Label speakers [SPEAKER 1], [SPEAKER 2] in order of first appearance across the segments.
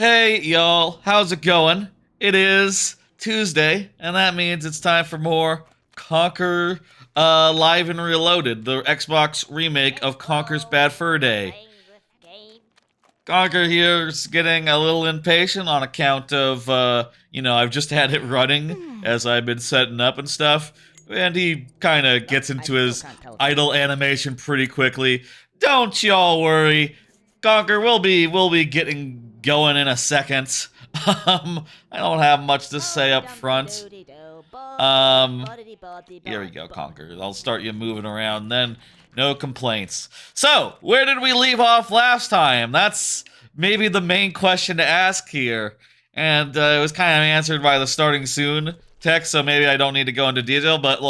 [SPEAKER 1] Hey, y'all, how's it going? It is Tuesday, and that means it's time for more Conker Live and Reloaded, the Xbox remake of Conker's Bad Fur Day. Conker here's getting a little impatient on account of, I've just had it running as I've been setting up and stuff, and he kind of gets into his idle animation pretty quickly. Don't y'all worry, Conker, we'll be getting going in a second. I don't have much to say up front. Um, Here we go, Conker. I'll start you moving around, then no complaints. So, where did we leave off last time? That's maybe the main question to ask here. And it was kind of answered by the starting soon text, so maybe I don't need to go into detail, but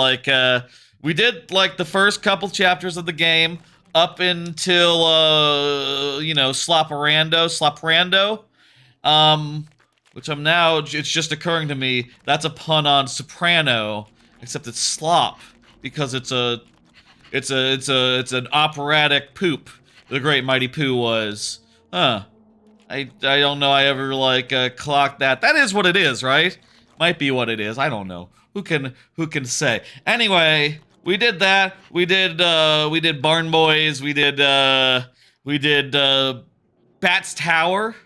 [SPEAKER 1] we did like the first couple chapters of the game up until Sloparando. Um which I'm now, it's just occurring to me, that's a pun on soprano, except it's slop, because it's an operatic poop. The Great Mighty Pooh was. Huh. I don't know I ever, clocked that. That is what it is, right? Might be what it is, I don't know. Who can say? Anyway, we did that. We did Barn Boys, we did Bat's Tower.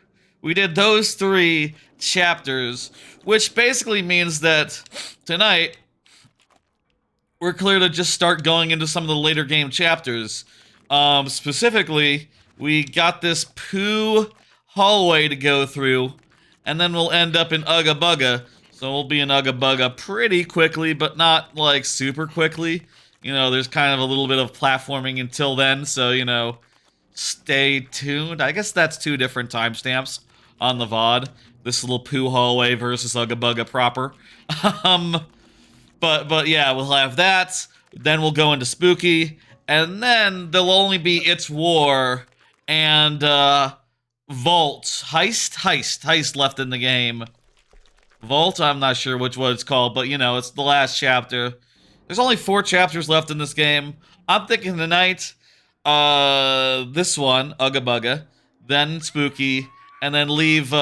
[SPEAKER 1] We did those three chapters, which basically means that tonight we're clear to just start going into some of the later game chapters. Specifically, we got this Pooh hallway to go through, and then we'll end up in Uga Buga. So we'll be in Uga Buga pretty quickly, but not like super quickly. There's kind of a little bit of platforming until then, so stay tuned. I guess that's two different timestamps on the VOD. This little Pooh hallway versus Uga Buga Proper. um, but yeah, we'll have that. Then we'll go into Spooky, and then there'll only be It's War and Vault Heist left in the game. Vault, I'm not sure what it's called, but it's the last chapter. There's only 4 chapters left in this game. I'm thinking tonight, this one, Uga Buga, then Spooky, and then leave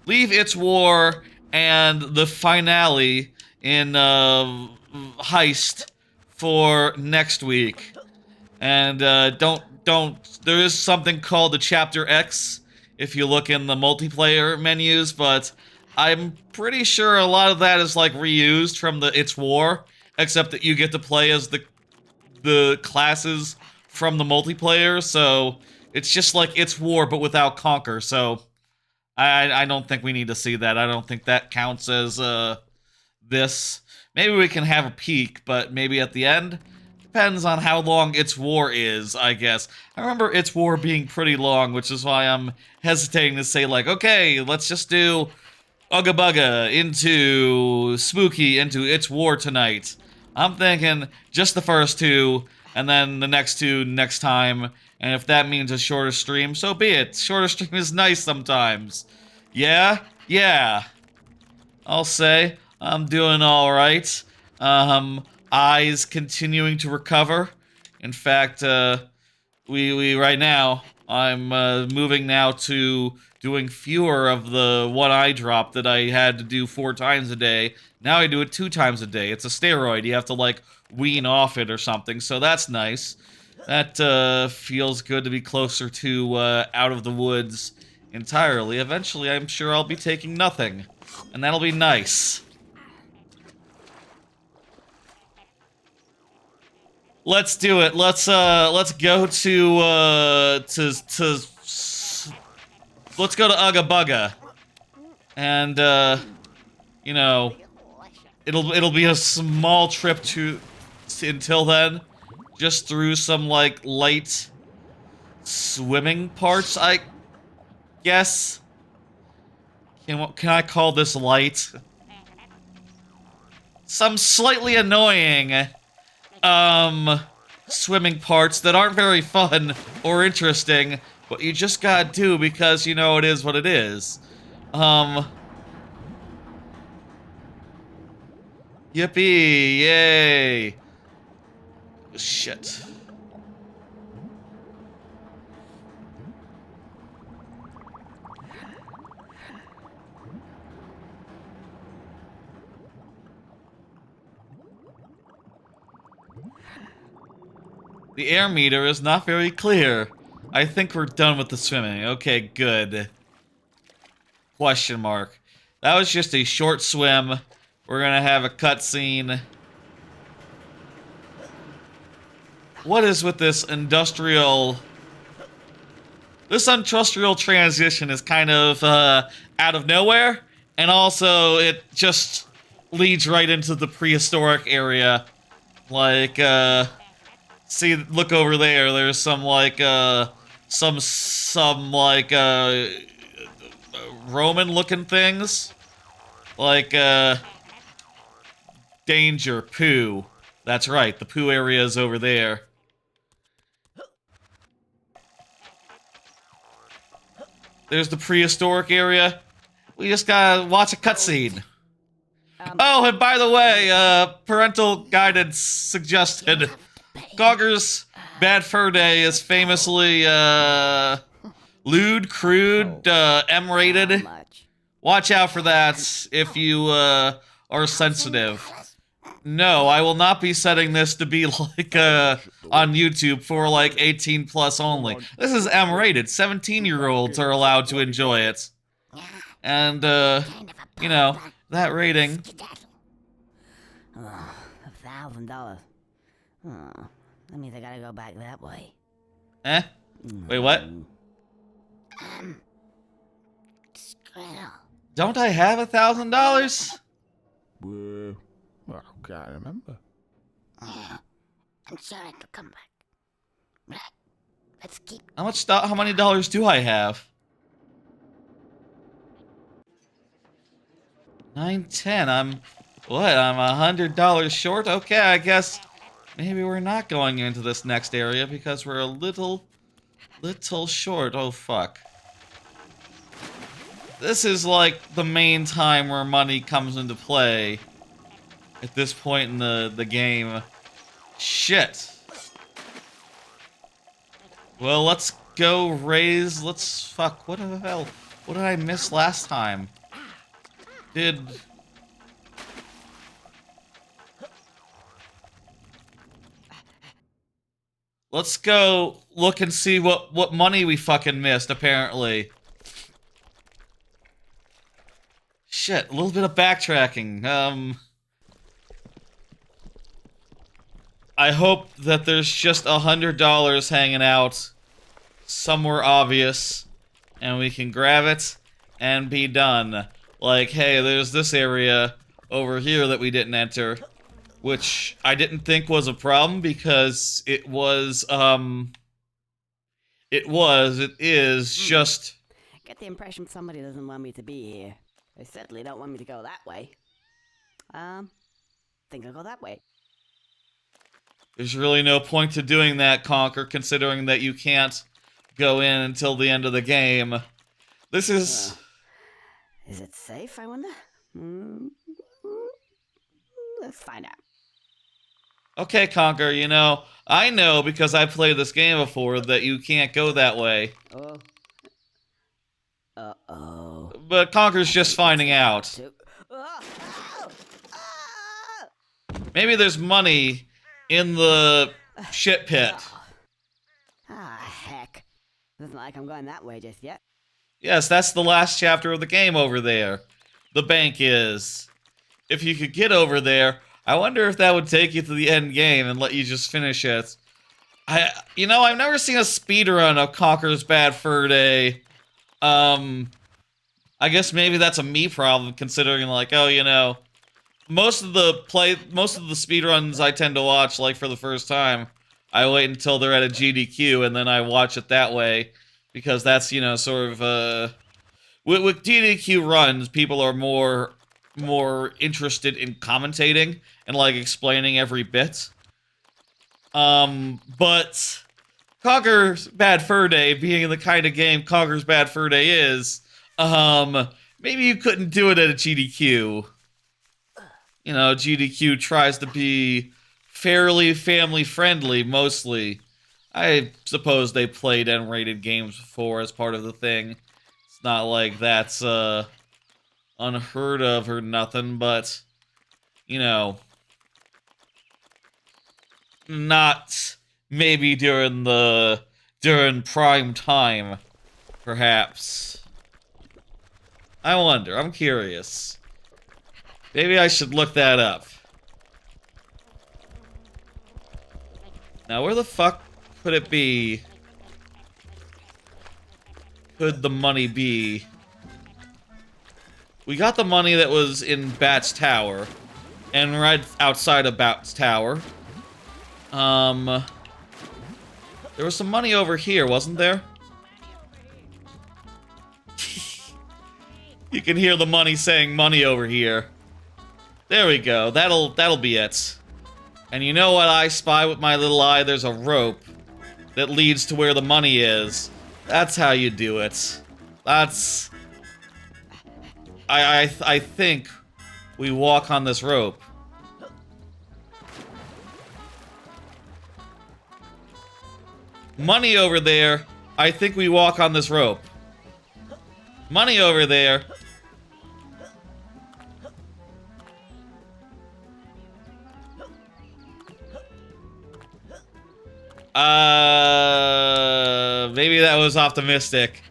[SPEAKER 1] It's War and the finale in Heist for next week. And there is something called the Chapter X if you look in the multiplayer menus, but I'm pretty sure a lot of that is like reused from the It's War, except that you get to play as the classes from the multiplayer, so it's just like It's War but without Conker, so I don't think we need to see that. I don't think that counts as this. Maybe we can have a peek, but maybe at the end? Depends on how long It's War is, I guess. I remember It's War being pretty long, which is why I'm hesitating to say, like, okay, let's just do Uga Buga into Spooky into It's War tonight. I'm thinking just the first 2, and then the next 2 next time, and if that means a shorter stream, so be it. Shorter stream is nice sometimes. Yeah? Yeah. I'll say. I'm doing alright. Eyes continuing to recover. In fact, we right now, I'm moving now to doing fewer of the one eye drop that I had to do 4 times a day. Now I do it 2 times a day. It's a steroid. You have to, like, wean off it or something, so that's nice. That feels good to be closer to out of the woods entirely. Eventually, I'm sure I'll be taking nothing, and that'll be nice. Let's do it. Let's go to let's go to Uga Buga, and it'll be a small trip to until then, just through some like light swimming parts, I guess. Can I call this light? Some slightly annoying swimming parts that aren't very fun or interesting, but you just gotta do because it is what it is. Yippee! Yay! Shit. The air meter is not very clear. I think we're done with the swimming. Okay, good. Question mark. That was just a short swim. We're gonna have a cutscene. What is with this industrial... This industrial transition is kind of out of nowhere, and also it just leads right into the prehistoric area. Like, see, look over there. There's some like Roman-looking things, like danger, poo. That's right. The poo area is over there. There's the prehistoric area. We just gotta watch a cutscene. Oh, and by the way, parental guidance suggested. Conker's Bad Fur Day is famously, lewd, crude, M-rated. Watch out for that if you, are sensitive. No, I will not be setting this to be like, on YouTube for like 18 plus only. This is M-rated. 17-year-olds are allowed to enjoy it. And, you know, that rating.
[SPEAKER 2] $1,000. Oh, that means I gotta go back that way.
[SPEAKER 1] Eh? Wait, what? Don't I have $1,000?
[SPEAKER 3] Well, I can't remember.
[SPEAKER 2] I'm sure it'll come back. Right. Let's keep.
[SPEAKER 1] How many dollars do I have? 910. I'm $100 short? Okay, I guess maybe we're not going into this next area because we're a little short. Oh, fuck. This is like the main time where money comes into play at this point in the game. Shit. Well, let's go raise... Fuck, what the hell? What did I miss last time? Let's go look and see what money we fucking missed, apparently. Shit, a little bit of backtracking. I hope that there's just $100 hanging out somewhere obvious, and we can grab it and be done. Like, hey, there's this area over here that we didn't enter, which I didn't think was a problem because it is just...
[SPEAKER 2] Get the impression somebody doesn't want me to be here. They certainly don't want me to go that way. Think I'll go that way.
[SPEAKER 1] There's really no point to doing that, Conker, considering that you can't go in until the end of the game. This is...
[SPEAKER 2] Is it safe, I wonder? Let's find out.
[SPEAKER 1] Okay, Conker, you know, I know because I played this game before that you can't go that way.
[SPEAKER 2] Oh. Uh-oh.
[SPEAKER 1] But Conker's just finding out. Maybe there's money in the shit pit.
[SPEAKER 2] Ah, heck. Doesn't like I'm going that way just yet.
[SPEAKER 1] Yes, that's the last chapter of the game over there. The bank is. If you could get over there, I wonder if that would take you to the end game and let you just finish it. You know, I've never seen a speedrun of Conker's Bad Fur Day. I guess maybe that's a me problem, considering, like, oh, you know, most of the speedruns I tend to watch, like, for the first time, I wait until they're at a GDQ, and then I watch it that way, because that's, you know, sort of, with GDQ runs, people are more interested in commentating and, like, explaining every bit. But Conker's Bad Fur Day, being the kind of game Conker's Bad Fur Day is, maybe you couldn't do it at a GDQ. You know, GDQ tries to be fairly family-friendly, mostly. I suppose they played M-rated games before as part of the thing. It's not like that's, unheard of or nothing, but, you know, not maybe during prime time, perhaps. I wonder, I'm curious. Maybe I should look that up. Now, where the fuck could it be? Could the money be? We got the money that was in Bat's Tower. And right outside of Bat's Tower. There was some money over here, wasn't there? You can hear the money saying money over here. There we go. That'll be it. And you know what I spy with my little eye? There's a rope that leads to where the money is. That's how you do it. That's... I think we walk on this rope. Money over there. I think we walk on this rope. Money over there. Maybe that was optimistic.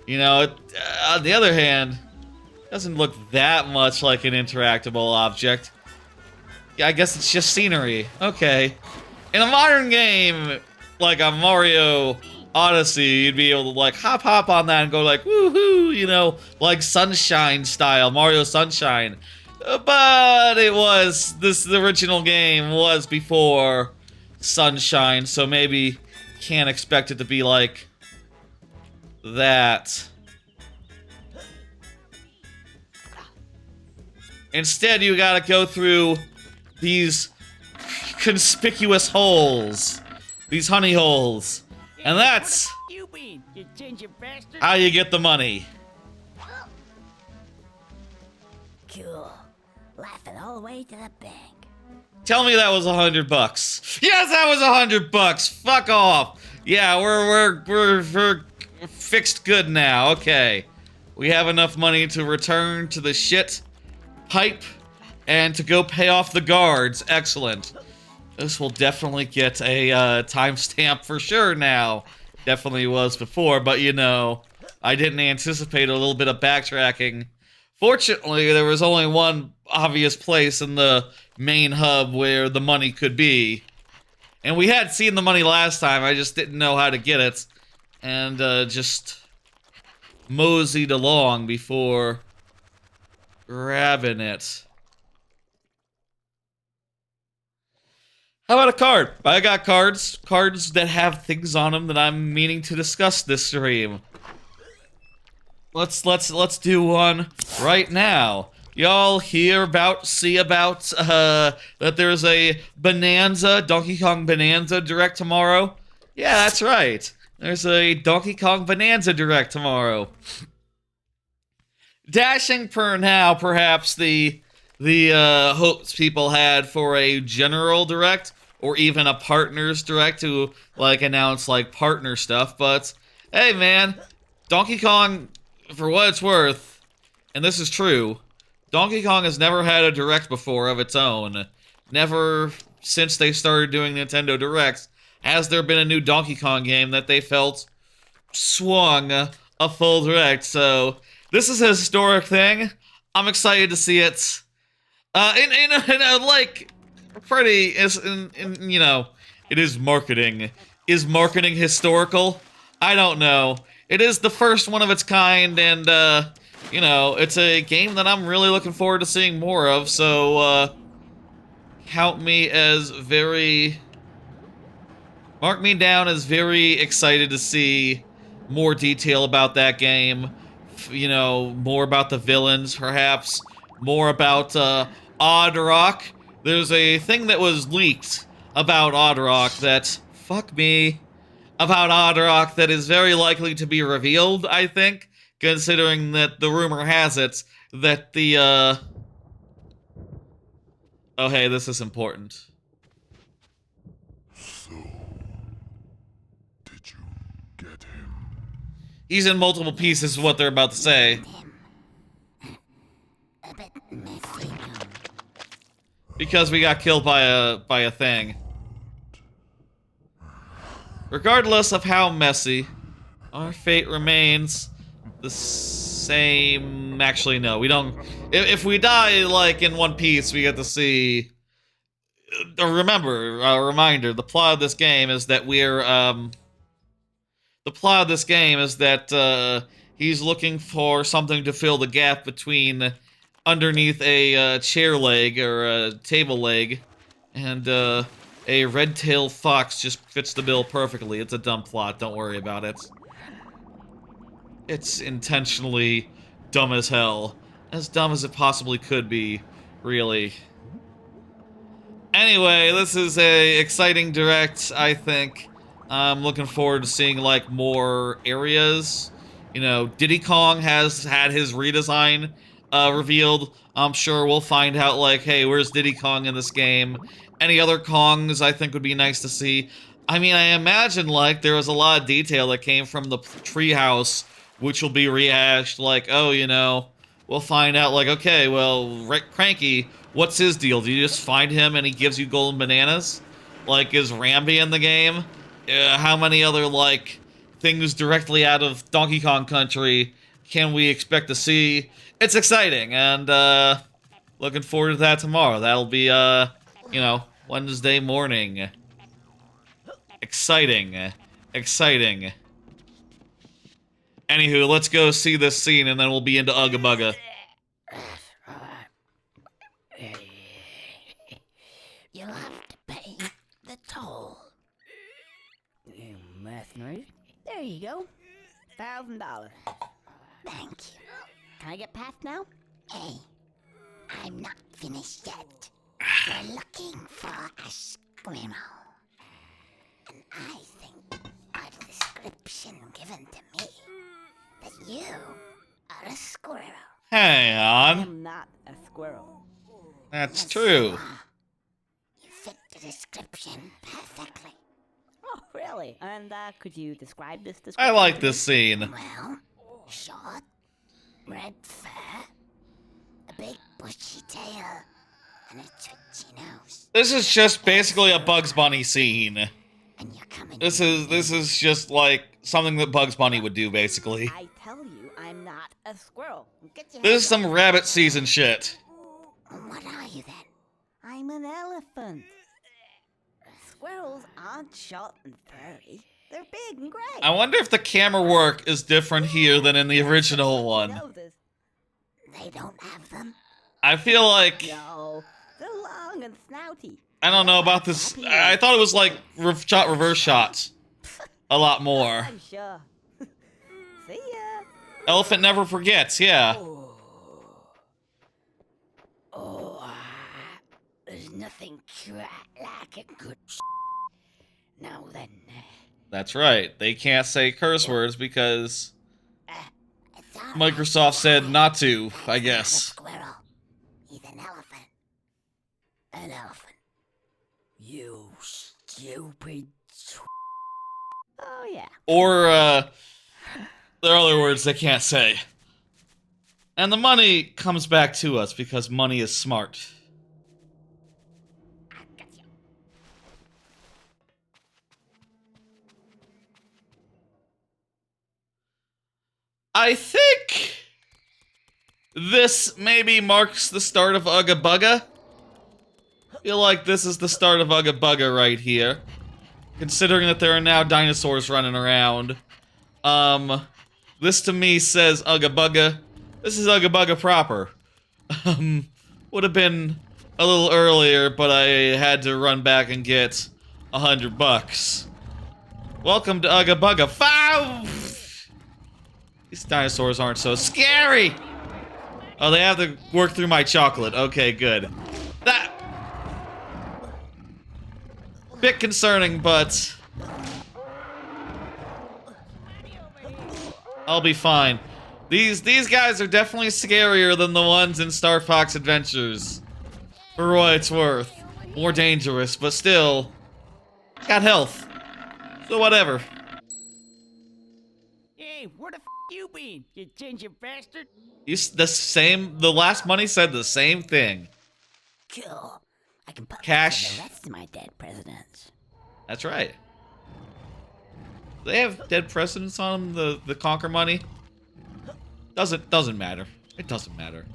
[SPEAKER 1] You know, on the other hand, it doesn't look that much like an interactable object. Yeah, I guess it's just scenery. Okay. In a modern game, like a Mario Odyssey, you'd be able to, like, hop on that and go, like, woohoo, you know, like Sunshine style, Mario Sunshine. But the original game was before Sunshine, so maybe can't expect it to be like that. Instead, you gotta go through these conspicuous holes. These honey holes. And that's how you get the money.
[SPEAKER 2] Cool. Laughing all the way to the bank.
[SPEAKER 1] Tell me that was $100. Yes, that was $100. Fuck off. Yeah, we're fixed good now. Okay. We have enough money to return to the shit pipe and to go pay off the guards. Excellent. This will definitely get a timestamp for sure now. Definitely was before, but you know, I didn't anticipate a little bit of backtracking. Fortunately, there was only one obvious place in the main hub where the money could be. And we had seen the money last time, I just didn't know how to get it. And just moseyed along before grabbing it. How about a card? I got cards. Cards that have things on them that I'm meaning to discuss this stream. Let's do one right now. Y'all see about, that there's a Donkey Kong Bananza Direct tomorrow? Yeah, that's right. There's a Donkey Kong Bananza Direct tomorrow. Dashing per now, perhaps the hopes people had for a general direct, or even a partners direct to, like, announce, like, partner stuff, but, hey, man, Donkey Kong, for what it's worth, and this is true, Donkey Kong has never had a direct before of its own. Never, since they started doing Nintendo Directs, has there been a new Donkey Kong game that they felt swung a full direct, so this is a historic thing. I'm excited to see it. In a like, pretty, you know, it is marketing. Is marketing historical? I don't know. It is the first one of its kind, and, you know, it's a game that I'm really looking forward to seeing more of, so, count me as mark me down as very excited to see more detail about that game. You know, more about the villains, perhaps. More about, Odd Rock. There's a thing that was leaked about Odd Rock that, fuck me, about Odd Rock that is very likely to be revealed, I think, considering that the rumor has it that the, oh, hey, this is important.
[SPEAKER 3] So, did you get him?
[SPEAKER 1] He's in multiple pieces, is what they're about to say.
[SPEAKER 2] A bit messy.
[SPEAKER 1] Because we got killed by a thing. regardless of how messy, our fate remains the same. Actually, no, we don't. If we die like in One Piece, we get to see. Remember, a reminder: the plot of this game is that he's looking for something to fill the gap between underneath a chair leg or a table leg, and a red-tailed fox just fits the bill perfectly. It's a dumb plot. Don't worry about it. It's intentionally dumb as hell. As dumb as it possibly could be, really. Anyway, this is a exciting direct, I think. I'm looking forward to seeing, like, more areas. You know, Diddy Kong has had his redesign revealed. I'm sure we'll find out, like, hey, where's Diddy Kong in this game? Any other Kongs I think would be nice to see. I mean, I imagine, like, there was a lot of detail that came from the treehouse, which will be rehashed, like, oh, you know, we'll find out, like, okay, well, Cranky, what's his deal? Do you just find him and he gives you golden bananas? Like, is Rambi in the game? How many other, like, things directly out of Donkey Kong Country can we expect to see? It's exciting, and, looking forward to that tomorrow. That'll be, you know, Wednesday morning. Exciting. Exciting. Anywho, let's go see this scene, and then we'll be into Uga Buga.
[SPEAKER 2] You'll have to pay the toll.
[SPEAKER 4] Mercenaries. There you go. $1,000.
[SPEAKER 2] Thank you.
[SPEAKER 4] Can I get past now?
[SPEAKER 2] Hey, I'm not finished yet. We're looking for a squirrel. And I think by the description given to me that you are a squirrel.
[SPEAKER 1] Hang
[SPEAKER 4] I
[SPEAKER 1] on.
[SPEAKER 4] am not a squirrel.
[SPEAKER 1] That's true.
[SPEAKER 2] You fit the description perfectly.
[SPEAKER 4] Oh, really? And could you describe this
[SPEAKER 1] I
[SPEAKER 4] description?
[SPEAKER 1] like
[SPEAKER 4] to
[SPEAKER 1] this
[SPEAKER 4] me?
[SPEAKER 1] scene.
[SPEAKER 2] Well, short, red fur, a big bushy tail, and a twitchy nose.
[SPEAKER 1] This is just basically a Bugs Bunny scene.
[SPEAKER 2] And you're coming.
[SPEAKER 1] This is just like something that Bugs Bunny would do, basically.
[SPEAKER 4] I tell you, I'm not a squirrel. Get your
[SPEAKER 1] This
[SPEAKER 4] hands
[SPEAKER 1] is some
[SPEAKER 4] off.
[SPEAKER 1] rabbit season shit.
[SPEAKER 2] What are you then?
[SPEAKER 4] I'm an elephant. Squirrels aren't short and furry. They're big and gray.
[SPEAKER 1] I wonder if the camera work is different here than in the original one.
[SPEAKER 4] Noses.
[SPEAKER 2] They don't have them.
[SPEAKER 1] I feel like,
[SPEAKER 4] No, they're long and snouty.
[SPEAKER 1] I don't know about this. I thought it was like reverse shots. A lot more.
[SPEAKER 4] I'm sure. See ya.
[SPEAKER 1] Elephant never forgets, yeah.
[SPEAKER 2] There's nothing like a good. Now then,
[SPEAKER 1] That's right. They can't say curse words because
[SPEAKER 2] it's all right.
[SPEAKER 1] Microsoft said not to, I
[SPEAKER 2] He's not a
[SPEAKER 1] guess.
[SPEAKER 2] squirrel. He's an elephant. An elephant. You stupid.
[SPEAKER 4] Oh yeah.
[SPEAKER 1] Or, there are other words they can't say. And the money comes back to us because money is smart. I think this maybe marks the start of Uga Buga. I feel like this is the start of Uga Buga right here. Considering that there are now dinosaurs running around. This to me says Uga Buga. This is Uga Buga Proper. Would have been a little earlier, but I had to run back and get $100. Welcome to Uga Buga. Fow! These dinosaurs aren't so scary! Oh, they have to work through my chocolate. Okay, good. That... bit concerning, but... I'll be fine. These guys are definitely scarier than the ones in Star Fox Adventures. For what it's worth. More dangerous, but still... got health. So whatever.
[SPEAKER 5] Hey, where the f you been, you ginger bastard?
[SPEAKER 1] The last money said the same thing.
[SPEAKER 2] Cool. I can put
[SPEAKER 1] Cash.
[SPEAKER 2] this in the rest of my dead presidents.
[SPEAKER 1] That's right. Do they have dead presidents on them, the Conker money? Doesn't matter. It doesn't matter.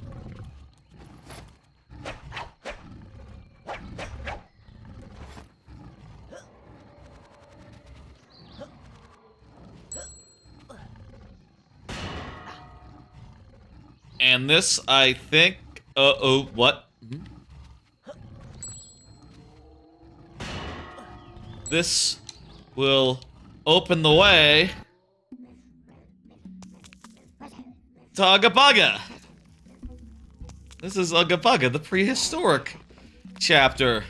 [SPEAKER 1] And this, I think... Uh-oh, what? This will open the way to Uga Buga. This is Uga Buga, the prehistoric chapter.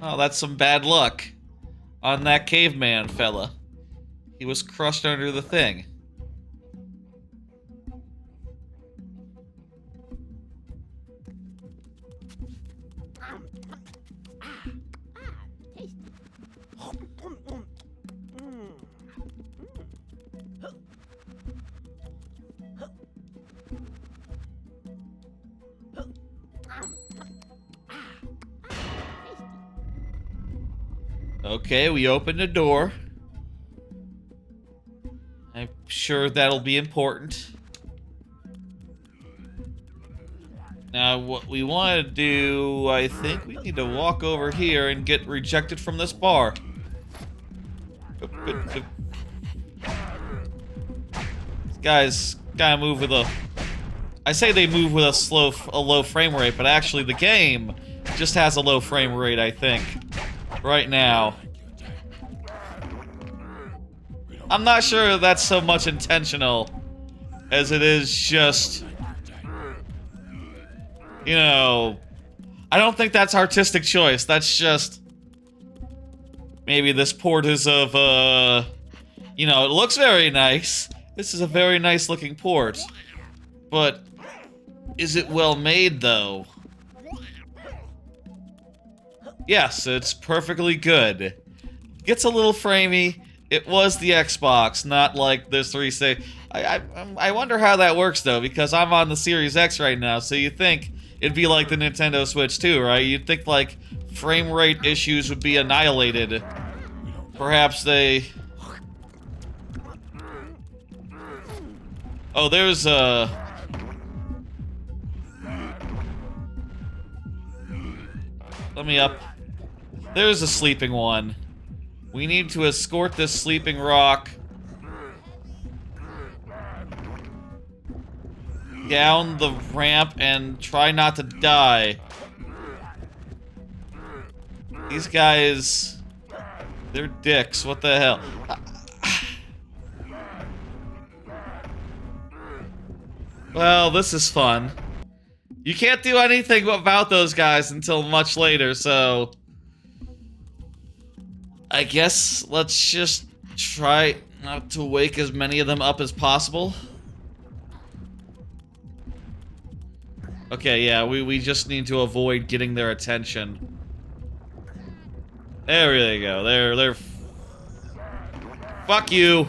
[SPEAKER 1] Oh, that's some bad luck on that caveman fella. He was crushed under the thing. Okay, we opened the door. I'm sure that'll be important. Now, what we want to do, I think we need to walk over here and get rejected from this bar. These guys gotta move with a... I say they move with a low frame rate, but actually the game just has a low frame rate, I think. Right now. I'm not sure that's so much intentional as it is just, you know, I don't think that's artistic choice. That's just, maybe this port is of, you know, it looks very nice. This is a very nice looking port. But, is it well made though? Yes, it's perfectly good. Gets a little framey. It was the Xbox, not like this 360. I wonder how that works though, because I'm on the Series X right now, so you think it'd be like the Nintendo Switch too, right? You'd think like frame rate issues would be annihilated. Perhaps they... Oh, there's a... Let me up. There's a sleeping one. We need to escort this sleeping rock down the ramp and try not to die. These guys, they're dicks. What the hell? Well, this is fun. You can't do anything about those guys until much later, so... I guess let's just try not to wake as many of them up as possible. Okay, yeah, we just need to avoid getting their attention. There we go. They're... Fuck you!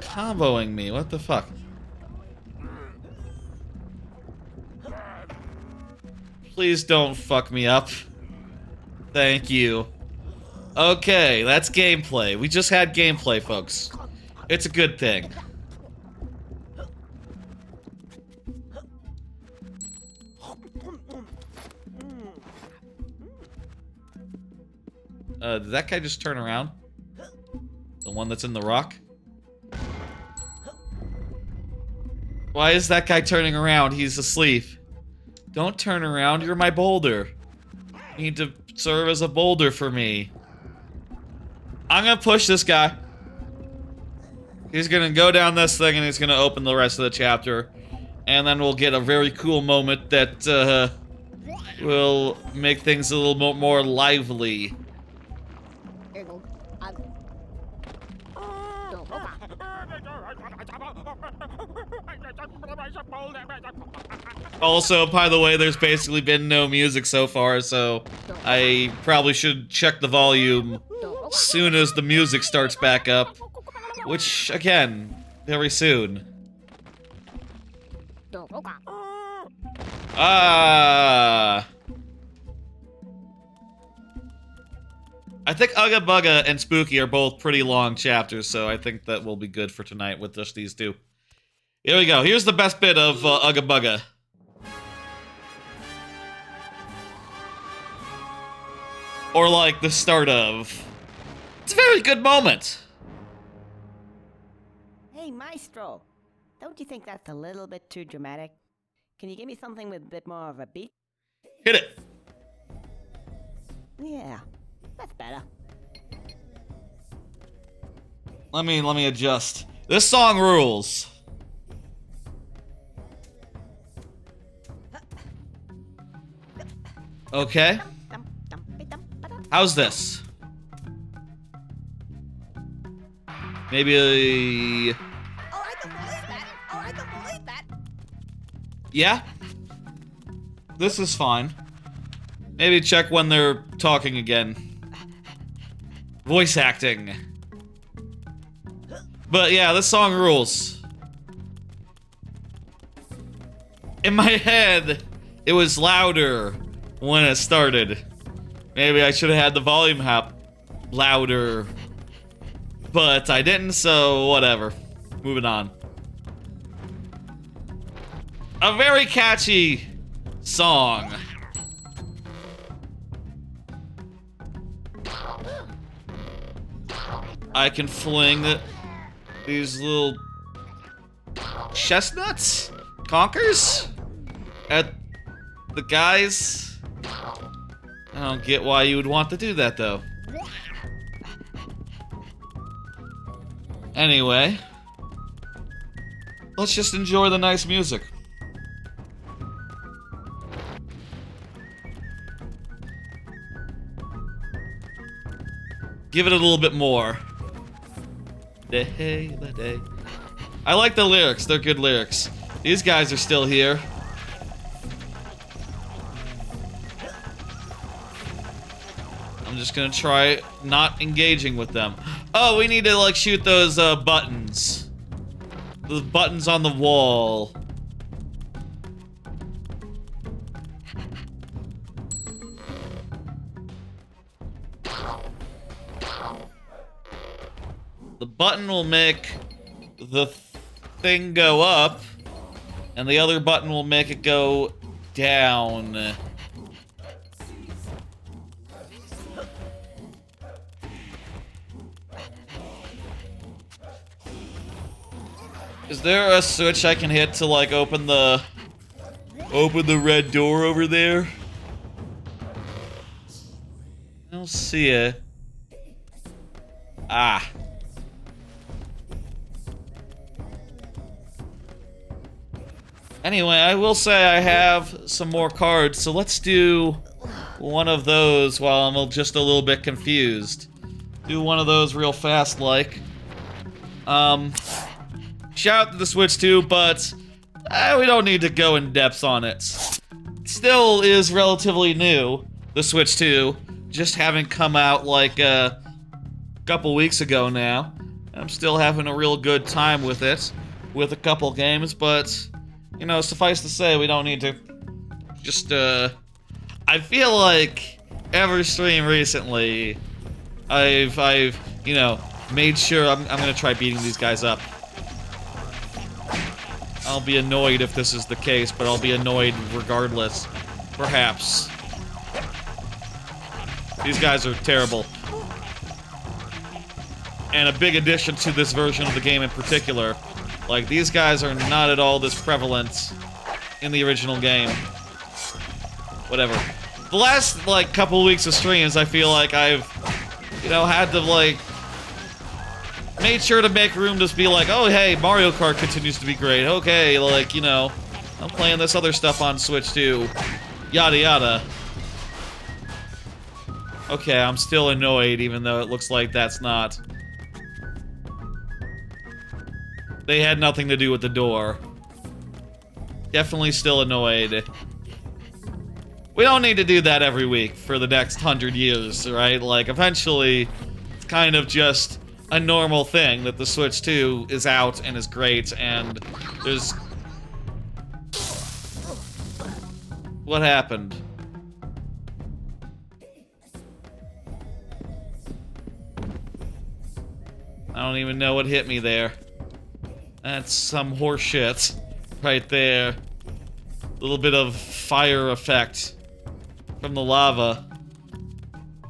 [SPEAKER 1] Comboing me, what the fuck? Please don't fuck me up. Thank you. Okay, that's gameplay. We just had gameplay, folks. It's a good thing. Did that guy just turn around? The one that's in the rock? Why is that guy turning around? He's asleep. Don't turn around, you're my boulder. You need to serve as a boulder for me. I'm gonna push this guy. He's gonna go down this thing and he's gonna open the rest of the chapter. And then we'll get a very cool moment that will make things a little more lively. Also, by the way, there's basically been no music so far, so I probably should check the volume soon as the music starts back up. Which, again, very soon. Ah! I think Uga Buga and Spooky are both pretty long chapters, so I think that will be good for tonight with just these two. Here we go. Here's the best bit of Uga Buga. Or like the start of. It's a very good moment.
[SPEAKER 5] Hey, Maestro. Don't you think that's a little bit too dramatic? Can you give me something with a bit more of a beat?
[SPEAKER 1] Hit it.
[SPEAKER 5] Yeah, that's better.
[SPEAKER 1] Let me adjust. This song rules. Okay. How's this? Maybe
[SPEAKER 4] Oh, I can believe that. Oh, I can believe that.
[SPEAKER 1] yeah? This is fine. Maybe check when they're talking again. Voice acting. But yeah, this song rules. In my head, it was louder when it started. Maybe I should have had the volume up louder. But I didn't, so whatever. Moving on. A very catchy song. I can fling these little chestnuts? Conkers? At the guys? I don't get why you would want to do that, though. Anyway, let's just enjoy the nice music. Give it a little bit more. I like the lyrics, they're good lyrics. These guys are still here. I'm just gonna try not engaging with them. Oh, we need to like shoot those buttons. Those buttons on the wall. The button will make the thing go up, and the other button will make it go down. Is there a switch I can hit to like open the red door over there? I don't see it. Ah. Anyway, I will say I have some more cards, so let's do one of those while I'm just a little bit confused. Do one of those real fast, like. Shout out to the Switch 2, but we don't need to go in depth on it. Still is relatively new, the Switch 2, just having come out like a couple weeks ago now. I'm still having a real good time with it, with a couple games, but, you know, suffice to say, we don't need to just, I feel like every stream recently, I've, you know, made sure I'm gonna try beating these guys up. I'll be annoyed if this is the case, but I'll be annoyed regardless. Perhaps. These guys are terrible. And a big addition to this version of the game in particular. Like, these guys are not at all this prevalent in the original game. Whatever. The last, like, couple weeks of streams, I feel like I've, you know, had to, like, made sure to make room to be like, oh, hey, Mario Kart continues to be great. Okay, like, you know, I'm playing this other stuff on Switch too. Yada yada. Okay, I'm still annoyed, even though it looks like that's not. They had nothing to do with the door. Definitely still annoyed. We don't need to do that every week for the next 100 years, right? Like, eventually, it's kind of just a normal thing that the Switch 2 is out and is great, and there's... What happened? I don't even know what hit me there. That's some horse shit right there. A little bit of fire effect from the lava.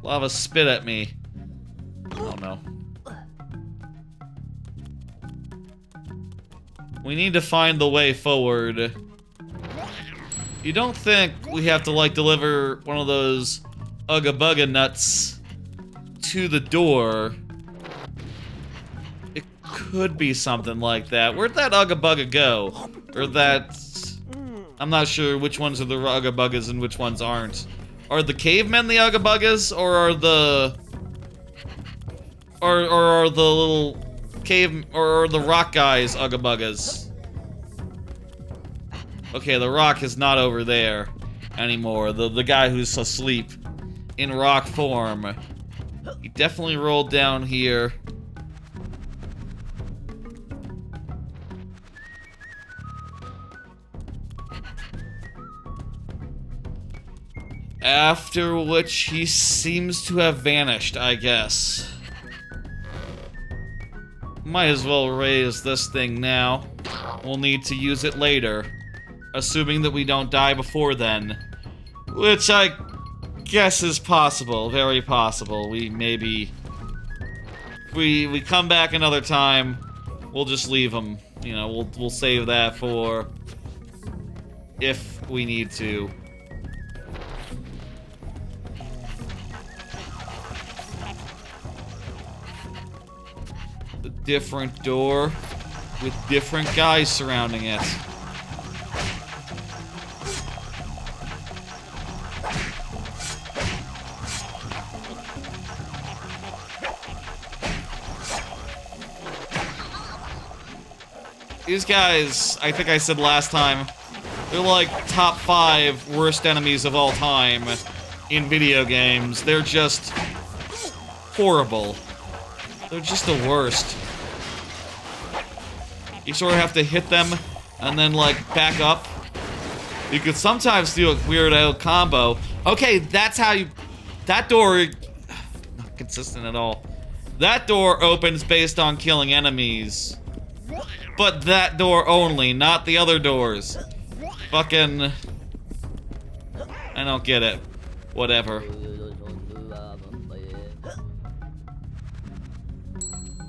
[SPEAKER 1] Lava spit at me. Oh no. We need to find the way forward. You don't think we have to, like, deliver one of those Uga Buga nuts to the door? It could be something like that. Where'd that Uga Buga go? Or that... I'm not sure which ones are the Uga Bugas and which ones aren't. Are the cavemen the Uga Bugas, or are the... Or are the little cave... Or are the rock guys Uga Bugas? Okay, the rock is not over there anymore. The guy who's asleep in rock form. He definitely rolled down here. After which he seems to have vanished, I guess. Might as well raise this thing now. We'll need to use it later. Assuming that we don't die before then. Which I guess is possible, very possible. We maybe... We come back another time, we'll just leave him. You know, we'll save that for... if we need to. A different door with different guys surrounding it. These guys, I think I said last time, they're like top 5 worst enemies of all time in video games. They're just horrible. They're just the worst. You sort of have to hit them and then like back up. You could sometimes do a weirdo combo. Okay, that's how you... That door... Not consistent at all. That door opens based on killing enemies. But that door only, not the other doors. Fucking... I don't get it. Whatever.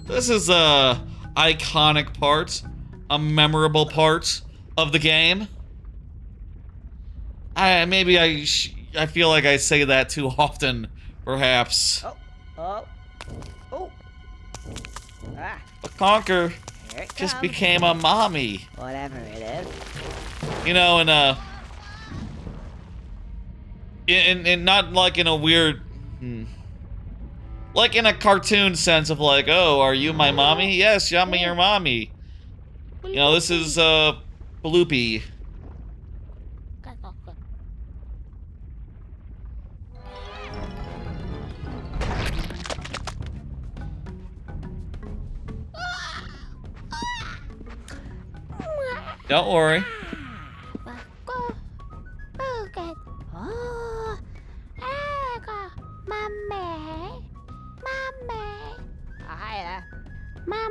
[SPEAKER 1] This is a iconic part. A memorable part of the game. Maybe I feel like I say that too often, perhaps.
[SPEAKER 5] Oh. Ah,
[SPEAKER 1] But Conker
[SPEAKER 5] here it
[SPEAKER 1] just
[SPEAKER 5] comes.
[SPEAKER 1] became a mommy.
[SPEAKER 5] Whatever it is.
[SPEAKER 1] You know, in not like in a weird, like in a cartoon sense of like, oh, are you my mommy? Yes, I'm your mommy. You know, this is Bloopy. Don't worry.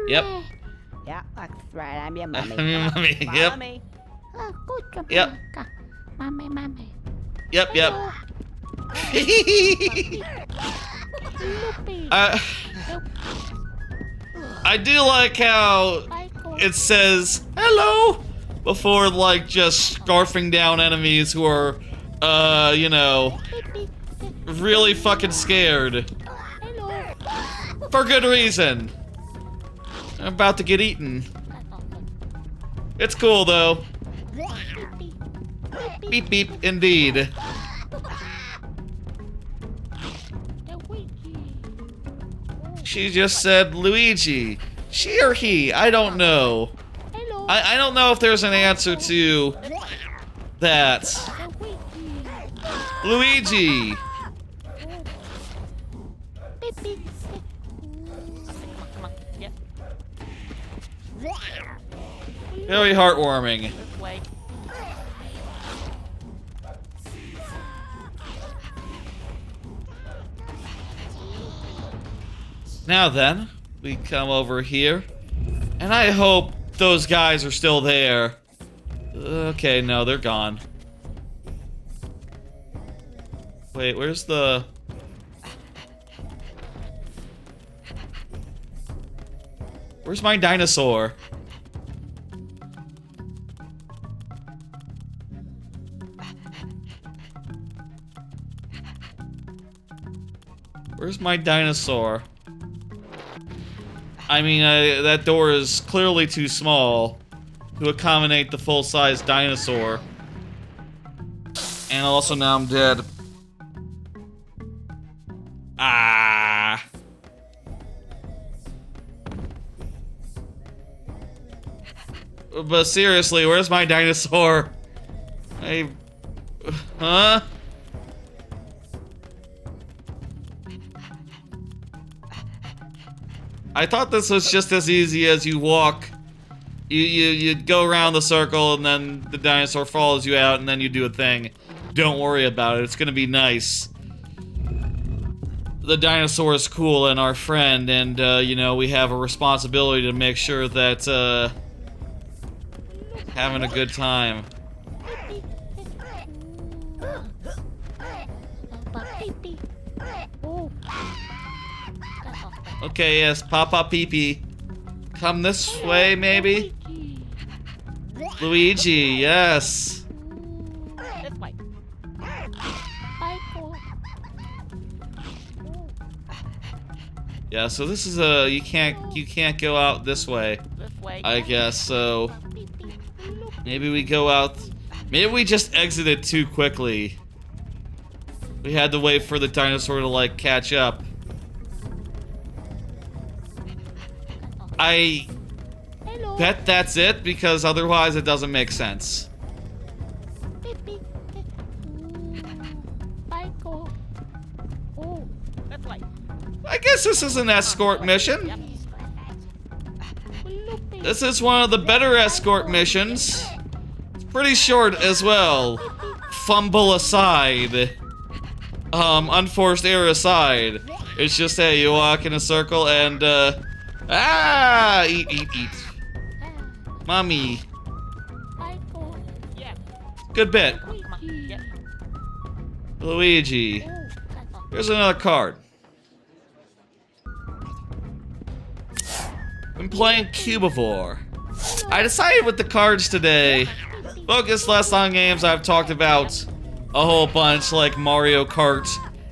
[SPEAKER 1] Yep.
[SPEAKER 5] Yeah, that's right. I'm your mommy.
[SPEAKER 1] I'm your mommy. Yep.
[SPEAKER 5] Mommy.
[SPEAKER 1] Yep.
[SPEAKER 2] Mommy.
[SPEAKER 1] Yep. I do like how it says hello before like just scarfing down enemies who are, you know, really fucking scared. For good reason. I'm about to get eaten. It's cool though. Beep beep, indeed. She just said Luigi. She or he, I don't know. I don't know if there's an answer to that. Luigi. Very heartwarming. Now then, we come over here. And I hope those guys are still there. Okay, no, they're gone. Wait, where's the... Where's my dinosaur? Where's my dinosaur? I mean, that door is clearly too small to accommodate the full-size dinosaur. And also now I'm dead. Ah. But seriously, where's my dinosaur? Huh? I thought this was just as easy as you walk. You go around the circle and then the dinosaur follows you out and then you do a thing. Don't worry about it, it's gonna be nice. The dinosaur is cool and our friend, and you know, we have a responsibility to make sure that having a good time. Okay, yes, Papa Pee-Pee. Come this way, maybe? Luigi, yes.
[SPEAKER 5] This way.
[SPEAKER 1] Yeah, so this is you can't go out this way. I guess, so maybe we go out, maybe we just exited too quickly. We had to wait for the dinosaur to like catch up. I bet that's it, because otherwise it doesn't make sense. I guess this is an escort mission. This is one of the better escort missions. It's pretty short as well. Fumble aside. Unforced error aside. It's just, hey, you walk in a circle and, eat. Mommy. Good bit. Luigi. Here's another card. I'm playing Cubivore. I decided with the cards today, focus less on games I've talked about a whole bunch, like Mario Kart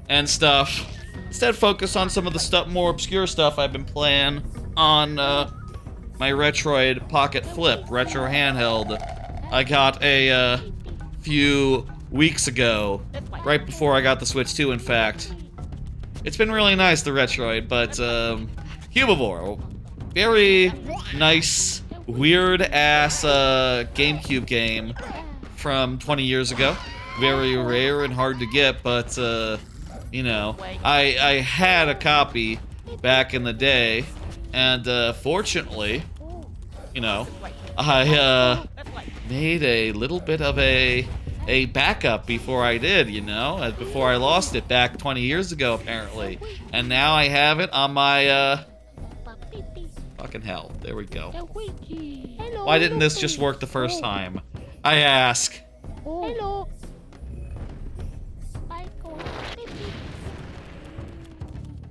[SPEAKER 1] and stuff. Instead, focus on some of the more obscure stuff I've been playing on my Retroid Pocket Flip retro handheld. I got a few weeks ago, right before I got the Switch 2, in fact. It's been really nice, the Retroid, but Cubivore, very nice, weird-ass GameCube game from 20 years ago. Very rare and hard to get, but you know, I had a copy back in the day, and fortunately, you know, I made a little bit of a backup before I did, you know, before I lost it back 20 years ago, apparently. And now I have it on my, fucking hell. There we go. Why didn't this just work the first time? I ask.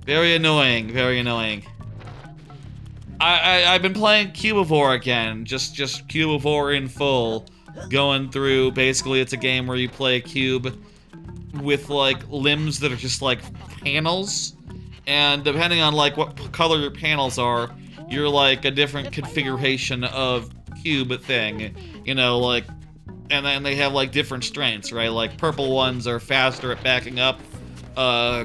[SPEAKER 1] Very annoying, very annoying. I've been playing Cubivore again, just Cubivore in full. Going through, basically it's a game where you play a cube with like limbs that are just like panels, and depending on like what color your panels are, you're like a different configuration of cube thing, you know, like, and then they have like different strengths, right? Like purple ones are faster at backing up,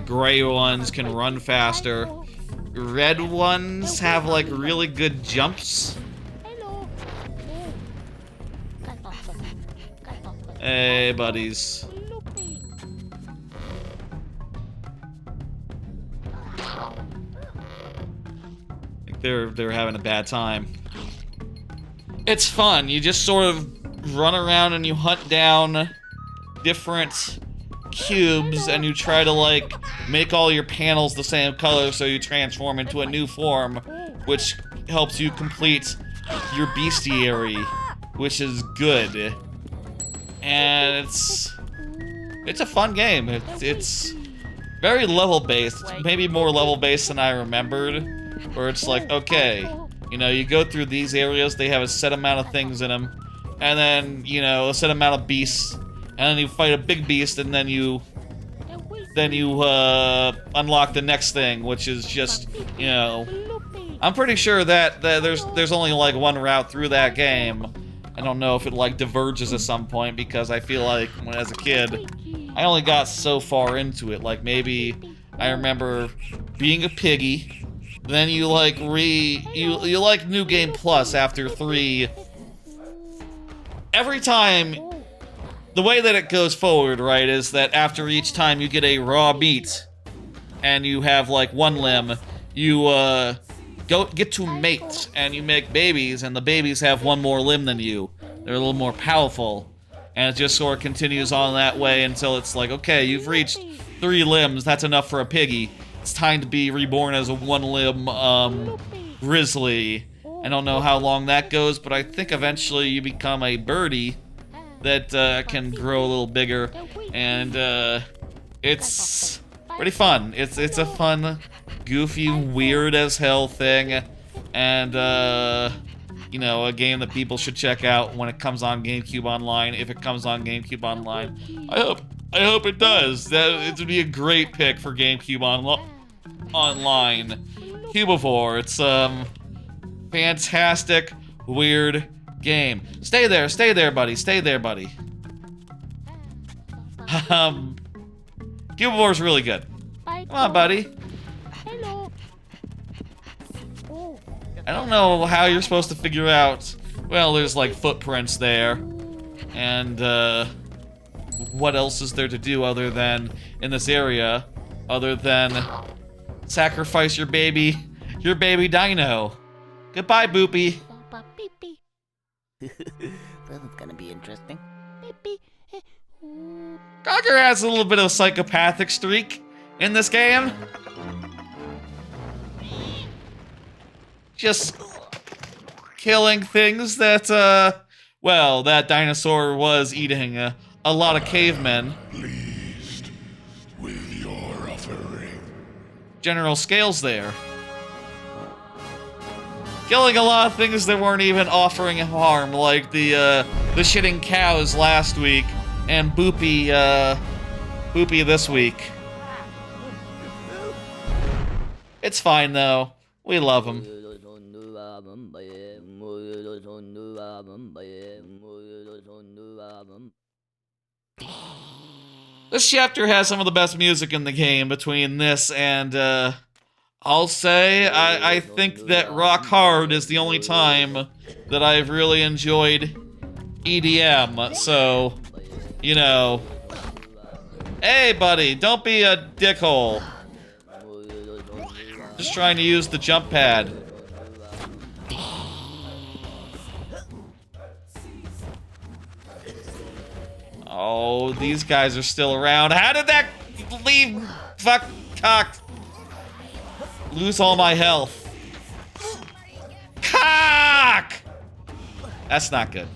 [SPEAKER 1] gray ones can run faster, red ones have like really good jumps. Hey, buddies. I think they're having a bad time. It's fun. You just sort of run around and you hunt down different cubes and you try to like make all your panels the same color so you transform into a new form which helps you complete your bestiary, which is good. And it's a fun game. It's very level-based. It's maybe more level-based than I remembered, where it's like, okay, you know, you go through these areas, they have a set amount of things in them, and then, you know, a set amount of beasts, and then you fight a big beast, and then you unlock the next thing, which is just, you know, I'm pretty sure that there's only like one route through that game. I don't know if it like diverges at some point, because I feel like when as a kid, I only got so far into it. Like maybe I remember being a piggy, then you like you like New Game Plus after 3. Every time, the way that it goes forward, right, is that after each time you get a raw meat, and you have like one limb, you get to mate, and you make babies, and the babies have one more limb than you. They're a little more powerful, and it just sort of continues on that way until it's like, okay, you've reached 3 limbs, that's enough for a piggy. It's time to be reborn as a 1-limb, grizzly. I don't know how long that goes, but I think eventually you become a birdie that can grow a little bigger, and it's pretty fun. It's a fun, goofy, weird as hell thing, and you know, a game that people should check out when it comes on GameCube Online, if it comes on GameCube Online. I hope it does. It would be a great pick for GameCube Online. Cubivore, it's fantastic, weird game. Stay there, buddy. Stay there, buddy. Cubivore's really good. Come on, buddy.
[SPEAKER 6] Hello.
[SPEAKER 1] I don't know how you're supposed to figure out. Well, there's like footprints there, and what else is there to do other than in this area, other than sacrifice your baby dino. Goodbye, Boopy.
[SPEAKER 5] This is gonna be interesting.
[SPEAKER 1] Conker has a little bit of a psychopathic streak in this game. Just killing things that, well, that dinosaur was eating a lot of cavemen.
[SPEAKER 3] Pleased with your offering.
[SPEAKER 1] General scales there. Killing a lot of things that weren't even offering harm, like the shitting cows last week, and Boopy this week. It's fine though. We love him. This chapter has some of the best music in the game between this and, I'll say, I think that Rock Hard is the only time that I've really enjoyed EDM, so, you know. Hey, buddy, don't be a dickhole. Just trying to use the jump pad. Oh, these guys are still around. How did that leave? Fuck, cocked. Lose all my health. Cock! That's not good.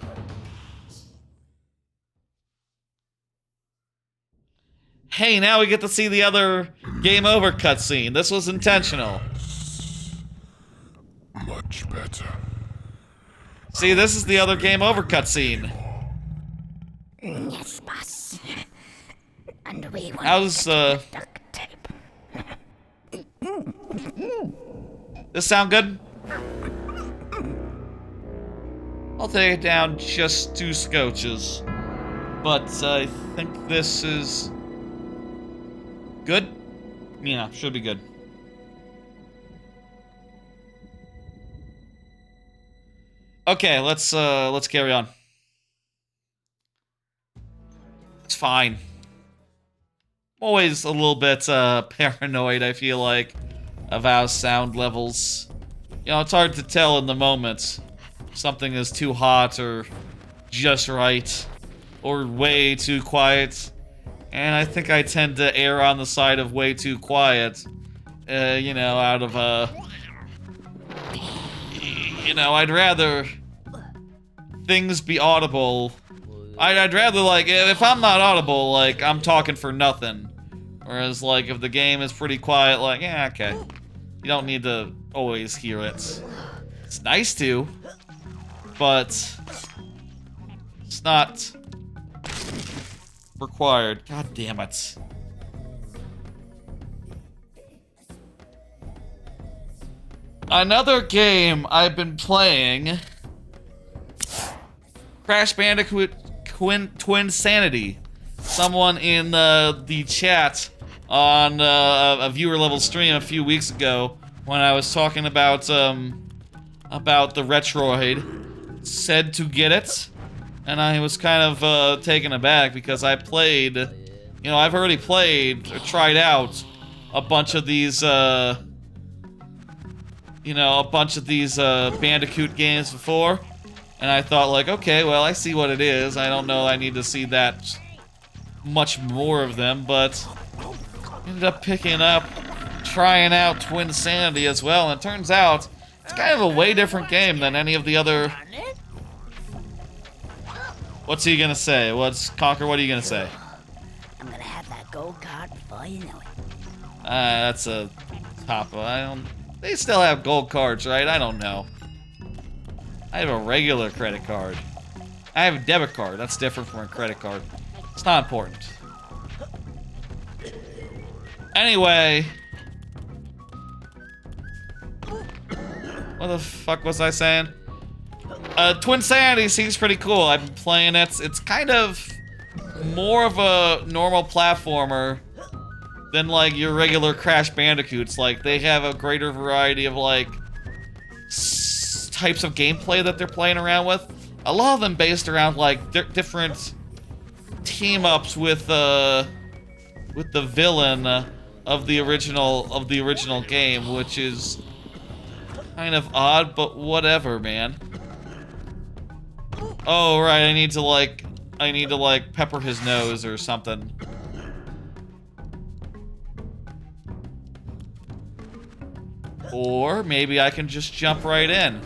[SPEAKER 1] Hey, now we get to see the other game over cutscene. This was intentional.
[SPEAKER 3] Much better.
[SPEAKER 1] See, this is the other game over cutscene.
[SPEAKER 2] Yes, boss. And we want
[SPEAKER 1] How's,
[SPEAKER 2] duct tape.
[SPEAKER 1] this sound good? I'll take it down just 2 scotches. But I think this is good? Yeah, should be good. Okay, let's carry on. It's fine. I'm always a little bit paranoid, I feel like, of how sound levels. You know, it's hard to tell in the moment if something is too hot or just right or way too quiet. And I think I tend to err on the side of way too quiet. You know, out of you know, I'd rather things be audible. I'd rather, like, if I'm not audible, like, I'm talking for nothing. Whereas, like, if the game is pretty quiet, like, yeah, okay. You don't need to always hear it. It's nice to, but it's not required. God damn it. Another game I've been playing, Crash Bandicoot Twin Sanity. Someone in the chat on a viewer level stream a few weeks ago, when I was talking about the Retroid, said to get it, and I was kind of taken aback because I played, you know, I've already played or tried out a bunch of these Bandicoot games before, and I thought, like, okay, well, I see what it is. I don't know I need to see that much more of them, but ended up trying out Twin Sanity as well, and it turns out it's kind of a way different game than any of the other... What's he gonna say? Conker, what are you gonna say?
[SPEAKER 2] I'm gonna have that gold card before you know it.
[SPEAKER 1] That's a top. They still have gold cards, right? I don't know. I have a regular credit card. I have a debit card. That's different from a credit card. It's not important. Anyway. What the fuck was I saying? Twin Sanity seems pretty cool. I've been playing it. It's kind of more of a normal platformer than, like, your regular Crash Bandicoots. Like, they have a greater variety of, like, types of gameplay that they're playing around with. A lot of them based around, like, different team-ups with the villain of the original game, which is kind of odd, but whatever, man. Oh, right, I need to, like, pepper his nose or something. Or maybe I can just jump right in.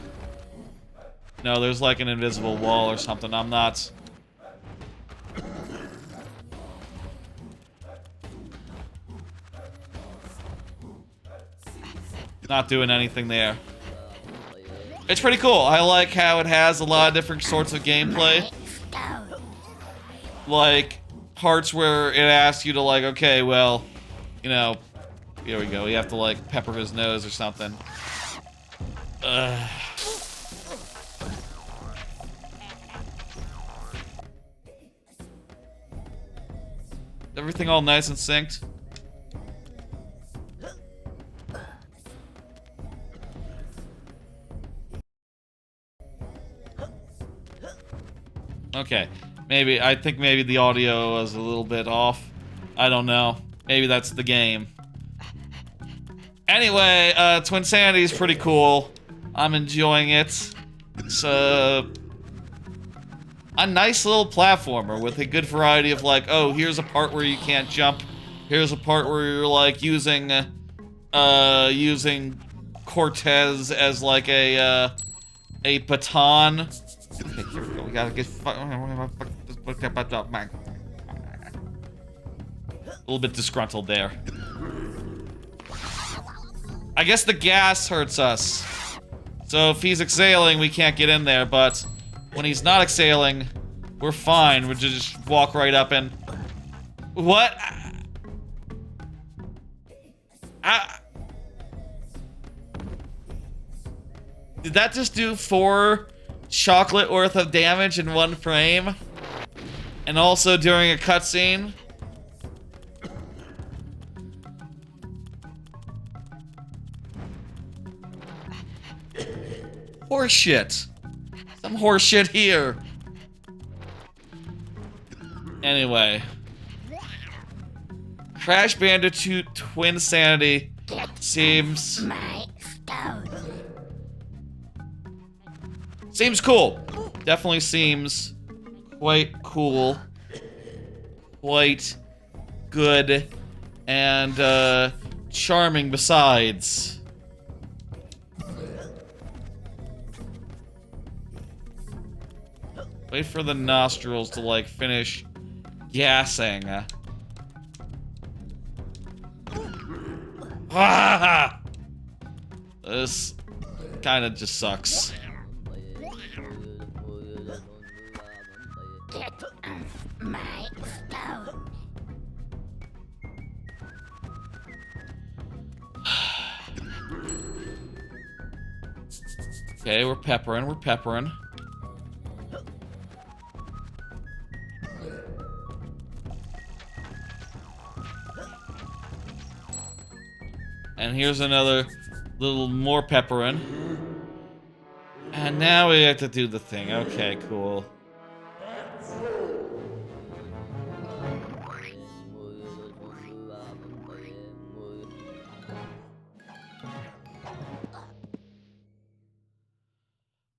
[SPEAKER 1] No, there's like an invisible wall or something. I'm not... Not doing anything there. It's pretty cool. I like how it has a lot of different sorts of gameplay. Like, parts where it asks you to, like, okay, well, you know, here we go. You have to, like, pepper his nose or something. Everything all nice and synced? Okay. I think maybe the audio was a little bit off. I don't know. Maybe that's the game. Anyway, Twin Sanity is pretty cool. I'm enjoying it. It's a nice little platformer with a good variety of, like, oh, here's a part where you can't jump. Here's a part where you're, like, using Cortez as, like, a baton. Okay, here we go. We gotta get a little bit disgruntled there. I guess the gas hurts us. So if he's exhaling, we can't get in there, but when he's not exhaling, we're fine. We'll just walk right up and... What? Did that just do 4 chocolate worth of damage in 1 frame? And also during a cutscene? Horseshit. Some horseshit here. Anyway. Crash Bandicoot Twin Sanity seems cool. Definitely seems quite cool. Quite good. And charming besides. Wait for the nostrils to, like, finish gassing. Ah! This kind of just sucks.
[SPEAKER 2] Get my stone.
[SPEAKER 1] Okay, we're peppering, we're peppering. And here's another little more peppering. And now we have to do the thing. Okay, cool.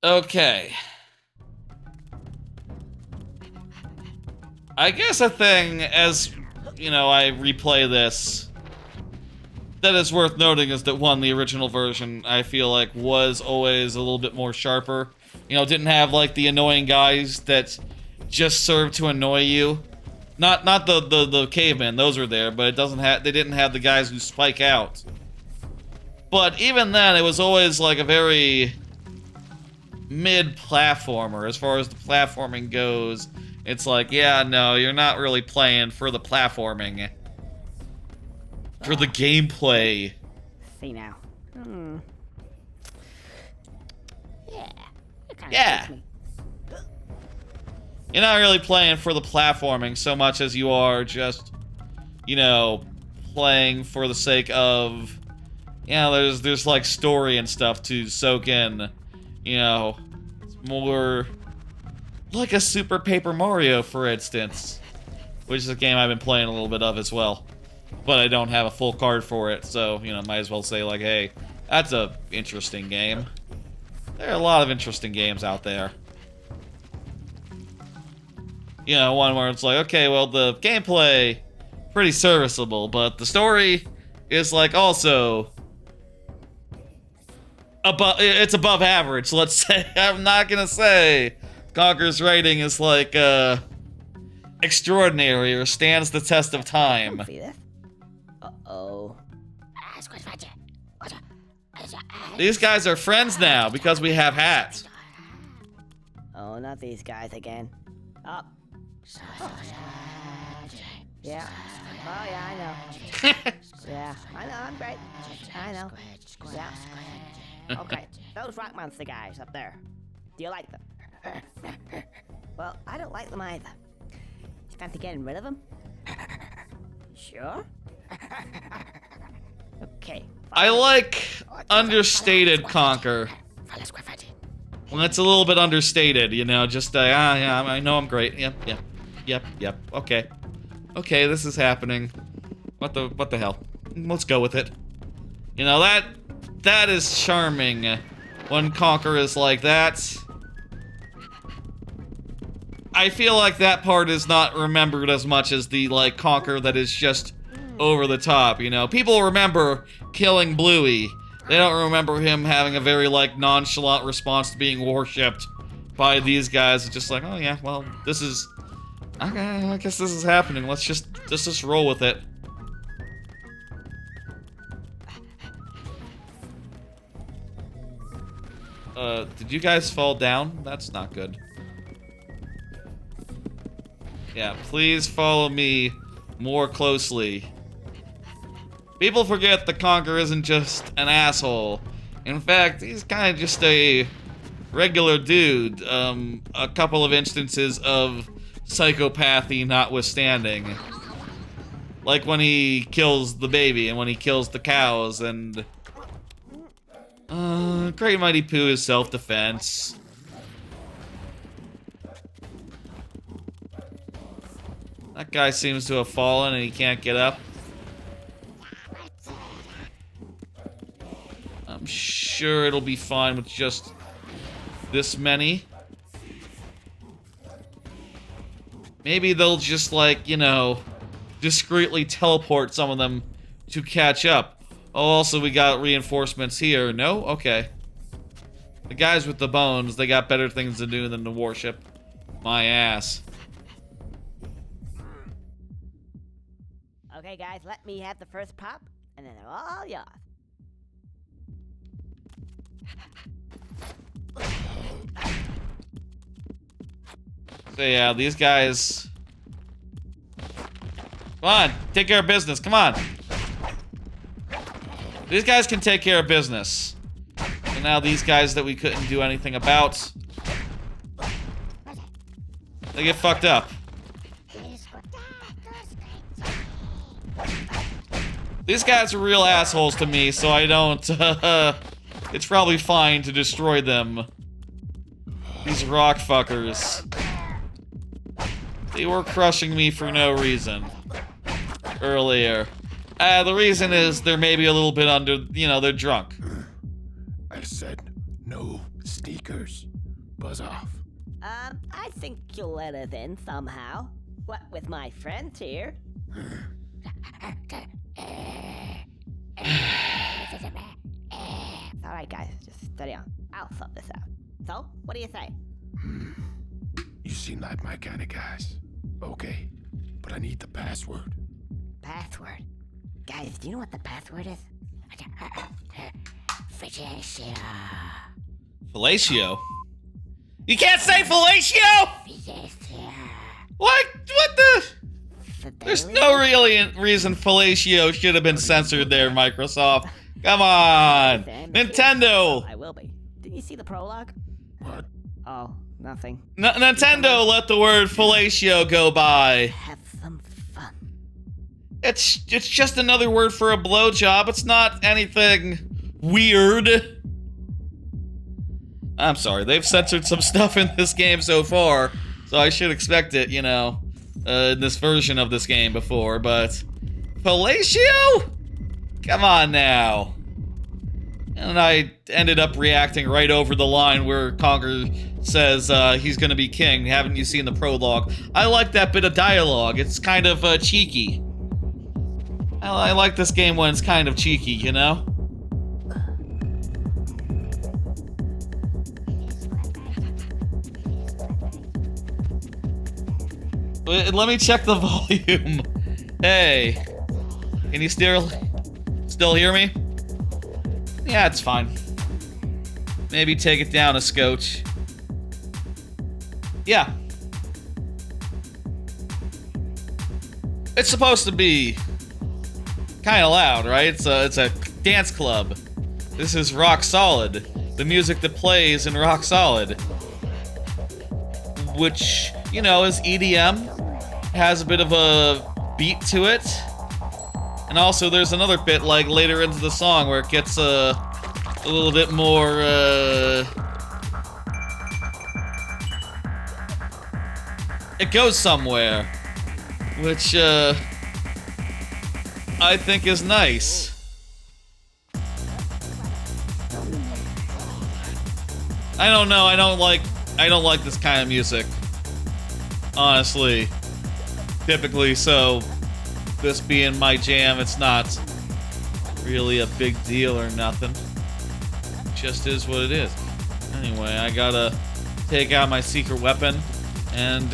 [SPEAKER 1] Okay. I guess a thing, as, you know, I replay this, that is worth noting is that, one, the original version, I feel like, was always a little bit more sharper. You know, didn't have, like, the annoying guys that just served to annoy you. Not the cavemen, those were there, but they didn't have the guys who spike out. But even then, it was always, like, a very mid-platformer as far as the platforming goes. It's like, yeah, no, you're not really playing for the platforming. For the gameplay.
[SPEAKER 5] See now.
[SPEAKER 2] Yeah. It kinda
[SPEAKER 1] Yeah.
[SPEAKER 2] suits me.
[SPEAKER 1] You're not really playing for the platforming so much as you are just, you know, playing for the sake of, you know, there's like story and stuff to soak in. You know, it's more like a Super Paper Mario, for instance, which is a game I've been playing a little bit of as well. But I don't have a full card for it, so, you know, might as well say, like, hey, that's a interesting game. There are a lot of interesting games out there. You know, one where it's like, okay, well, the gameplay, pretty serviceable, but the story is, like, also it's above average, let's say. I'm not gonna say Conker's rating is, like, extraordinary or stands the test of time.
[SPEAKER 5] See this? Uh-oh.
[SPEAKER 1] These guys are friends now because we have hats.
[SPEAKER 5] Oh, not these guys again. Up. Yeah. Oh, yeah, I know. Yeah, I know, I'm great. I know. Yeah. Okay, those rock monster guys up there. Do you like them? Well, I don't like them either. You fancy getting rid of them? Sure. Okay.
[SPEAKER 1] I like understated Conker. When it's a little bit understated, you know, just, yeah, I know I'm great. Yep. Okay, this is happening. What the hell? Let's go with it. You know, that is charming when Conker is like that. I feel like that part is not remembered as much as the, like, Conker that is just over the top, you know? People remember killing Bluey. They don't remember him having a very, like, nonchalant response to being worshipped by these guys. It's just like, oh yeah, well, this is... Okay, I guess this is happening. Let's just roll with it. Did you guys fall down? That's not good. Yeah, please follow me more closely. People forget that Conker isn't just an asshole. In fact, he's kind of just a regular dude. A couple of instances of psychopathy notwithstanding. Like when he kills the baby and when he kills the cows and... Great Mighty Pooh is self-defense. That guy seems to have fallen and he can't get up. I'm sure it'll be fine with just this many. Maybe they'll just, like, you know, discreetly teleport some of them to catch up. Oh, also we got reinforcements here. No? Okay. The guys with the bones, they got better things to do than to worship. My ass.
[SPEAKER 5] Okay, guys, let me have the first pop, and then they're all yours.
[SPEAKER 1] So yeah, these guys... Come on, take care of business, come on. These guys can take care of business. And now these guys that we couldn't do anything about, they get fucked up. These guys are real assholes to me, so I don't, it's probably fine to destroy them. These rock fuckers. They were crushing me for no reason. Earlier. The reason is they're maybe a little bit under, you know, they're drunk.
[SPEAKER 3] I said no sneakers. Buzz off.
[SPEAKER 5] I think you'll let us in somehow. What with my friends here? Alright guys, just steady on. I'll sort this out. So, what do you say?
[SPEAKER 3] You seem like my kind of guys. Okay, but I need the password.
[SPEAKER 2] Password. Guys, do you know what the password is? Fellatio.
[SPEAKER 1] Fellatio? You can't say fellatio! What? What the? There's no really reason fellatio should have been censored there, Microsoft. Come on! Nintendo!
[SPEAKER 5] I will be. Did you see the prologue?
[SPEAKER 3] What?
[SPEAKER 5] Oh, nothing.
[SPEAKER 1] Nintendo let the word fellatio go by.
[SPEAKER 2] Have some fun.
[SPEAKER 1] It's just another word for a blowjob. It's not anything weird. I'm sorry, they've censored some stuff in this game so far, so I should expect it, you know, in this version of this game before, but... Fellatio? Come on now. And I ended up reacting right over the line where Conker says he's gonna be king. Haven't you seen the prologue? I like that bit of dialogue. It's kind of cheeky. I like this game when it's kind of cheeky, you know? Let me check the volume. Hey. Can you still hear me? Yeah, it's fine. Maybe take it down a scotch. Yeah. It's supposed to be kind of loud, right? It's a dance club. This is rock solid. The music that plays in Rock Solid, which, you know, is EDM, has a bit of a beat to it. And also there's another bit like later into the song where it gets a little bit more it goes somewhere, which I think is nice. I don't know, I don't like this kind of music, honestly. Typically, so this being my jam, it's not really a big deal or nothing. It just is what it is. Anyway, I gotta take out my secret weapon, and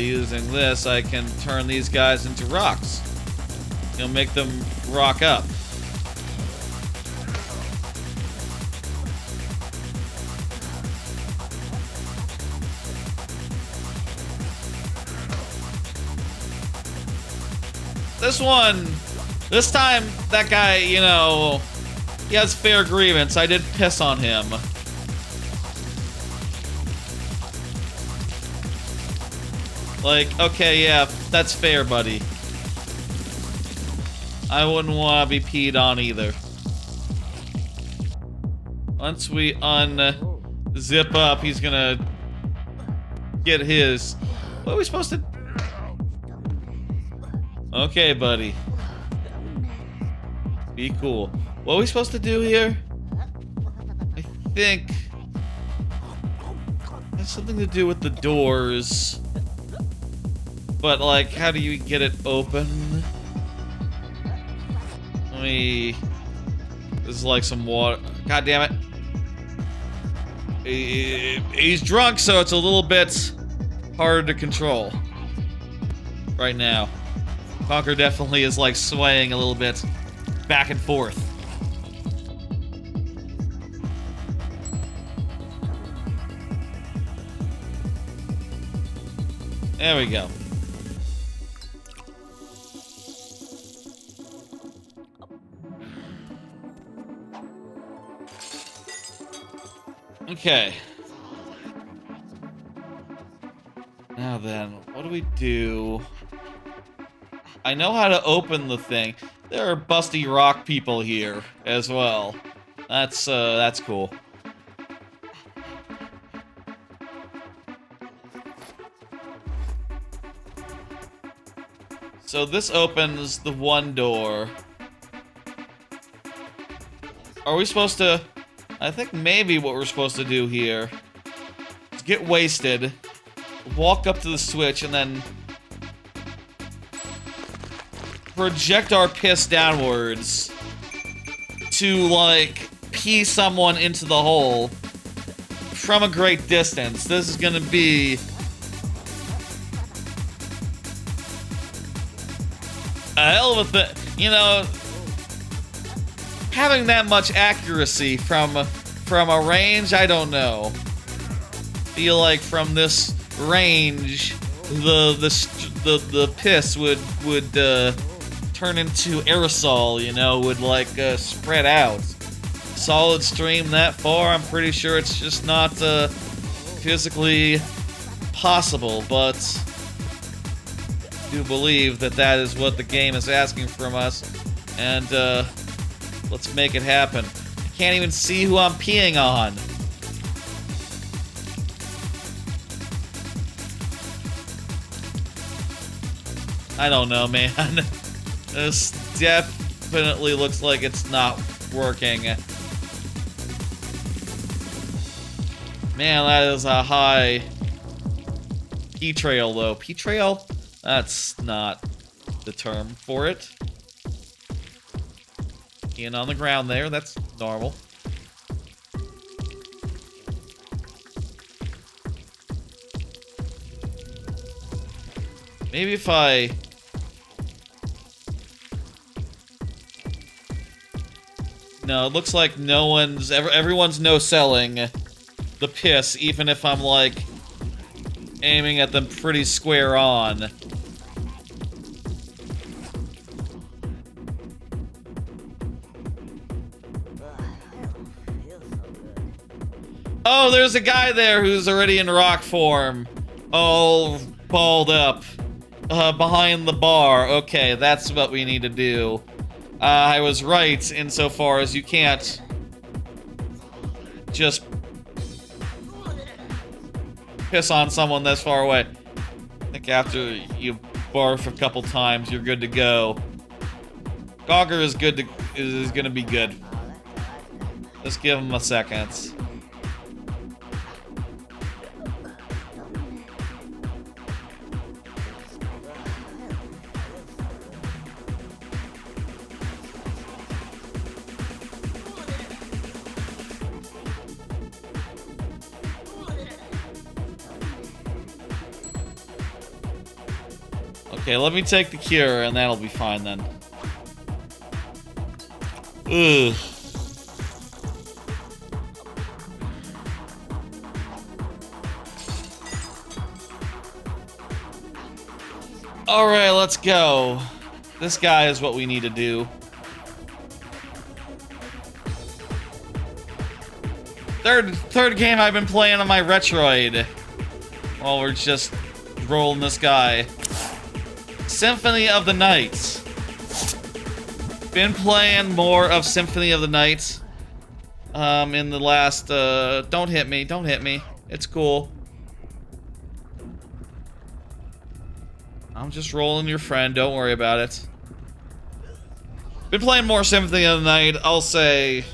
[SPEAKER 1] using this, I can turn these guys into rocks. You know, make them rock up. This time, that guy, you know, he has fair grievance. I did piss on him. Like, okay, yeah, that's fair, buddy. I wouldn't want to be peed on either. Once we unzip up, he's gonna get his... What are we supposed to... Okay, buddy. Be cool. What are we supposed to do here? I think... it has something to do with the doors. But, like, how do you get it open? Let me... There's like some water. God damn it. He's drunk, so it's a little bit harder to control right now. Conker definitely is like swaying a little bit back and forth. There we go. Okay. Now then, what do we do? I know how to open the thing. There are busty rock people here as well. That's cool. So this opens the one door. Are we supposed to... I think maybe what we're supposed to do here is get wasted, walk up to the switch, and then project our piss downwards to, like, pee someone into the hole from a great distance. This is gonna be a hell of a thing. You know, having that much accuracy from a range, I don't know. Feel like from this range, the piss would turn into aerosol, you know, would like spread out. Solid stream that far, I'm pretty sure it's just not physically possible, but I do believe that that is what the game is asking from us, and let's make it happen. I can't even see who I'm peeing on. I don't know, man. This definitely looks like it's not working. Man, that is a high pee trail, though. Pee trail? That's not the term for it. Peeing on the ground there, that's normal. Maybe if I... No, it looks like no one's... Everyone's no-selling the piss, even if I'm, like, aiming at them pretty square on. Oh, there's a guy there who's already in rock form. All balled up. Behind the bar. Okay, that's what we need to do. I was right insofar as you can't just piss on someone this far away. I think after you barf a couple times, you're good to go. Conker is gonna be good. Let's give him a second. Okay, let me take the cure, and that'll be fine then. Ugh. Alright, let's go. This guy is what we need to do. Third game I've been playing on my Retroid. While we're just rolling this guy. Symphony of the Night. Been playing more of Symphony of the Night. In the last, don't hit me, don't hit me. It's cool. I'm just rolling your friend, don't worry about it. Been playing more Symphony of the Night, I'll say...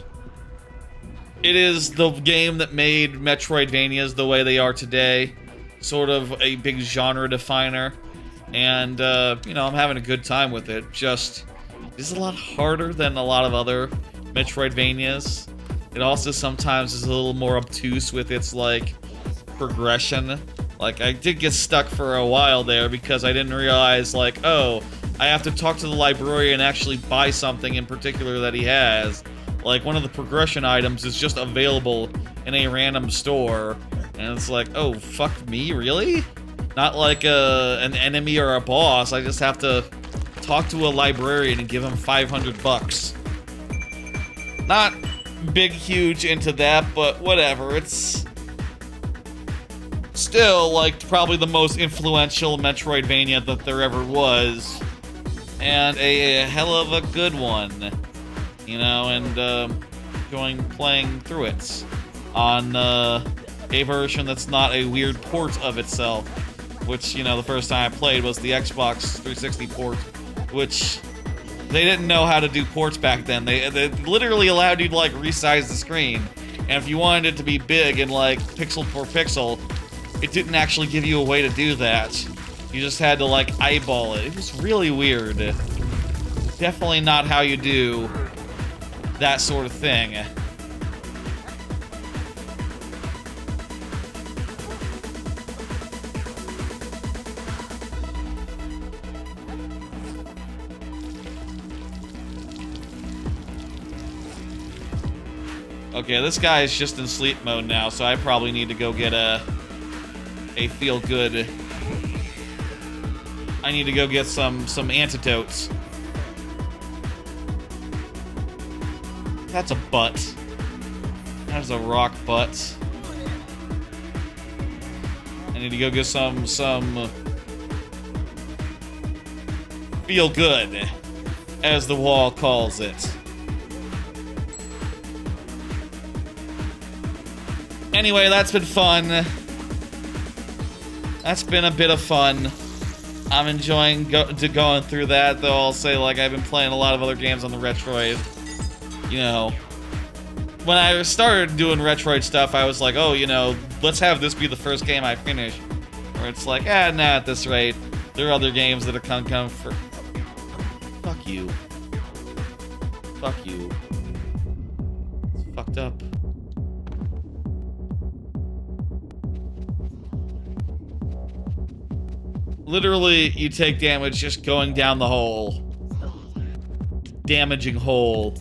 [SPEAKER 1] It is the game that made Metroidvanias the way they are today. Sort of a big genre definer. And, you know, I'm having a good time with it. Just, it's a lot harder than a lot of other Metroidvanias. It also sometimes is a little more obtuse with its, like, progression Like, I did get stuck for a while there because I didn't realize, like, oh, I have to talk to the librarian and actually buy something in particular that he has. Like, one of the progression items is just available in a random store. And it's like, oh, fuck me, really? Not like an enemy or a boss. I just have to talk to a librarian and give him 500 bucks. Not big, huge into that, but whatever. It's still, like, probably the most influential Metroidvania that there ever was. And a hell of a good one. You know, and enjoying playing through it on a version that's not a weird port of itself. Which, you know, the first time I played was the Xbox 360 port, which they didn't know how to do ports back then. They literally allowed you to, like, resize the screen. And if you wanted it to be big and, like, pixel per pixel, it didn't actually give you a way to do that. You just had to, like, eyeball it. It was really weird. Definitely not how you do that sort of thing. Okay, this guy is just in sleep mode now, so I probably need to go get a feel good. I need to go get some antidotes. That's a butt. That's a rock butt. I need to go get some feel good, as the wall calls it. Anyway, that's been fun. That's been a bit of fun. I'm enjoying going through that, though I'll say, like, I've been playing a lot of other games on the Retroid. You know, when I started doing Retroid stuff, I was like, oh, you know, let's have this be the first game I finish. Or it's like, nah, at this rate, there are other games that are come for... Fuck you. Fuck you. It's fucked up. Literally, you take damage just going down the hole. Damaging hole.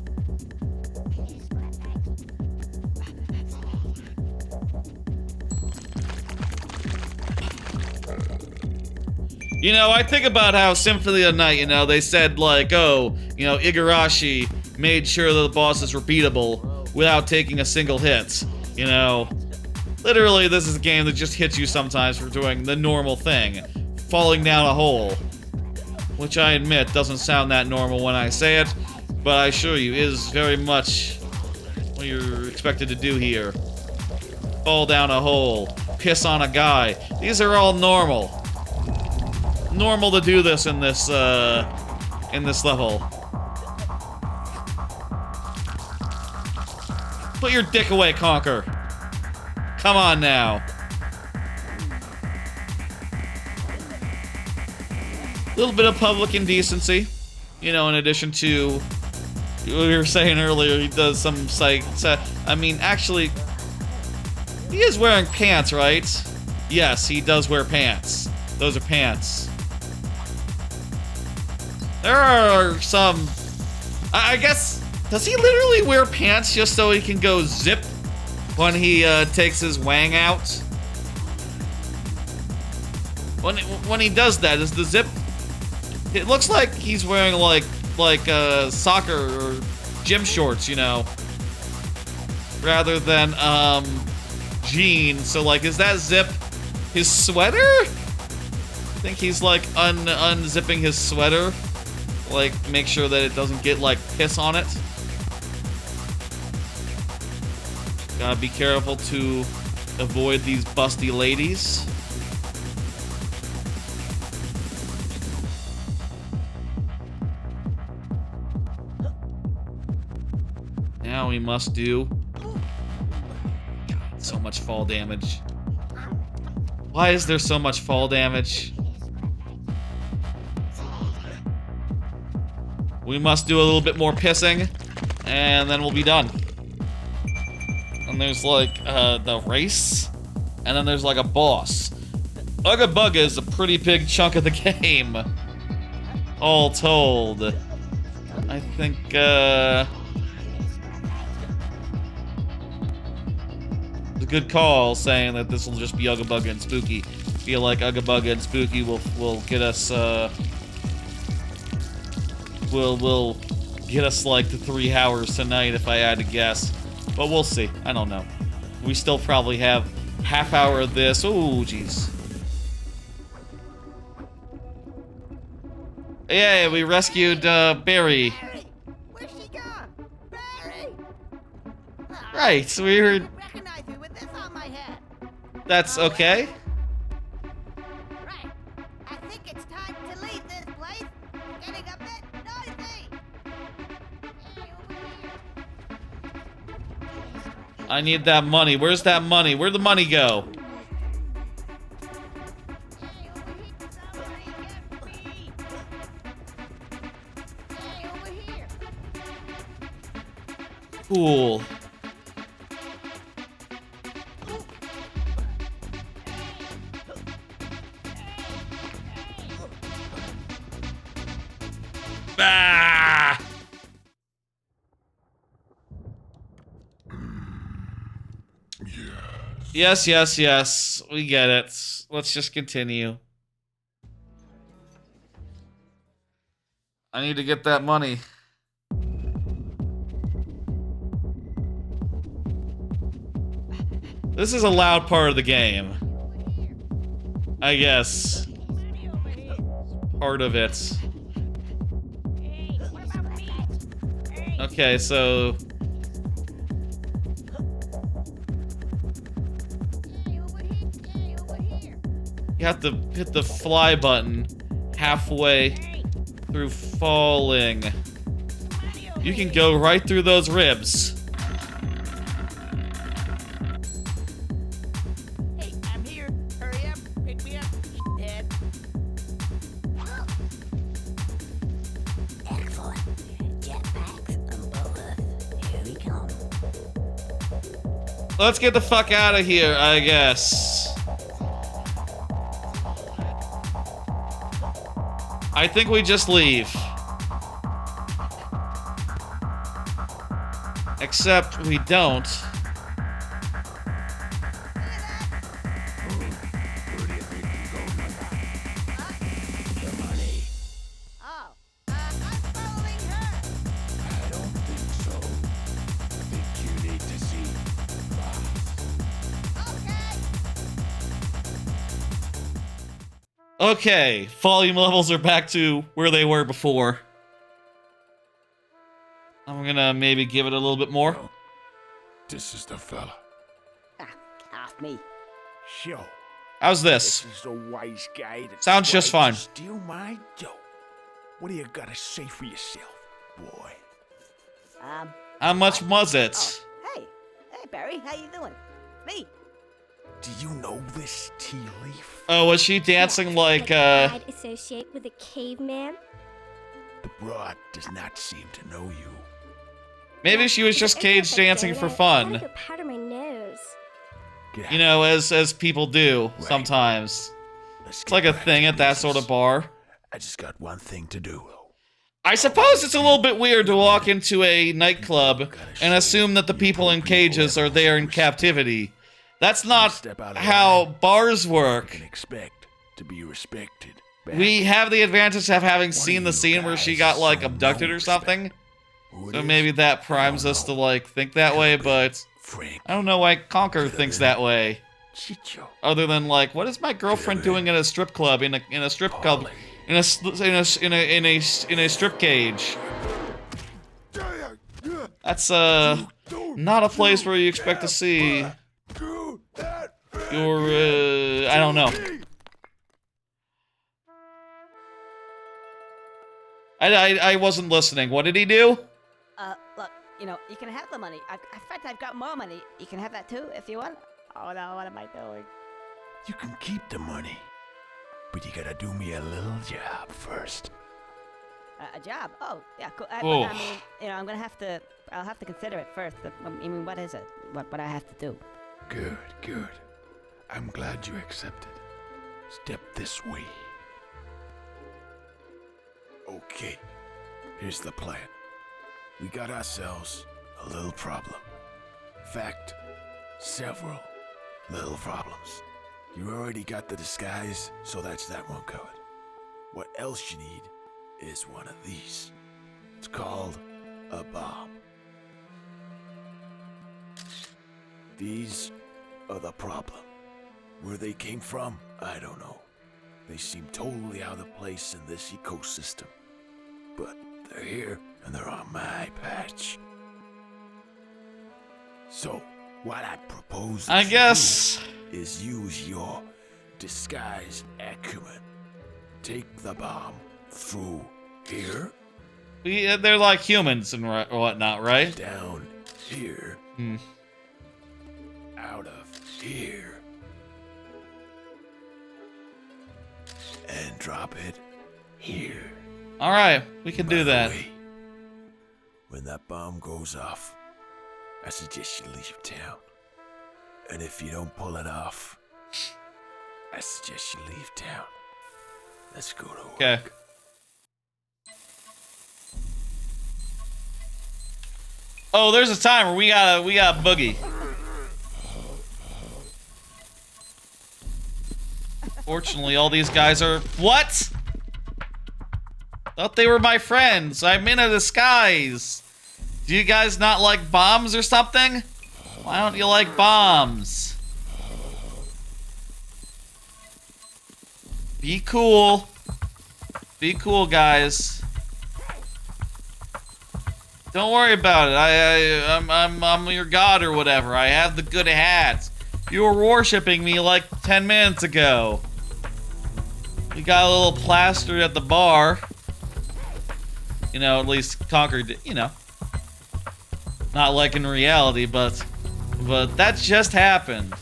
[SPEAKER 1] You know, I think about how Symphony of the Night, you know, they said, like, oh, you know, Igarashi made sure that the bosses were beatable without taking a single hit. You know, literally, this is a game that just hits you sometimes for doing the normal thing. Falling down a hole. Which I admit doesn't sound that normal when I say it, but I assure you is very much what you're expected to do here. Fall down a hole. Piss on a guy. These are all normal. Normal to do this in this level. Put your dick away, Conker. Come on now. A little bit of public indecency, you know, in addition to what we were saying earlier, he does some I mean, actually, he is wearing pants, right? Yes, he does wear pants. Those are pants. There are some... I guess... Does he literally wear pants just so he can go zip when he takes his wang out? When he does that, is the zip... It looks like he's wearing like soccer or gym shorts, you know, rather than jeans. So like, is that zip his sweater? I think he's like unzipping his sweater, like make sure that it doesn't get like piss on it. Gotta be careful to avoid these busty ladies. Now we must do... God, so much fall damage. Why is there so much fall damage? We must do a little bit more pissing, and then we'll be done. And there's like the race, and then there's like a boss. Uga Buga is a pretty big chunk of the game. All told. I think, it's a good call saying that this will just be Uga Buga and Spooky. Feel like Uga Buga and Spooky will get us, will get us like to 3 hours tonight if I had to guess. But we'll see. I don't know. We still probably have half hour of this. Oh, jeez. Yeah, we rescued Barry.
[SPEAKER 5] Barry! Where's she gone? Barry!
[SPEAKER 1] Right, so we were.
[SPEAKER 5] I recognize me with this on my head.
[SPEAKER 1] That's okay.
[SPEAKER 5] Right. I think it's time to leave this place. Getting a bit noisy. Hey, over here.
[SPEAKER 1] I need that money. Where's that money? Where'd the money go?
[SPEAKER 5] Hey, over here. Somebody get me. Hey, over here.
[SPEAKER 1] Cool. Ah! Yes, yes, yes. We get it. Let's just continue. I need to get that money. This is a loud part of the game. I guess. Part of it. Okay, so... You have to hit the fly button halfway through falling. You can go right through those ribs.
[SPEAKER 5] Hey, I'm here. Hurry up. Pick me up, head.
[SPEAKER 2] Excellent. Jetpacks and bullets. Here we come.
[SPEAKER 1] Let's get the fuck out of here, I guess. I think we just leave. Except we don't.
[SPEAKER 5] Oh, I'm following her.
[SPEAKER 3] I don't think so. I think you need to see
[SPEAKER 5] Okay.
[SPEAKER 1] Okay, volume levels are back to where they were before. I'm gonna maybe give it a little bit more.
[SPEAKER 3] This is the fella.
[SPEAKER 5] Off me.
[SPEAKER 6] Sure.
[SPEAKER 1] How's this?
[SPEAKER 6] This is the wise guy that
[SPEAKER 1] Sounds just
[SPEAKER 6] tried
[SPEAKER 1] fine.
[SPEAKER 6] to steal my dough. What do you gotta say for yourself, boy?
[SPEAKER 1] How much was it?
[SPEAKER 5] Hey, Barry, how you doing? Me.
[SPEAKER 6] Do you know this tea leaf?
[SPEAKER 1] Oh, was she dancing like,
[SPEAKER 7] I'd associate with a caveman.
[SPEAKER 6] The broad does not seem to know you.
[SPEAKER 1] maybe she was just cage dancing for fun.
[SPEAKER 7] I gotta go powder my nose.
[SPEAKER 6] Get
[SPEAKER 1] You
[SPEAKER 6] out.
[SPEAKER 1] know, as people do
[SPEAKER 6] Right.
[SPEAKER 1] sometimes.
[SPEAKER 6] Let's
[SPEAKER 1] It's
[SPEAKER 6] get
[SPEAKER 1] like a
[SPEAKER 6] back
[SPEAKER 1] thing
[SPEAKER 6] to
[SPEAKER 1] at that sort of
[SPEAKER 6] business.
[SPEAKER 1] bar.
[SPEAKER 6] I just got one thing to do.
[SPEAKER 1] I suppose it's a little bit weird to walk into a nightclub and assume that the people in cages are there in captivity. That's not
[SPEAKER 6] Step out of
[SPEAKER 1] how
[SPEAKER 6] line.
[SPEAKER 1] bars
[SPEAKER 6] You
[SPEAKER 1] work.
[SPEAKER 6] can expect to be respected.
[SPEAKER 1] We have the advantage of having seen the
[SPEAKER 6] you
[SPEAKER 1] scene where she
[SPEAKER 6] guys
[SPEAKER 1] got, like,
[SPEAKER 6] so
[SPEAKER 1] abducted or
[SPEAKER 6] no
[SPEAKER 1] something.
[SPEAKER 6] Who it
[SPEAKER 1] So
[SPEAKER 6] is?
[SPEAKER 1] maybe that primes us to, like, think that way, but
[SPEAKER 6] Frank.
[SPEAKER 1] I don't know why Conker thinks that way.
[SPEAKER 6] Chicho.
[SPEAKER 1] Other than, like, what is my girlfriend doing in a strip club, in a strip club, in a strip cage? That's, not a place where you expect to see your, I don't know. I wasn't listening. What did he do?
[SPEAKER 5] Look, you can have the money. In fact, I've got more money. You can have that too, if you want. Oh no, what am I doing?
[SPEAKER 6] You can keep the money, but you gotta do me a little job first.
[SPEAKER 5] A job? Oh, yeah, cool.
[SPEAKER 1] Oh.
[SPEAKER 5] I mean, I'm gonna have to. I'll have to consider it first. I mean, what is it? What I have to do?
[SPEAKER 3] Good, good. I'm glad you accepted.
[SPEAKER 6] Step this way. Okay, here's the plan. We got ourselves a little problem. In fact, several little problems. You already got the disguise, so that's that one covered. What else you need is one of these. It's called a bomb. These are the problem. Where they came from, I don't know. They seem totally out of place in this ecosystem. But they're here, and they're on my patch. So, what I propose
[SPEAKER 1] I
[SPEAKER 6] that you
[SPEAKER 1] guess.
[SPEAKER 6] do is use your disguise acumen. Take the bomb through here,
[SPEAKER 1] They're like humans and whatnot, right?
[SPEAKER 6] down here,
[SPEAKER 1] Hmm.
[SPEAKER 6] out of here, and drop it here.
[SPEAKER 1] All right, we can do
[SPEAKER 6] By the
[SPEAKER 1] that.
[SPEAKER 6] way, when that bomb goes off, I suggest you leave town. And if you don't pull it off, I suggest you leave town. Let's go to work.
[SPEAKER 1] Okay. Oh, there's a timer. We got boogie. Fortunately, all these guys are what? Thought they were my friends. I'm in a disguise. Do you guys not like bombs or something? Why don't you like bombs? Be cool. Be cool, guys. Don't worry about it. I'm your god or whatever. I have the good hat. You were worshipping me like 10 minutes ago. We got a little plastered at the bar. You know, at least Conker did, you know. Not like in reality, but that just happened.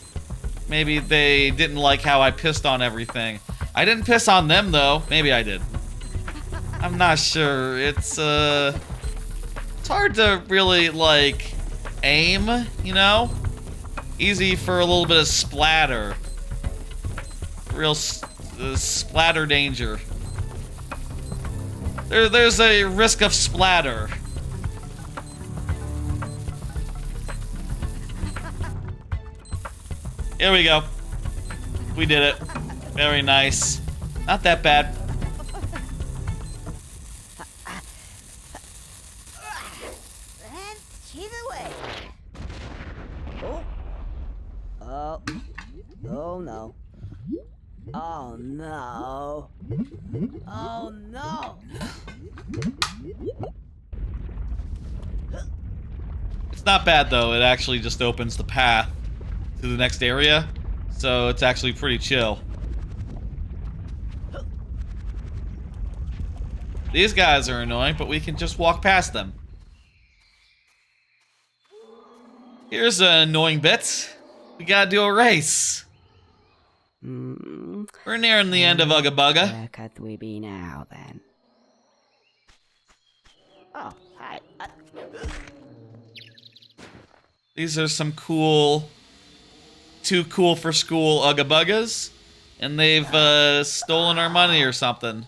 [SPEAKER 1] Maybe they didn't like how I pissed on everything. I didn't piss on them though. Maybe I did. I'm not sure. It's hard to really like aim, you know? Easy for a little bit of splatter. Real splatter danger. There's a risk of splatter. Here we go. We did it. Very nice. Not that bad.
[SPEAKER 5] Let's cheat away. Oh. Oh. Oh no. Oh no. Oh no.
[SPEAKER 1] It's not bad though. It actually just opens the path to the next area. So it's actually pretty chill. These guys are annoying, but we can just walk past them. Here's an annoying bit. We gotta do a race. We're nearing the end of Uga Buga.
[SPEAKER 5] Where could we be now, then? Oh, hi.
[SPEAKER 1] These are some cool, too cool for school Uga Bugas, and they've stolen our money or something.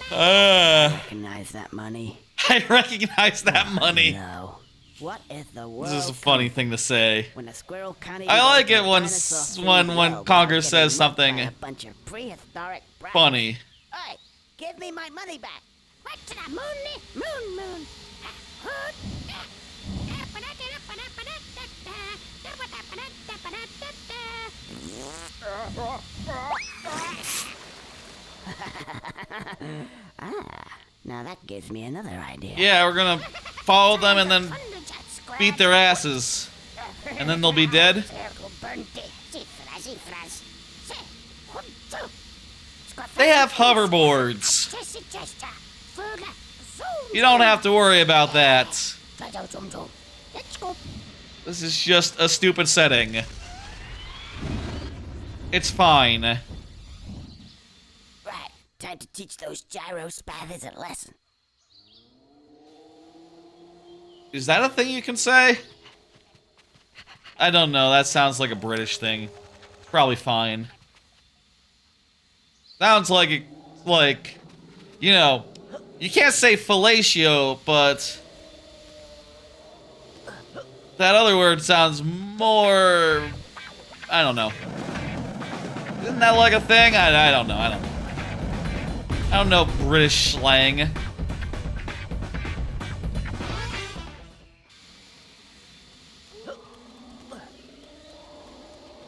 [SPEAKER 5] Huh? Recognize that money?
[SPEAKER 1] I recognize that money.
[SPEAKER 5] No. What is the world?
[SPEAKER 1] This is a funny thing to say.
[SPEAKER 5] When a squirrel can't
[SPEAKER 1] I like
[SPEAKER 5] even
[SPEAKER 1] it when
[SPEAKER 5] dinosaur
[SPEAKER 1] when
[SPEAKER 5] food
[SPEAKER 1] when
[SPEAKER 5] well
[SPEAKER 1] Conker
[SPEAKER 5] without
[SPEAKER 1] says
[SPEAKER 5] getting mugged by
[SPEAKER 1] something
[SPEAKER 5] a bunch of prehistoric brats.
[SPEAKER 1] funny.
[SPEAKER 5] Hey, give me my money back.
[SPEAKER 2] What's the moon?
[SPEAKER 5] Now that gives me another idea.
[SPEAKER 1] Yeah, we're gonna follow them and then beat their asses, and then they'll be dead. They have hoverboards. You don't have to worry about that. This is just a stupid setting. It's fine.
[SPEAKER 5] Right, time to teach those gyro spathers a lesson.
[SPEAKER 1] Is that a thing you can say? I don't know. That sounds like a British thing. It's probably fine. Sounds like, you know, you can't say fellatio, but that other word sounds more, I don't know. Isn't that like a thing? I don't know. I don't know British slang.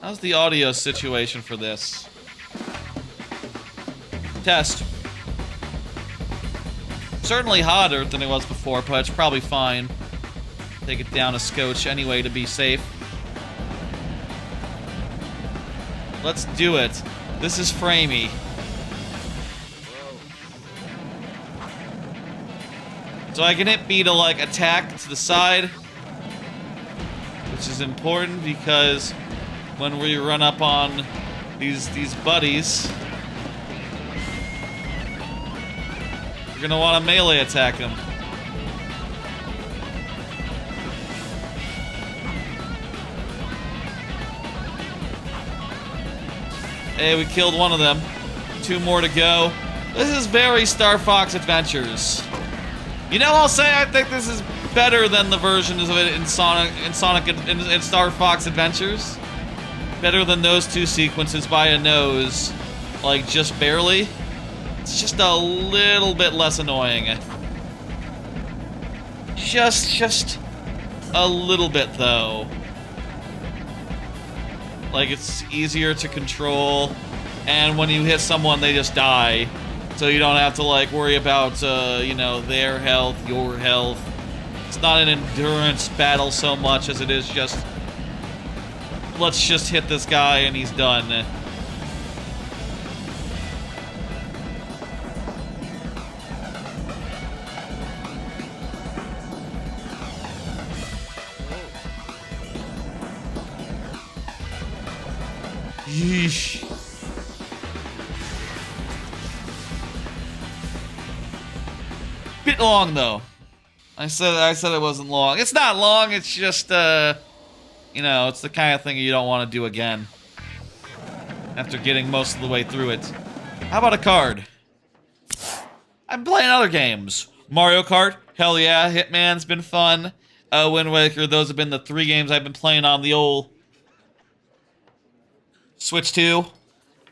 [SPEAKER 1] How's the audio situation for this? Test. Certainly hotter than it was before, but it's probably fine. Take it down a scotch anyway to be safe. Let's do it. This is framey. So I can hit B to like attack to the side, which is important because when we run up on these buddies, we're gonna want to melee attack them. Hey, we killed one of them. 2 more to go. This is very Star Fox Adventures. You know, I'll say I think this is better than the versions of it in Star Fox Adventures. Better than those 2 sequences by a nose. Like, just barely. It's just a little bit less annoying. Just a little bit, though. Like, it's easier to control, and when you hit someone, they just die. So you don't have to, like, worry about, you know, their health, your health. It's not an endurance battle so much as it is just, let's just hit this guy and he's done. Yeesh. Bit long though. I said it wasn't long. It's not long. It's just you know, it's the kind of thing you don't want to do again after getting most of the way through it. How about a card? I'm playing other games. Mario Kart, hell yeah. Hitman's been fun. Wind Waker, those have been the 3 games I've been playing on the old Switch 2.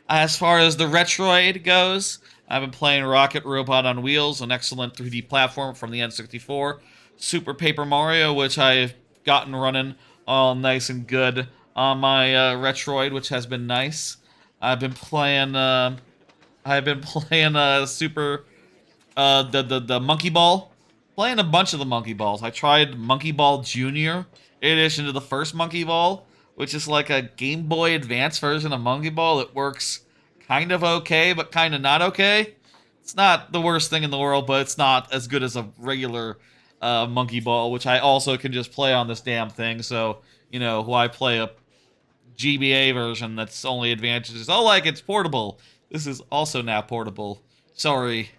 [SPEAKER 1] As far as the Retroid goes, I've been playing Rocket Robot on Wheels, an excellent 3D platform from the N64. Super Paper Mario, which I've gotten running all nice and good on my Retroid, which has been nice. I've been playing the Monkey Ball. Playing a bunch of the Monkey Balls. I tried Monkey Ball Junior in addition to the first Monkey Ball, which is like a Game Boy Advance version of Monkey Ball. It works kind of okay, but kind of not okay. It's not the worst thing in the world, but it's not as good as a regular Monkey Ball, which I also can just play on this damn thing. So, you know, why play a GBA version that's only advantages? Oh, like, it's portable. This is also now portable. Sorry.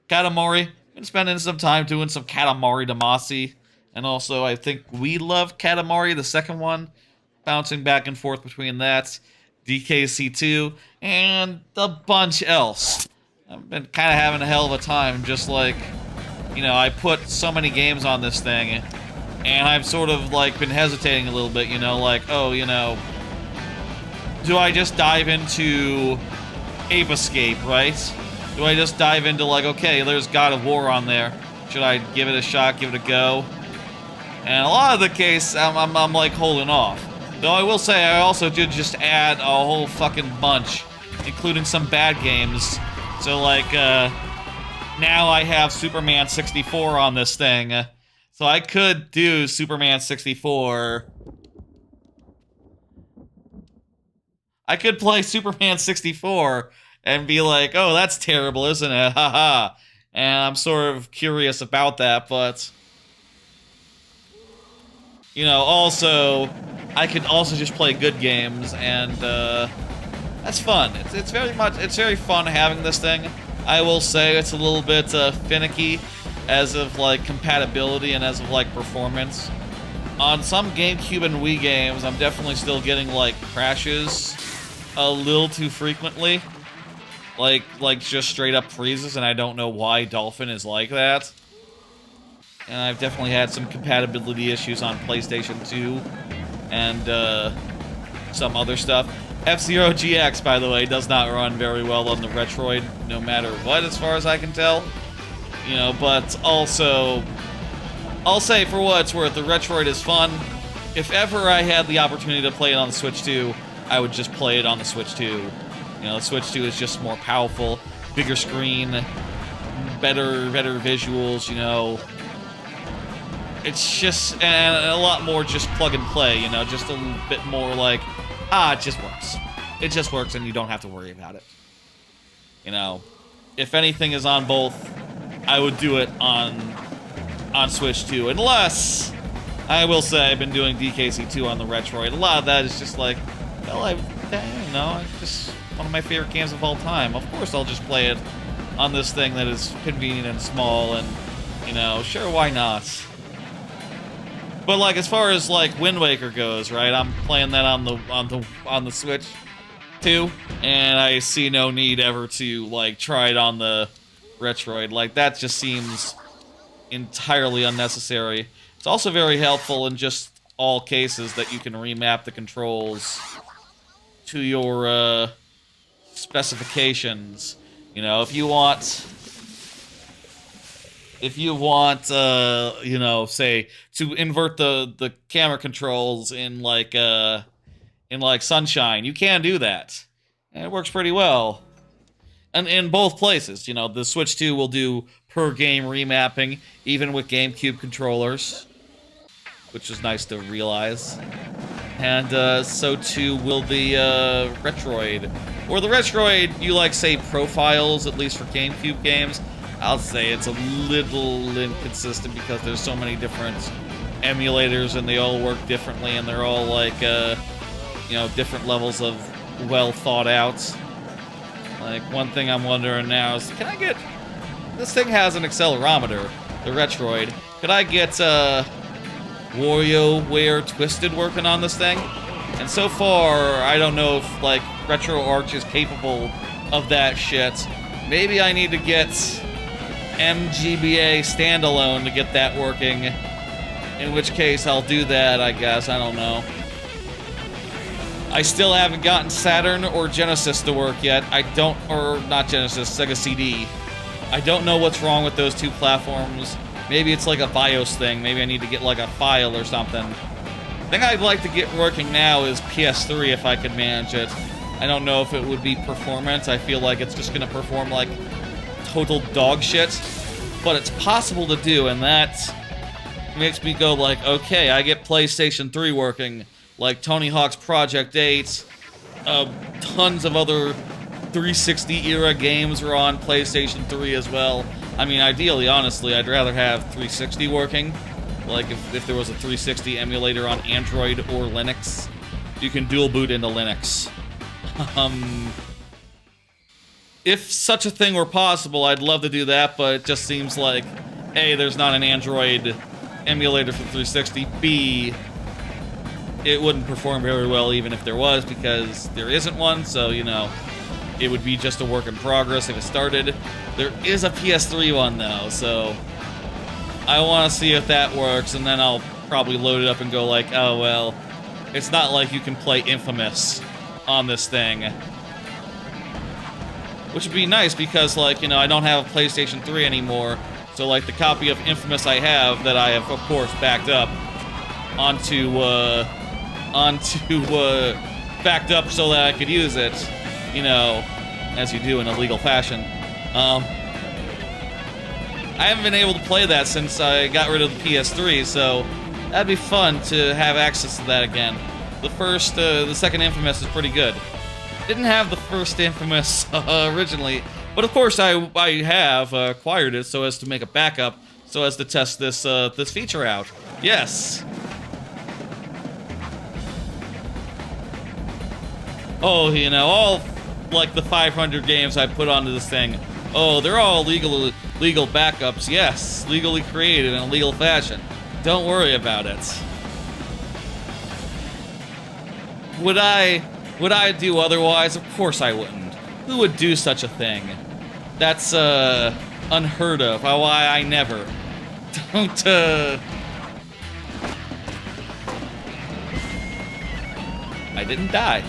[SPEAKER 1] Katamari. Been spending some time doing some Katamari Damacy. And also, I think we love Katamari, the second one. Bouncing back and forth between that, DKC2, and a bunch else. I've been kind of having a hell of a time, just like, you know, I put so many games on this thing, and I've sort of, like, been hesitating a little bit, you know, like, oh, you know, do I just dive into Ape Escape, right? Do I just dive into, like, okay, there's God of War on there. Should I give it a shot, give it a go? And a lot of the case, I'm like, holding off. Though I will say, I also did just add a whole fucking bunch, including some bad games. So, like, now I have Superman 64 on this thing. So I could do Superman 64. I could play Superman 64 and be like, oh, that's terrible, isn't it? Haha. And I'm sort of curious about that, but, you know, also, I could also just play good games, and that's fun. It's very fun having this thing. I will say it's a little bit finicky as of like compatibility and as of like performance. On some GameCube and Wii games, I'm definitely still getting like crashes a little too frequently. Like just straight up freezes, and I don't know why Dolphin is like that. And I've definitely had some compatibility issues on PlayStation 2 and some other stuff. F-Zero GX, by the way, does not run very well on the Retroid, no matter what, as far as I can tell. You know, but also, I'll say for what it's worth, the Retroid is fun. If ever I had the opportunity to play it on the Switch 2, I would just play it on the Switch 2. You know, the Switch 2 is just more powerful, bigger screen, better visuals, you know. It's just, and a lot more just plug and play, you know, just a little bit more like, it just works. It just works and you don't have to worry about it. You know, if anything is on both, I would do it on Switch 2, unless, I will say, I've been doing DKC2 on the Retroid. A lot of that is just like, well, you know, it's just one of my favorite games of all time. Of course I'll just play it on this thing that is convenient and small, and, you know, sure, why not? But like, as far as like Wind Waker goes, right? I'm playing that on the Switch too, and I see no need ever to like try it on the Retroid. Like, that just seems entirely unnecessary. It's also very helpful in just all cases that you can remap the controls to your specifications. You know, if you want, you know, say, to invert the camera controls in like Sunshine, you can do that. And it works pretty well. And in both places, you know, the Switch 2 will do per game remapping, even with GameCube controllers, which is nice to realize. And so too will the Retroid. Or the Retroid, you like, say, profiles, at least for GameCube games. I'll say it's a little inconsistent because there's so many different emulators and they all work differently and they're all like, you know, different levels of well thought out. Like, one thing I'm wondering now is, can I get, this thing has an accelerometer, the Retroid. Could I get WarioWare Twisted working on this thing? And so far, I don't know if like RetroArch is capable of that shit. Maybe I need to get MGBA standalone to get that working, in which case I'll do that, I guess. I don't know. I still haven't gotten Saturn or Genesis to work yet. I don't, or not Genesis, Sega CD. I don't know what's wrong with those two platforms. Maybe it's like a BIOS thing. Maybe I need to get like a file or something. The thing I'd like to get working now is PS3 if I could manage it. I don't know if it would be performance. I feel like it's just gonna perform like total dog shit, but it's possible to do, and that makes me go like, okay, I get PlayStation 3 working, like Tony Hawk's Project 8, tons of other 360 era games are on PlayStation 3 as well. I mean, ideally, honestly, I'd rather have 360 working, like if there was a 360 emulator on Android or Linux. You can dual boot into Linux. If such a thing were possible, I'd love to do that, but it just seems like, A, there's not an Android emulator for 360, B, it wouldn't perform very well even if there was, because there isn't one, so, you know, it would be just a work in progress if it started. There is a PS3 one, though, so I want to see if that works, and then I'll probably load it up and go like, oh, well, it's not like you can play Infamous on this thing. Which would be nice because, like, you know, I don't have a PlayStation 3 anymore, so, like, the copy of Infamous I have, that I have, of course, backed up backed up so that I could use it, you know, as you do in a legal fashion. I haven't been able to play that since I got rid of the PS3, so that'd be fun to have access to that again. The second Infamous is pretty good. Didn't have the first Infamous originally, but of course I have acquired it so as to make a backup, so as to test this this feature out. Yes. Oh, you know, all like the 500 games I put onto this thing Oh, they're all legal backups. Yes, legally created in a legal fashion. Don't worry about it. Would I do otherwise? Of course I wouldn't. Who would do such a thing? That's unheard of. Why I never. Don't I didn't die.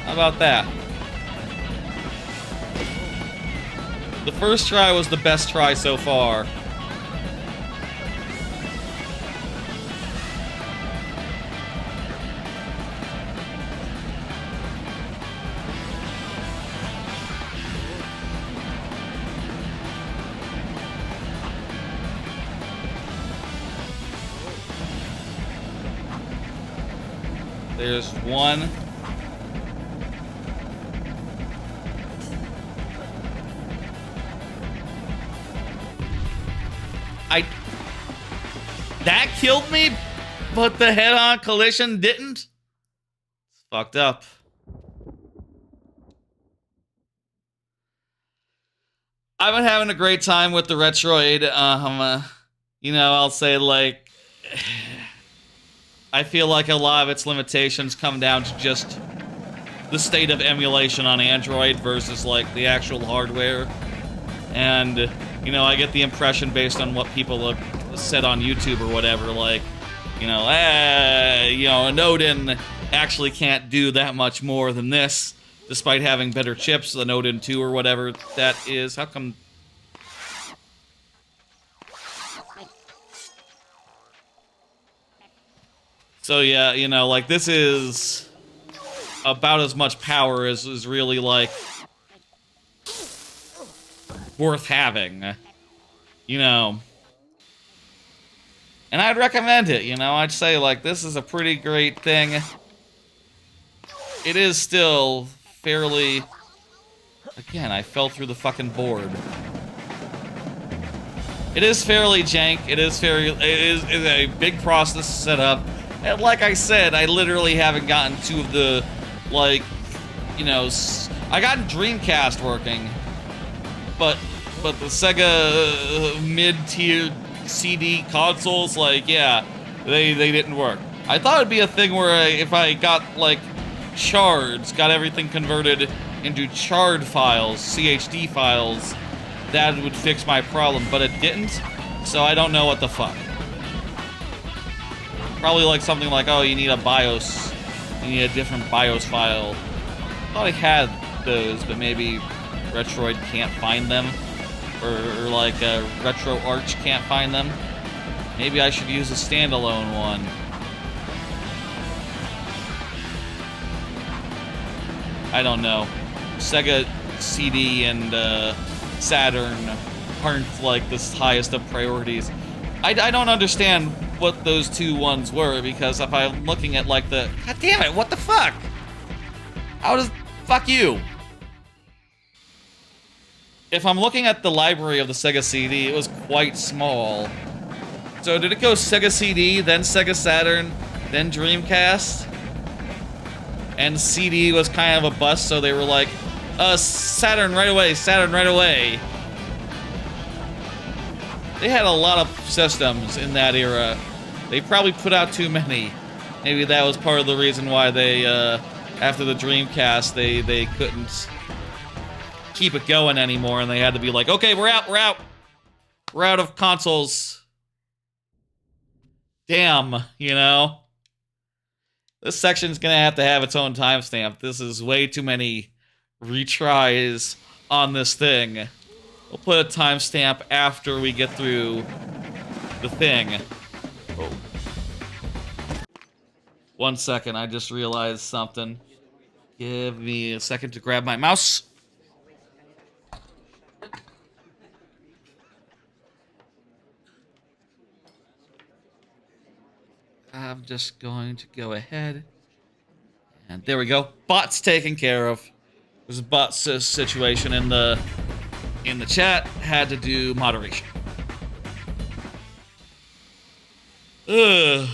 [SPEAKER 1] How about that? The first try was the best try so far. There's one. That killed me, but the head-on collision didn't? It's fucked up. I've been having a great time with the Retroid. You know, I'll say, like, I feel like a lot of its limitations come down to just the state of emulation on Android versus, like, the actual hardware. And, you know, I get the impression based on what people have said on YouTube or whatever, like, you know, an Odin actually can't do that much more than this, despite having better chips than Odin 2 or whatever that is. How come... So yeah, you know, like, this is about as much power as is really, like, worth having, you know. And I'd recommend it, you know. I'd say, like, this is a pretty great thing. It is still fairly... Again, I fell through the fucking board. It is fairly jank. It is a big process to set up. And like I said, I literally haven't gotten two of the, like, you know... I got Dreamcast working. But the Sega mid-tier CD consoles, like, yeah, they didn't work. I thought it'd be a thing where if I got, like, shards, got everything converted into chard files, CHD files, that would fix my problem, but it didn't, so I don't know what the fuck. Probably like something like, oh, you need a BIOS, you need a different BIOS file. I thought I had those, but maybe Retroid can't find them. Or like RetroArch can't find them. Maybe I should use a standalone one. I don't know. Sega CD and Saturn aren't like the highest of priorities. I don't understand what those two ones were, because if I'm looking at like the... God damn it, what the fuck? How does... Fuck you. If I'm looking at the library of the Sega CD, it was quite small. So did it go Sega CD, then Sega Saturn, then Dreamcast? And CD was kind of a bust, so they were like, Saturn right away, Saturn right away. They had a lot of systems in that era. They probably put out too many. Maybe that was part of the reason why they, after the Dreamcast, they couldn't keep it going anymore, and they had to be like, okay, we're out of consoles. Damn, you know? This section's gonna have to have its own timestamp. This is way too many retries on this thing. We'll put a timestamp after we get through the thing. Oh. 1 second, I just realized something. Give me a second to grab my mouse. I'm just going to go ahead. And there we go. Bot's taken care of. There's a bot situation in the chat. Had to do moderation. Ugh.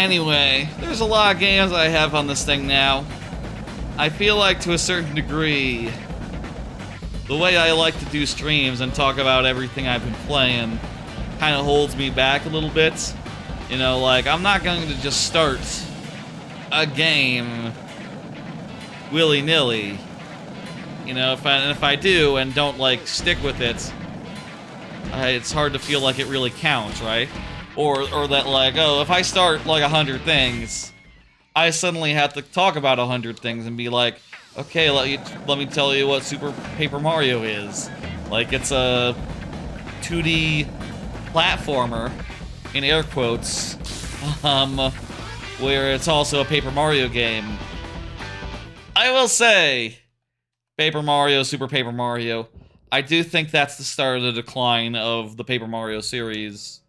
[SPEAKER 1] Anyway, there's a lot of games I have on this thing now. I feel like, to a certain degree, the way I like to do streams and talk about everything I've been playing kind of holds me back a little bit. You know, like, I'm not going to just start a game willy-nilly. You know, if I do and don't, like, stick with it, it's hard to feel like it really counts, right? Or that, like, oh, if I start, like, 100 things, I suddenly have to talk about 100 things and be like, okay, let me tell you what Super Paper Mario is. Like, it's a 2D platformer, in air quotes, where it's also a Paper Mario game. I will say, Paper Mario, Super Paper Mario, I do think that's the start of the decline of the Paper Mario series.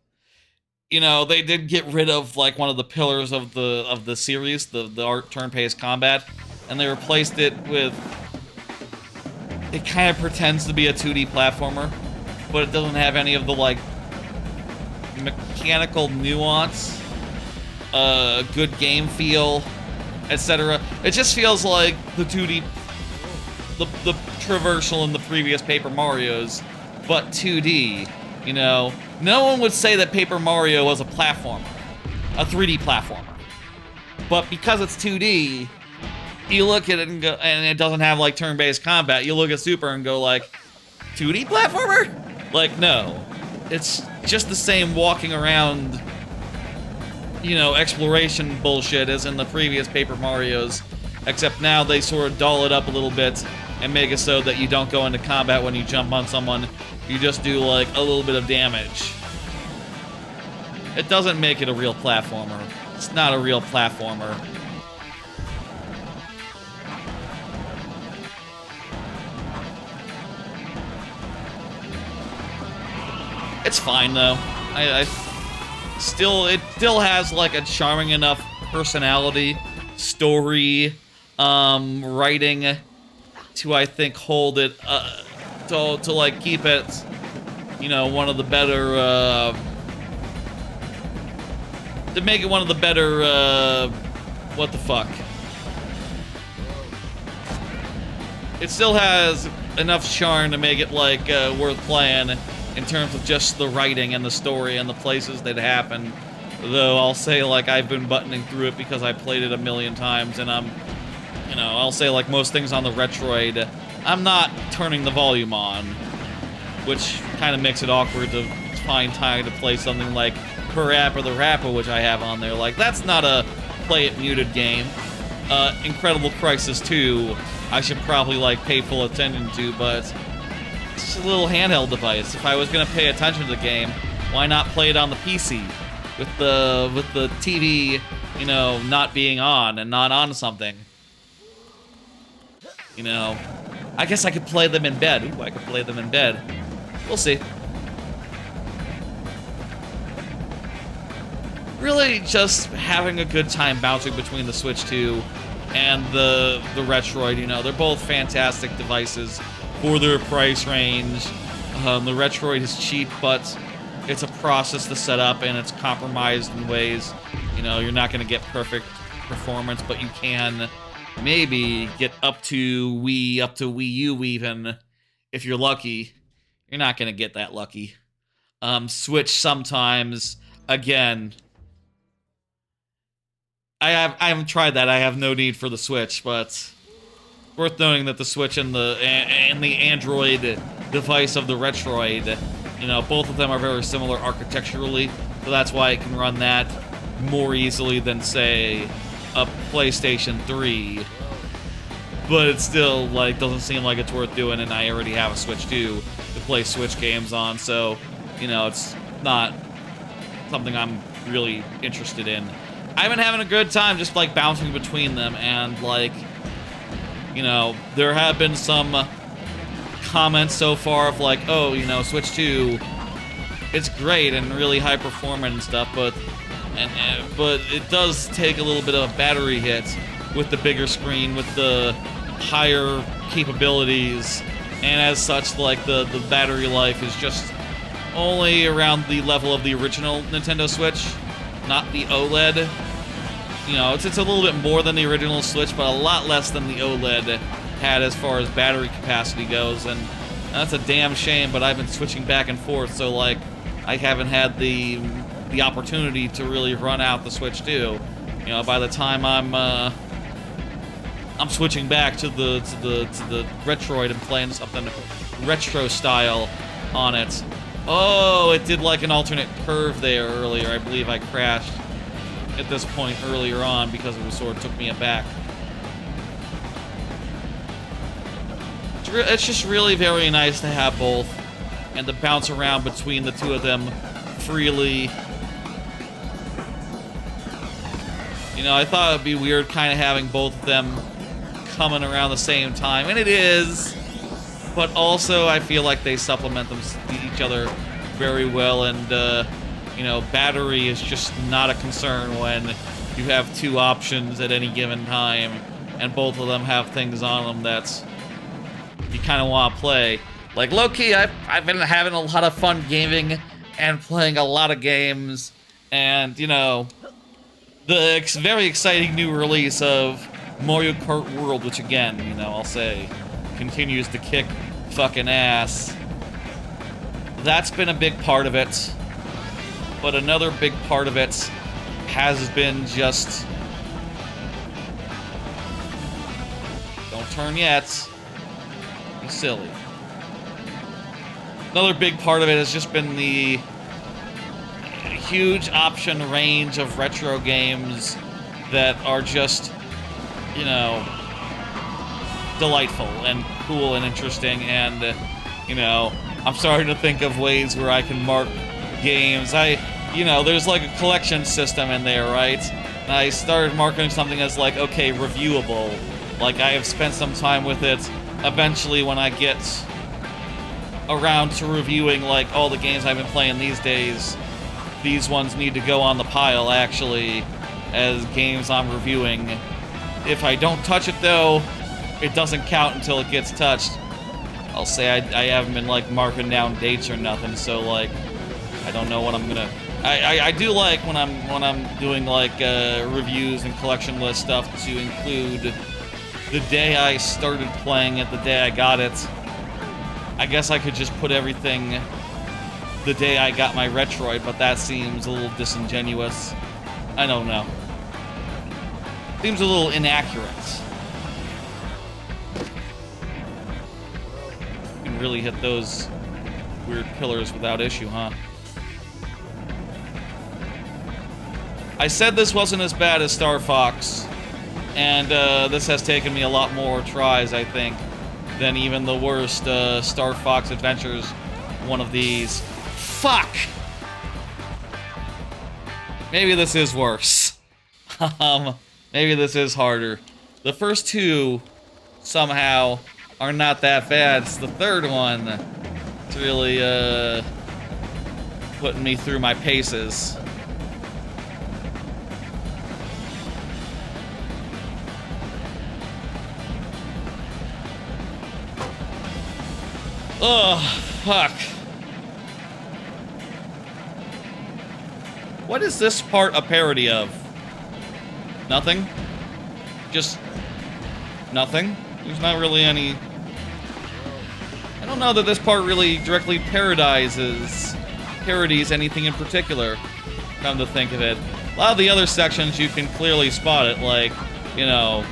[SPEAKER 1] You know, they did get rid of, like, one of the pillars of the series, the art turn-based combat, and they replaced it with... It kind of pretends to be a 2D platformer, but it doesn't have any of the, like, mechanical nuance, good game feel, etc. It just feels like the 2D... The traversal in the previous Paper Marios, but 2D, you know? No one would say that Paper Mario was a platformer, a 3D platformer. But because it's 2D, you look at it and go, and it doesn't have, like, turn-based combat, you look at Super and go, like, 2D platformer? Like, no. It's just the same walking around, you know, exploration bullshit as in the previous Paper Marios, except now they sort of doll it up a little bit and make it so that you don't go into combat when you jump on someone. You just do, like, a little bit of damage. It doesn't make it a real platformer. It's not a real platformer. It's fine, though. It still has, like, a charming enough personality, story, writing, to, I think, hold it, to like, keep it, you know, one of the better, to make it one of the better, what the fuck. It still has enough charm to make it, like, worth playing in terms of just the writing and the story and the places that happen. Though I'll say, like, I've been buttoning through it because I played it a million times, and I'm, you know, I'll say, like most things on the Retroid, I'm not turning the volume on, which kind of makes it awkward to find time to play something like Parappa the Rapper, which I have on there. Like, that's not a play-it-muted game. Incredible Crisis 2, I should probably, like, pay full attention to, but it's just a little handheld device. If I was going to pay attention to the game, why not play it on the PC? With the TV, you know, not being on and not on something. You know, I guess I could play them in bed. Ooh, I could play them in bed. We'll see. Really just having a good time bouncing between the Switch 2 and the Retroid, you know. They're both fantastic devices for their price range. The Retroid is cheap, but it's a process to set up, and it's compromised in ways, you know, you're not going to get perfect performance, but you can maybe get up to Wii U even, if you're lucky. You're not going to get that lucky. Switch sometimes, again, I haven't tried that. I have no need for the Switch, but worth noting that the Switch and the Android device of the Retroid, you know, both of them are very similar architecturally, so that's why it can run that more easily than, say, a PlayStation 3. But it still, like, doesn't seem like it's worth doing, and I already have a Switch 2 to play Switch games on, so, you know, it's not something I'm really interested in. I've been having a good time just, like, bouncing between them, and, like, you know, there have been some comments so far of, like, oh, you know, Switch 2, it's great and really high performant and stuff, but it does take a little bit of a battery hit with the bigger screen, with the higher capabilities, and as such, like, the battery life is just only around the level of the original Nintendo Switch, not the OLED. you know, it's a little bit more than the original Switch, but a lot less than the OLED had as far as battery capacity goes, and that's a damn shame, but I've been switching back and forth, so, like, I haven't had the opportunity to really run out the Switch 2. You know, by the time I'm switching back to the Retroid and playing something retro style on it. Oh, it did like an alternate curve there earlier. I believe I crashed at this point earlier on because it sort of took me aback. It's just really very nice to have both and to bounce around between the two of them freely. You know, I thought it'd be weird kind of having both of them coming around the same time, and it is, but also I feel like they supplement each other very well, and you know, battery is just not a concern when you have two options at any given time, and both of them have things on them that you kind of want to play. Like, low-key, I've been having a lot of fun gaming and playing a lot of games, and, you know, the very exciting new release of Mario Kart World, which again, you know, I'll say, continues to kick fucking ass. That's been a big part of it. But another big part of it has been just... Don't turn yet. Be silly. Another big part of it has just been the huge option range of retro games that are just, you know, delightful and cool and interesting, and, you know, I'm starting to think of ways where I can mark games. You know, there's like a collection system in there, right? And I started marking something as like, okay, reviewable. Like, I have spent some time with it. Eventually, when I get around to reviewing, like, all the games I've been playing these days, these ones need to go on the pile, actually, as games I'm reviewing. If I don't touch it, though, it doesn't count until it gets touched. I'll say I haven't been, like, marking down dates or nothing, so, like, I don't know what I'm gonna... I do like when I'm doing, like, reviews and collection list stuff to include the day I started playing it, the day I got it. I guess I could just put everything the day I got my Retroid, but that seems a little disingenuous. I don't know. Seems a little inaccurate. You can really hit those weird pillars without issue, huh? I said this wasn't as bad as Star Fox, and this has taken me a lot more tries, I think, than even the worst Star Fox Adventures one of these. Fuck! Maybe this is worse. Maybe this is harder. The first two, somehow, are not that bad. It's the third one that's really putting me through my paces. Oh, fuck. What is this part a parody of? Nothing? Just nothing? There's not really any... I don't know that this part really directly parodies anything in particular, come to think of it. A lot of the other sections you can clearly spot it, like, you know,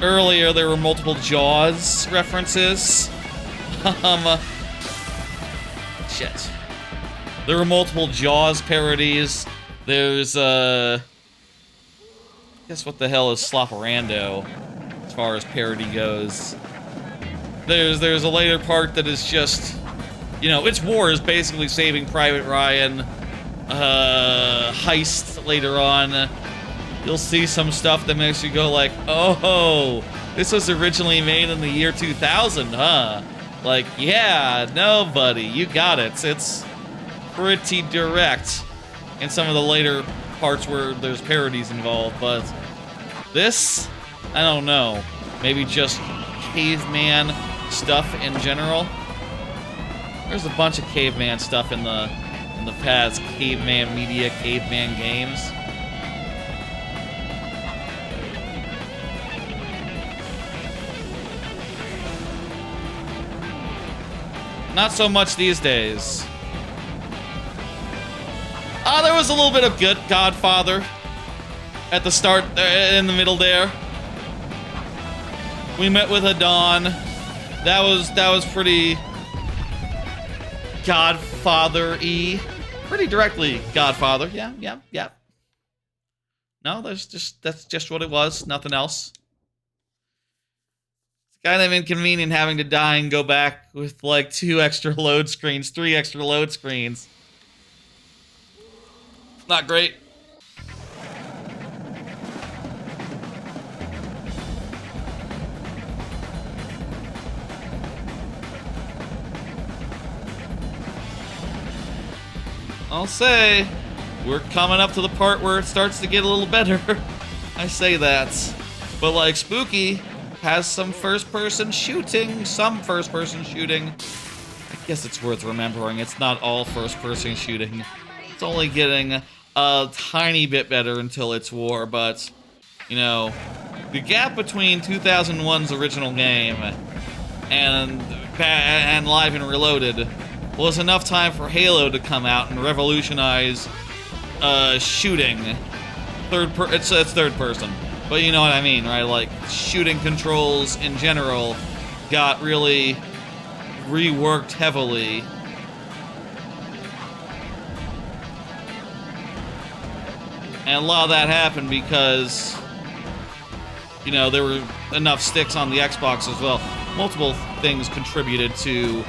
[SPEAKER 1] earlier there were multiple Jaws references. Shit. There were multiple Jaws parodies. There's, guess what the hell is Slopperando, as far as parody goes. There's a later part that is just, you know, It's War is basically Saving Private Ryan. Heist later on. You'll see some stuff that makes you go like, oh, this was originally made in the year 2000, huh? Like, yeah, no, buddy, you got it. It's pretty direct in some of the later parts where there's parodies involved, but this, I don't know. Maybe just caveman stuff in general. There's a bunch of caveman stuff in the past. Caveman media, caveman games. Not so much these days. There was a little bit of good Godfather at the start, in the middle there. We met with Adon. That was pretty Godfather-y. Pretty directly Godfather. Yeah. No, that's just what it was. Nothing else. It's kind of inconvenient having to die and go back with like 2 extra load screens, 3 extra load screens. Not great. I'll say, we're coming up to the part where it starts to get a little better. I say that. But like, Spooky has some first-person shooting. I guess it's worth remembering, it's not all first-person shooting. It's only getting a tiny bit better until it's war, but, you know, the gap between 2001's original game and Live and Reloaded was enough time for Halo to come out and revolutionize shooting. It's third person, but you know what I mean, right? Like, shooting controls in general got really reworked heavily. And a lot of that happened because, you know, there were enough sticks on the Xbox as well. Multiple things contributed to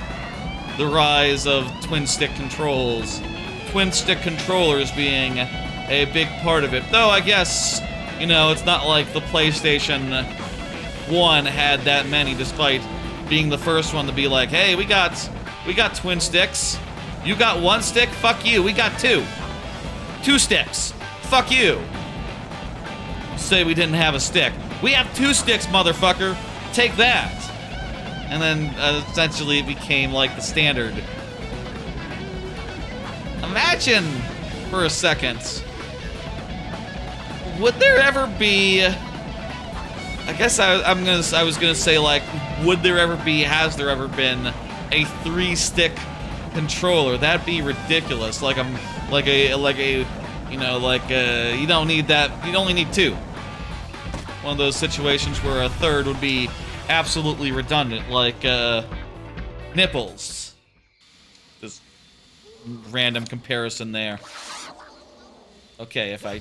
[SPEAKER 1] the rise of twin-stick controls. Twin-stick controllers being a big part of it. Though, I guess, you know, it's not like the PlayStation 1 had that many, despite being the first one to be like, hey, we got twin sticks. You got 1 stick? Fuck you. We got 2. 2 sticks. Fuck you. Say we didn't have a stick. We have 2 sticks, motherfucker. Take that. And then essentially it became like the standard. Imagine for a second, would there ever be, I guess I was gonna say, like, would there ever be, has there ever been a 3-stick controller? That'd be ridiculous. You don't need that. You only need 2. One of those situations where a third would be absolutely redundant, like nipples. Just random comparison there. Okay, if I...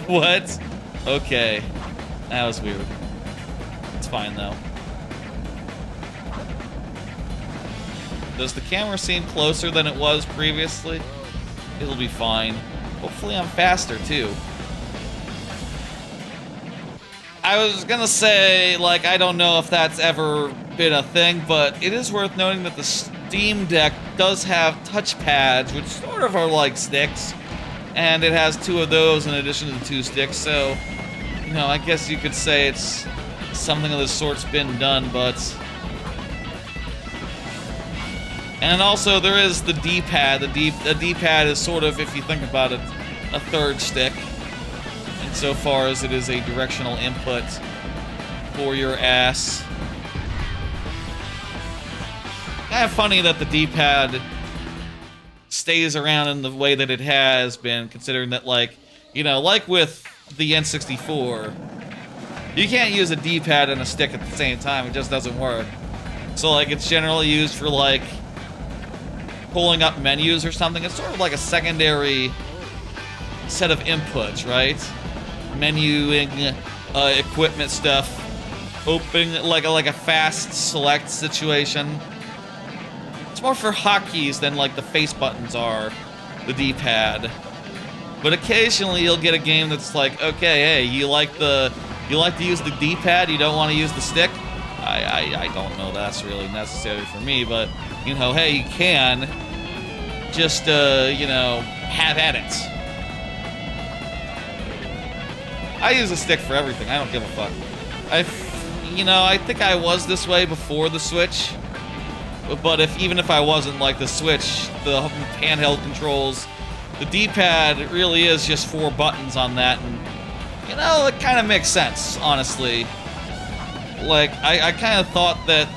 [SPEAKER 1] What? Okay. That was weird. It's fine, though. Does the camera seem closer than it was previously? It'll be fine. Hopefully I'm faster, too. I was gonna say, like, I don't know if that's ever been a thing, but it is worth noting that the Steam Deck does have touchpads, which sort of are like sticks, and it has 2 of those in addition to the 2 sticks, so, you know, I guess you could say it's something of the sort's been done, but... And also, there is the D-pad. The D-pad is sort of, if you think about it, a 3rd stick, insofar as it is a directional input for your ass. Kind of funny that the D-pad stays around in the way that it has been, considering that, like, you know, like with the N64, you can't use a D-pad and a stick at the same time. It just doesn't work. So, like, it's generally used for, like, pulling up menus or something. It's sort of like a secondary set of inputs, right? Menuing, equipment stuff, opening like a fast select situation. It's more for hotkeys than like the face buttons are, the D-pad. But occasionally you'll get a game that's like, okay, hey, you like to use the D-pad, you don't want to use the stick? I don't know that's really necessary for me, but, you know, hey, you can. Just, you know, have at it. I use a stick for everything. I don't give a fuck. I think I was this way before the Switch. But even if I wasn't, like, the Switch, the handheld controls, the D-pad, it really is just 4 buttons on that, and, you know, it kind of makes sense, honestly. Like, I kind of thought that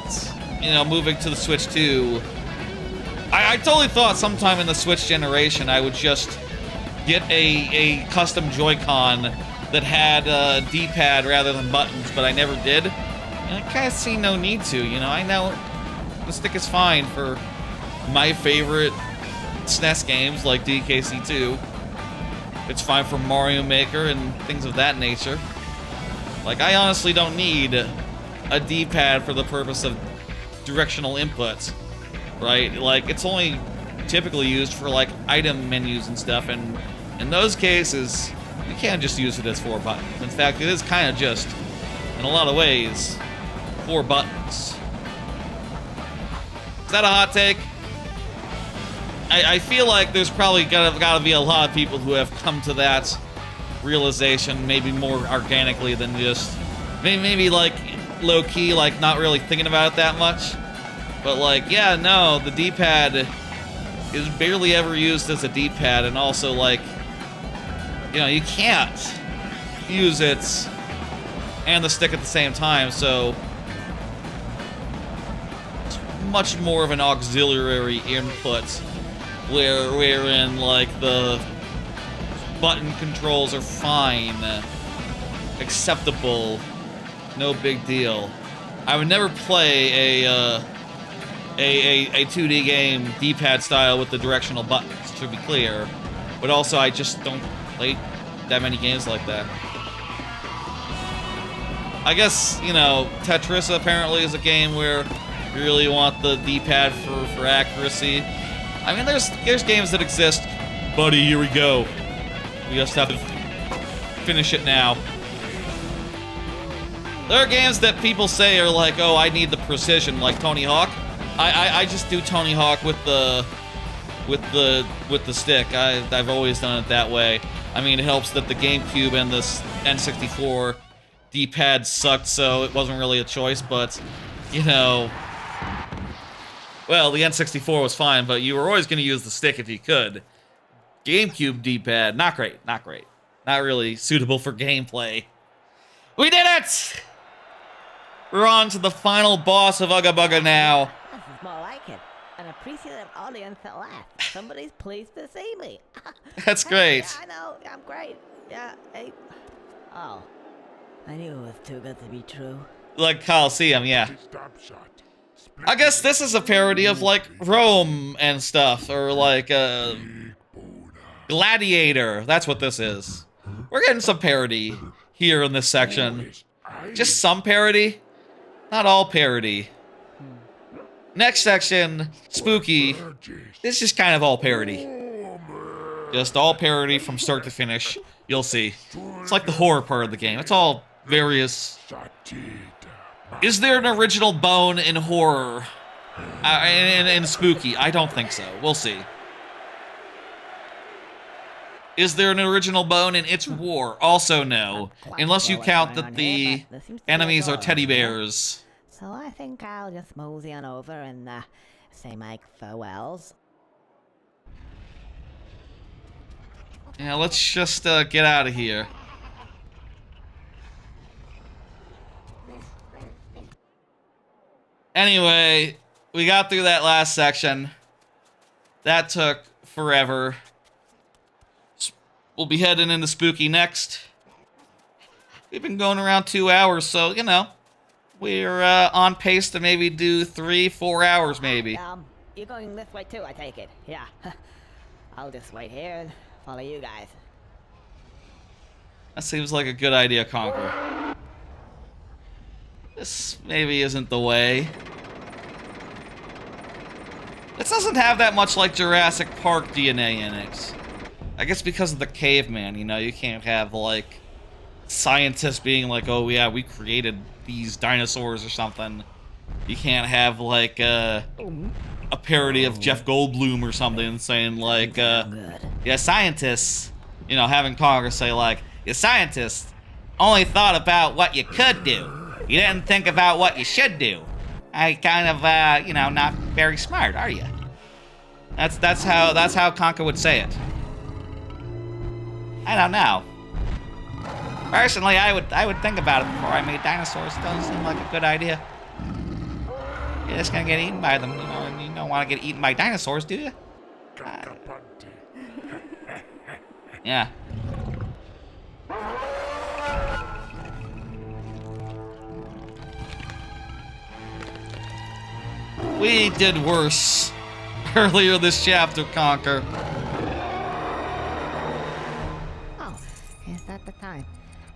[SPEAKER 1] you know, moving to the Switch 2, I totally thought sometime in the Switch generation I would just get a custom Joy-Con that had a D-pad rather than buttons, but I never did. And I kind of see no need to, you know. I know the stick is fine for my favorite SNES games like DKC2. It's fine for Mario Maker and things of that nature. Like, I honestly don't need a D-pad for the purpose of directional inputs, right? Like, it's only typically used for, like, item menus and stuff, and in those cases, you can't just use it as 4 buttons. In fact, it is kind of just, in a lot of ways, 4 buttons. Is that a hot take? I feel like there's probably gotta be a lot of people who have come to that realization maybe more organically than just maybe like low-key, like not really thinking about it that much. But like, yeah, no, the D-pad is barely ever used as a D-pad, and also like, you know, you can't use it and the stick at the same time, so it's much more of an auxiliary input wherein like the button controls are fine, acceptable, no big deal. I would never play a 2D game D-pad style with the directional buttons, to be clear. But also, I just don't play that many games like that. I guess, you know, Tetris apparently is a game where you really want the D-pad for accuracy. I mean, there's games that exist. Buddy, here we go. We just have to finish it now. There are games that people say are like, oh, I need the precision, like Tony Hawk. I just do Tony Hawk with the stick. I've always done it that way. I mean, it helps that the GameCube and the N64 D-pad sucked, so it wasn't really a choice, but, you know, well, the N64 was fine, but you were always going to use the stick if you could. GameCube D-pad, not great. Not really suitable for gameplay. We did it! We're on to the final boss of Uga Buga now.
[SPEAKER 5] This is more like it. An appreciative audience at last. Somebody's pleased to see me.
[SPEAKER 1] That's great.
[SPEAKER 5] Yeah, I know. I'm great. Yeah, hey. Oh. I knew it was too good to be true.
[SPEAKER 1] Like Coliseum, yeah. I guess this is a parody of, like, Rome and stuff, or, like, Gladiator. That's what this is. We're getting some parody here in this section. Just some parody, not all parody. Next section, Spooky. This is kind of all parody. Just all parody from start to finish. You'll see. It's like the horror part of the game. It's all various. Is there an original bone in horror? In Spooky? I don't think so. We'll see. Is there an original bone in It's War? Also no. Unless you count that the enemies are teddy bears.
[SPEAKER 5] So I think I'll just mosey on over and say my farewells.
[SPEAKER 1] Yeah, let's just get out of here. Anyway, we got through that last section. That took forever. We'll be heading into Spooky next. We've been going around 2 hours, so, you know, we're on pace to maybe do 3-4 hours, maybe.
[SPEAKER 5] You're going this way too, I take it. Yeah. I'll just wait here and follow you guys.
[SPEAKER 1] That seems like a good idea, Conker. This maybe isn't the way. This doesn't have that much like Jurassic Park DNA in it. I guess because of the caveman, you know, you can't have, like, scientists being like, oh, yeah, we created these dinosaurs or something. You can't have, like, a parody of Jeff Goldblum or something saying, like, yeah, scientists, you know, having Congress say, like, yeah, scientists only thought about what you could do. You didn't think about what you should do. I kind of, you know, not very smart, are you? That's how Conker would say it. I don't know. Personally, I would think about it before I made dinosaurs. It doesn't seem like a good idea. You're just gonna get eaten by them, you know, and you don't want to get eaten by dinosaurs, do you? Yeah. We did worse earlier this chapter, Conker.
[SPEAKER 5] Oh, is that the time?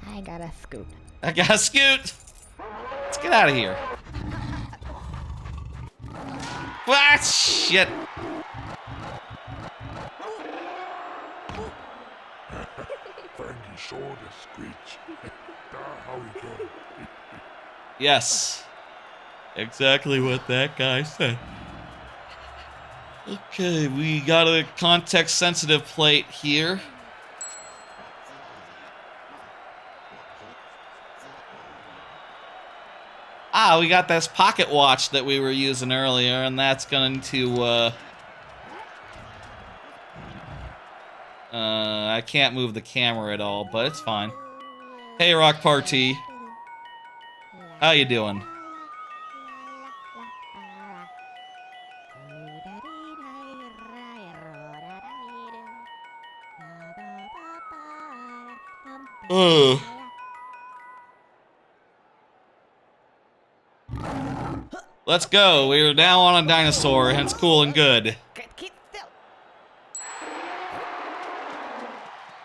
[SPEAKER 5] I gotta scoot.
[SPEAKER 1] I gotta scoot. Let's get out of here. What? Shit.
[SPEAKER 3] Frankie saw the screech. How he go.
[SPEAKER 1] Yes. Exactly what that guy said. Okay, we got a context-sensitive plate here. Ah, we got this pocket watch that we were using earlier, and that's going to, I can't move the camera at all, but it's fine. Hey, Rock Party. How you doing? Ugh. Let's go. We're now on a dinosaur, and it's cool and good.
[SPEAKER 5] Keep still.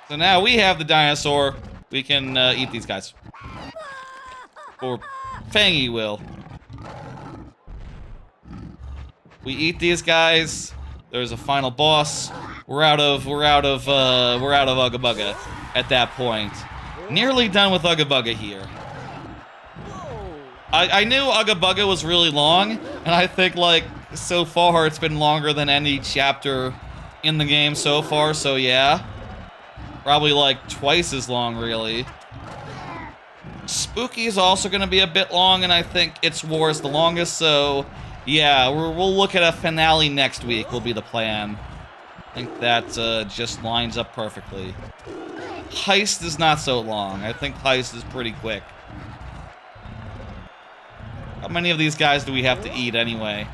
[SPEAKER 1] So now we have the dinosaur. We can eat these guys. Or Fangy will. We eat these guys. There's a final boss. We're out of Uga Buga at that point. Nearly done with Uga Buga here. I knew Uga Buga was really long, and I think, like, so far it's been longer than any chapter in the game so far, so yeah. Probably, like, twice as long, really. Spooky is also going to be a bit long, and I think It's War is the longest, so yeah, we'll look at a finale next week, will be the plan. I think that just lines up perfectly. Heist is not so long. I think Heist is pretty quick. How many of these guys do we have to eat anyway?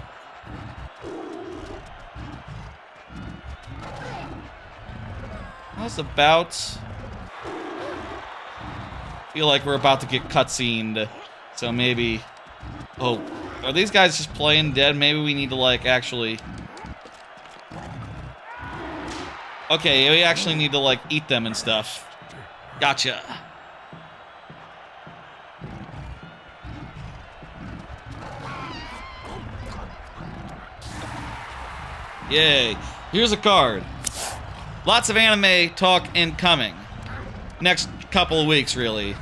[SPEAKER 1] How's about... feel like we're about to get cutscened, so maybe... Oh, are these guys just playing dead? Maybe we need to, like, actually... Okay, we actually need to, like, eat them and stuff. Gotcha. Yay. Here's a card. Lots of anime talk incoming. Next couple of weeks, really.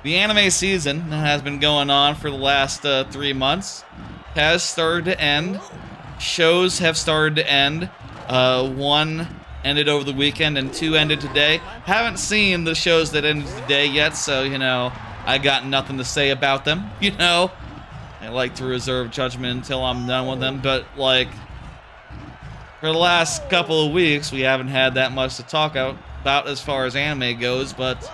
[SPEAKER 1] The anime season that has been going on for the last 3 months has started to end. Shows have started to end. 1 ended over the weekend and 2 ended today. Haven't seen the shows that ended today yet, so, you know, I got nothing to say about them, you know. I like to reserve judgment until I'm done with them, but, like, for the last couple of weeks, we haven't had that much to talk about as far as anime goes, but,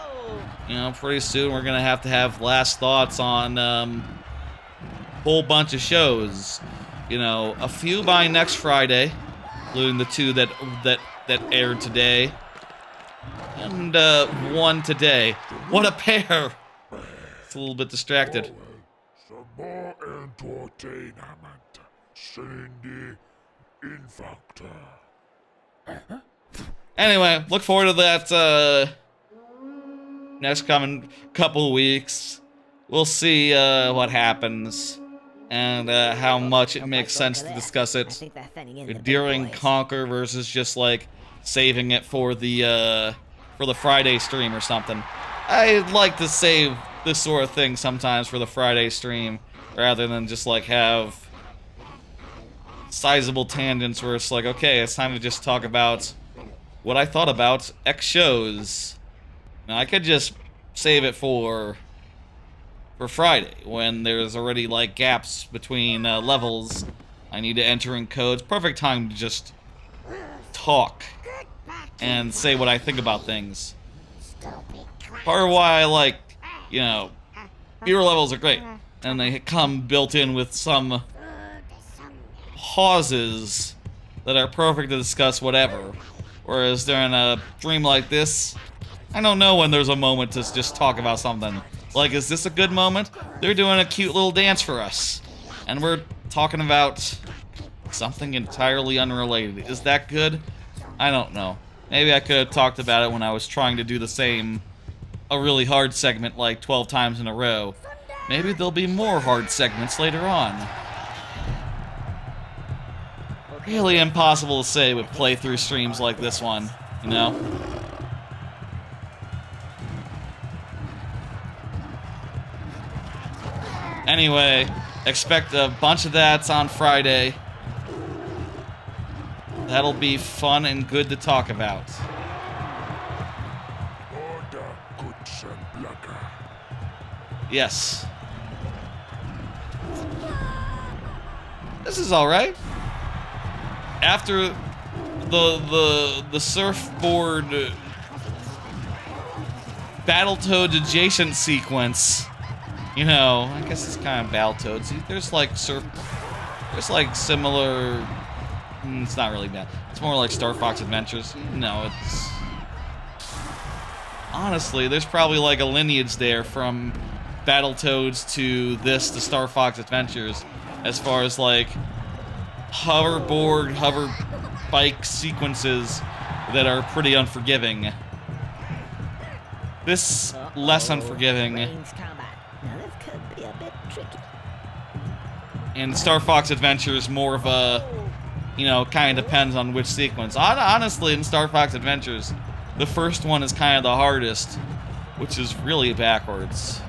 [SPEAKER 1] you know, pretty soon we're going to have last thoughts on a whole bunch of shows. You know, a few by next Friday, including the 2 that aired today, and 1 today. What a pair! It's a little bit distracted.
[SPEAKER 3] Some more entertainment. Cindy Infactor.
[SPEAKER 1] Anyway, look forward to that next coming couple of weeks. We'll see what happens and how much it makes sense to discuss it during Conker versus just like saving it for the Friday stream or something. I'd like to save this sort of thing sometimes for the Friday stream rather than just like have sizable tangents where it's like, okay, it's time to just talk about what I thought about X shows. Now, I could just save it for Friday when there's already like gaps between levels. I need to enter in codes. Perfect time to just talk and say what I think about things. Part of why I like, you know, hero levels are great, and they come built in with some pauses that are perfect to discuss whatever. Whereas during a stream like this, I don't know when there's a moment to just talk about something. Like, is this a good moment? They're doing a cute little dance for us. And we're talking about something entirely unrelated. Is that good? I don't know. Maybe I could have talked about it when I was trying to do the same, a really hard segment like 12 times in a row. Maybe there'll be more hard segments later on. Really impossible to say with playthrough streams like this one, you know? Anyway, expect a bunch of that on Friday. That'll be fun and good to talk about. Yes. This is alright. After the surfboard Battletoads adjacent sequence, you know, I guess it's kind of Battletoads. There's like similar. It's not really bad. It's more like Star Fox Adventures. No, it's honestly, there's probably like a lineage there from Battletoads to this to Star Fox Adventures, as far as like hoverboard, hover bike sequences that are pretty unforgiving. This less unforgiving.
[SPEAKER 5] Range combat. Now this could be a bit tricky.
[SPEAKER 1] And Star Fox Adventures more of a, you know, kind of depends on which sequence. Honestly, in Star Fox Adventures, the first one is kind of the hardest, which is really backwards.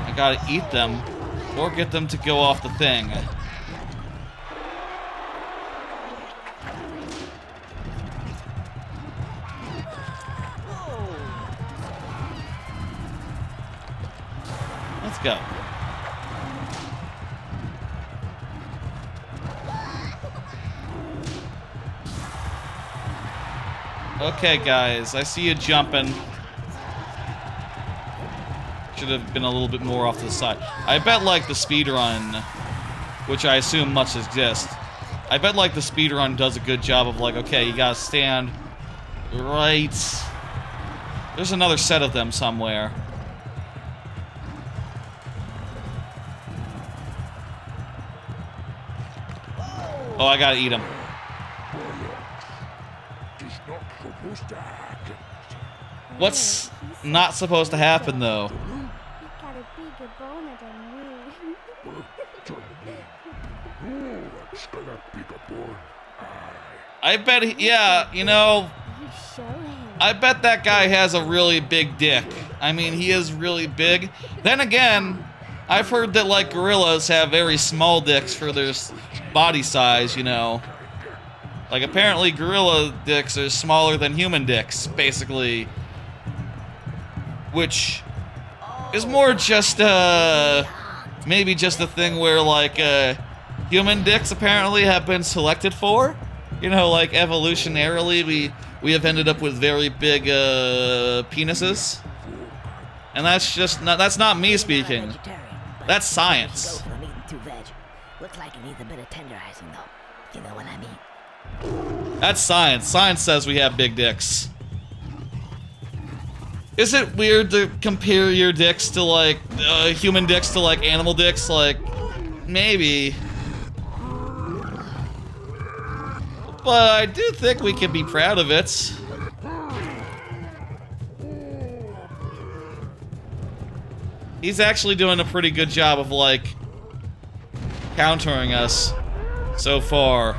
[SPEAKER 1] I gotta eat them, or get them to go off the thing. Let's go. Okay, guys, I see you jumping. Should have been a little bit more off to the side. I bet, like, the speedrun, which I assume must exist, I bet, like, the speedrun does a good job of, like, okay, you gotta stand right. There's another set of them somewhere. Oh, I gotta eat them. What's not supposed to happen, though?
[SPEAKER 7] He got a bigger boner than me.
[SPEAKER 1] I bet, yeah, you know,
[SPEAKER 7] You show him.
[SPEAKER 1] I bet that guy has a really big dick. I mean, he is really big. Then again, I've heard that, like, gorillas have very small dicks for their body size, you know. Like, apparently gorilla dicks are smaller than human dicks, basically. Which is more just, maybe just a thing where, like, human dicks apparently have been selected for. You know, like, evolutionarily, we have ended up with very big, penises. And that's just not, that's not me speaking. That's science.
[SPEAKER 5] Looks like it needs a bit of tenderizing, though, if you know what I mean.
[SPEAKER 1] That's science. Science says we have big dicks. Is it weird to compare your dicks to, like, human dicks to, like, animal dicks? Like, maybe. But I do think we can be proud of it. He's actually doing a pretty good job of, like, countering us so far.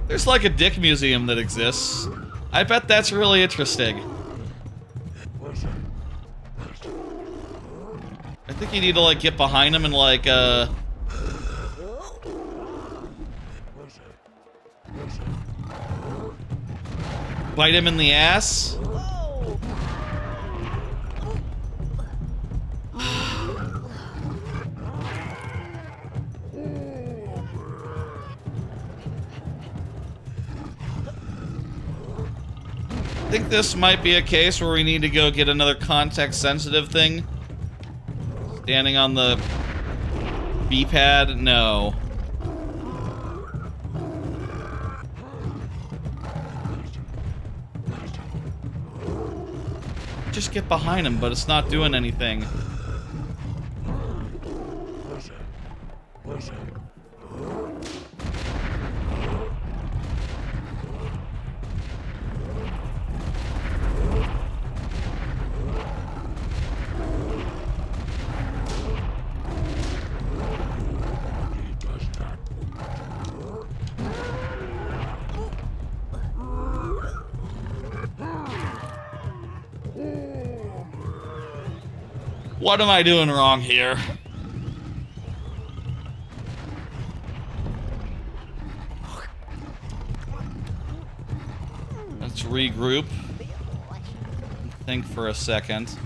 [SPEAKER 1] There's like a dick museum that exists. I bet that's really interesting. I think you need to, like, get behind him and, like, bite him in the ass? I think this might be a case where we need to go get another context-sensitive thing. Standing on the B-pad? No. Just get behind him, but it's not doing anything. What am I doing wrong here? Let's regroup. Think for a second.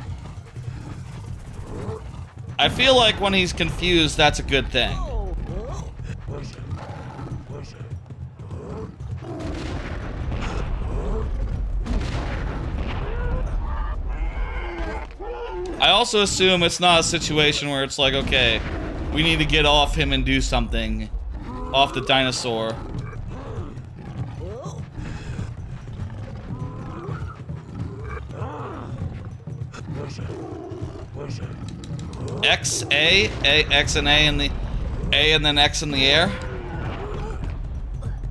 [SPEAKER 1] I feel like when he's confused, that's a good thing. I also assume it's not a situation where it's like, okay, we need to get off him and do something. Off the dinosaur. X, A, X and A in the... A and then X in the air?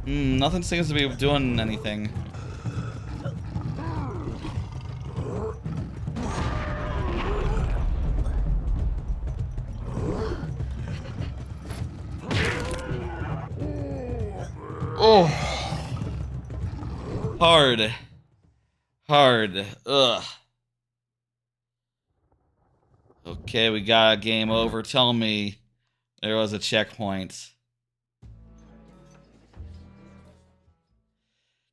[SPEAKER 1] Nothing seems to be doing anything. Oh. Hard. Hard. Ugh. Okay, we got a game over. Tell me there was a checkpoint.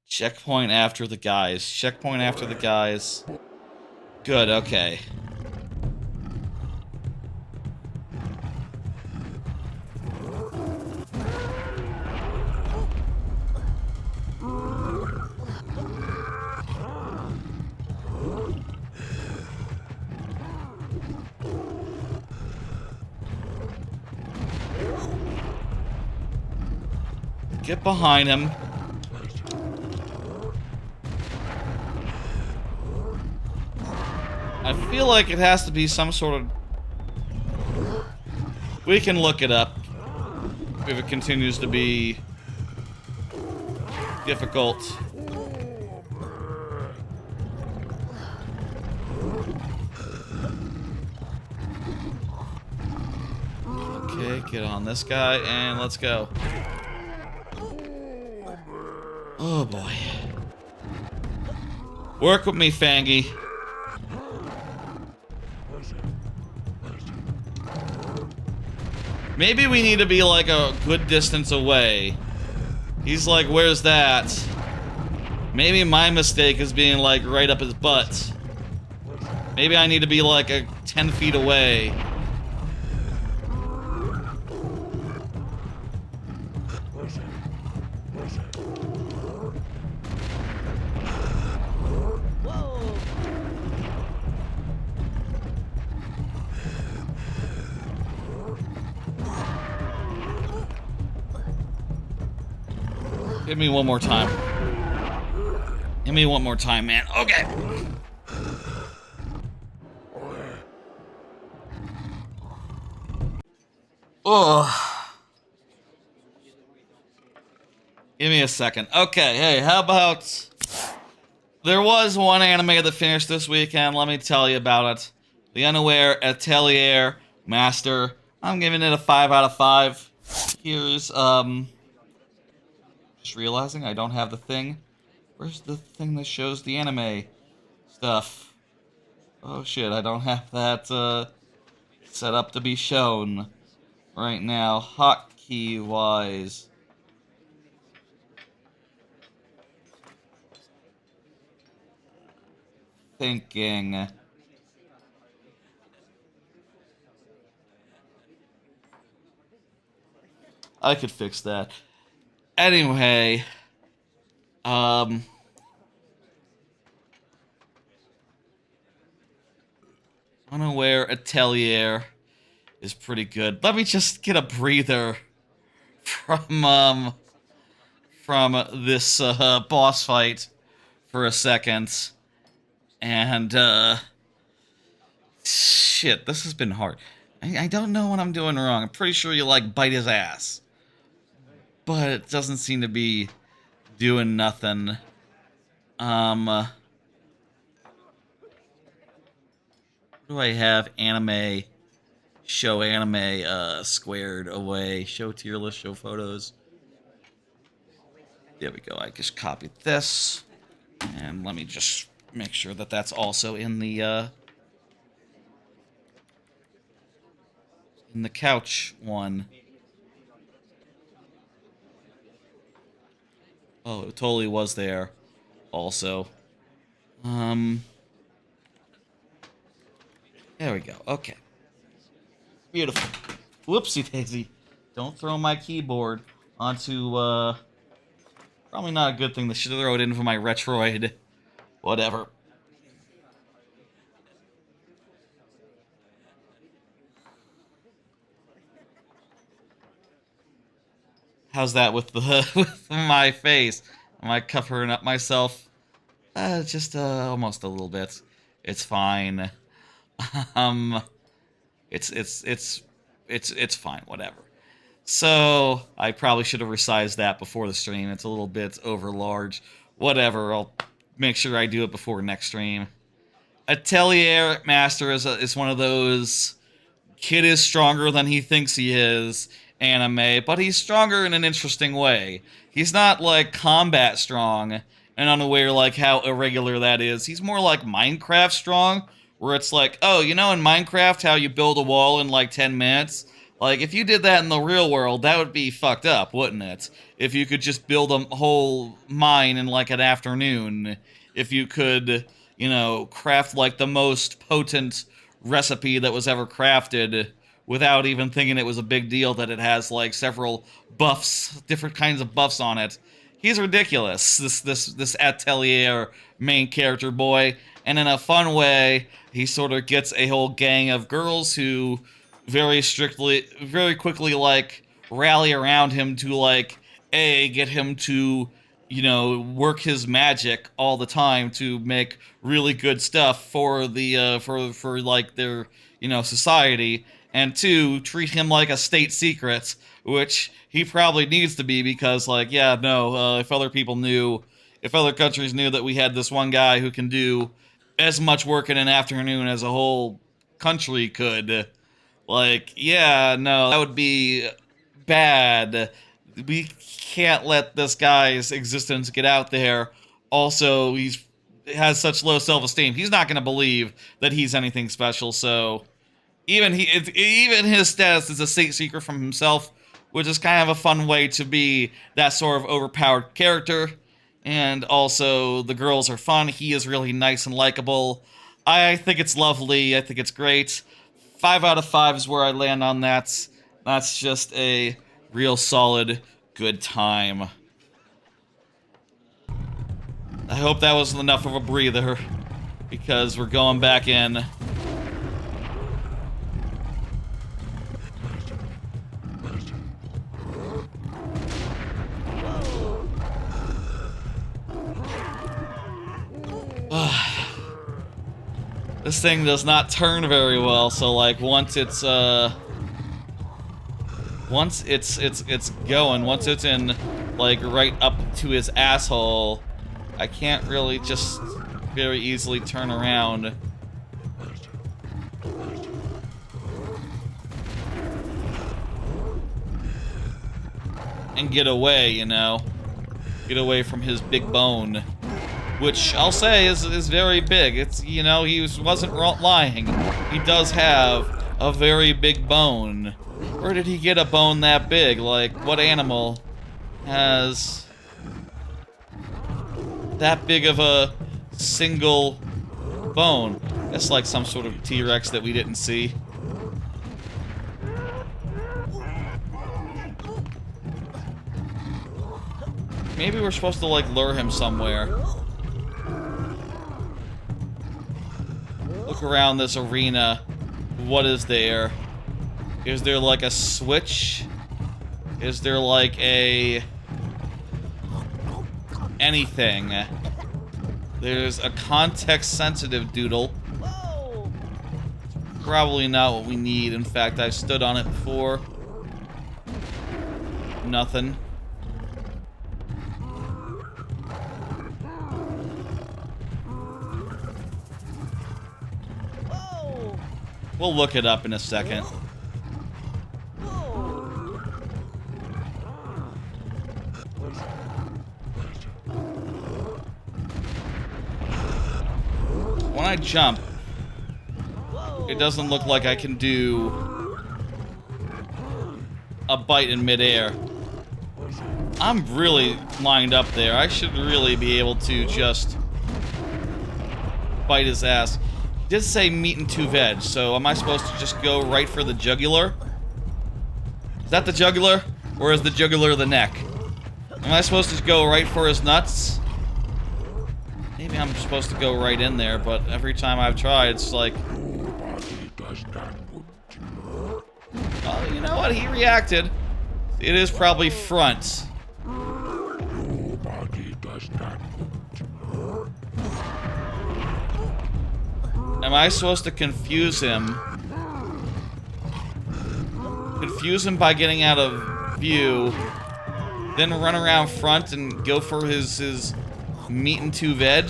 [SPEAKER 1] Checkpoint after the guys. Checkpoint after the guys. Good, okay. Get behind him. I feel like it has to be some sort of... We can look it up if it continues to be difficult. Okay, get on this guy and let's go. Oh boy. Work with me, Fangy. Maybe we need to be like a good distance away. He's like, where's that? Maybe my mistake is being like right up his butt. Maybe I need to be like 10 feet away. Give me one more time. Give me one more time, man. Okay. Oh. Give me a second. Okay, hey, how about... There was one anime that finished this weekend. Let me tell you about it. The Unaware Atelier Master. I'm giving it a 5 out of 5. Here's, just realizing I don't have the thing. Where's the thing that shows the anime stuff? Oh shit, I don't have that set up to be shown right now, hotkey wise. thinking. I could fix that. Anyway, Unaware Atelier is pretty good. Let me just get a breather from this boss fight for a second. And shit, this has been hard. I don't know what I'm doing wrong. I'm pretty sure you like bite his ass, but it doesn't seem to be doing nothing. What do I have? Anime. Show anime squared away. Show tier list, show photos. There we go. I just copied this. And let me just make sure that that's also in the couch one. Oh, it totally was there also. There we go. Okay. Beautiful. Whoopsie daisy. Don't throw my keyboard onto, probably not a good thing. They should throw it in for my Retroid. Whatever. How's that with the with my face? Am I covering up myself? Just almost a little bit. It's fine. It's fine. Whatever. So I probably should have resized that before the stream. It's a little bit over large. Whatever. I'll make sure I do it before next stream. Atelier Master is one of those kid is stronger than he thinks he is anime, but he's stronger in an interesting way. He's not like combat strong and unaware like how irregular that is. He's more like Minecraft strong, where it's like, oh, you know in Minecraft how you build a wall in like 10 minutes? Like, if you did that in the real world, that would be fucked up, wouldn't it? If you could just build a whole mine in like an afternoon. If you could, you know, craft like the most potent recipe that was ever crafted without even thinking it was a big deal that it has like several buffs, different kinds of buffs on it. He's ridiculous, this Atelier main character boy, and in a fun way, he sort of gets a whole gang of girls who very quickly like rally around him to like get him to, you know, work his magic all the time to make really good stuff for the for like their, you know, society, and two, treat him like a state secret, which he probably needs to be, because like, yeah, no, if other people knew, if other countries knew that we had this one guy who can do as much work in an afternoon as a whole country could, like, yeah, no, that would be bad. We can't let this guy's existence get out there. Also, he has such low self-esteem. He's not going to believe that he's anything special, so even his status is a state secret from himself, which is kind of a fun way to be that sort of overpowered character. And also, the girls are fun. He is really nice and likable. I think it's lovely. I think it's great. 5 out of 5 is where I land on that. That's just a real solid, good time. I hope that was enough of a breather, because we're going back in. This thing does not turn very well, so like once it's going, once it's in like right up to his asshole, I can't really just very easily turn around. And get away, you know. Get away from his big bone. Which I'll say is very big. It's, you know, he wasn't lying. He does have a very big bone. Where did he get a bone that big? Like, what animal has that big of a single bone. That's like some sort of T-Rex that we didn't see. Maybe we're supposed to, like, lure him somewhere. Look around this arena. What is there? Is there, like, a switch? Is there, like, a... anything? There's a context-sensitive doodle. Probably not what we need. In fact, I've stood on it before. Nothing. We'll look it up in a second. When I jump, it doesn't look like I can do a bite in midair. I'm really lined up there. I should really be able to just bite his ass. He did say meat and 2 veg, so am I supposed to just go right for the jugular? Is that the jugular? Or is the jugular the neck? Am I supposed to go right for his nuts? Maybe I'm supposed to go right in there, but every time I've tried, it's like... Oh, you know what? He reacted. It is probably front. Am I supposed to confuse him? Confuse him by getting out of view, then run around front and go for his meat and 2 veg?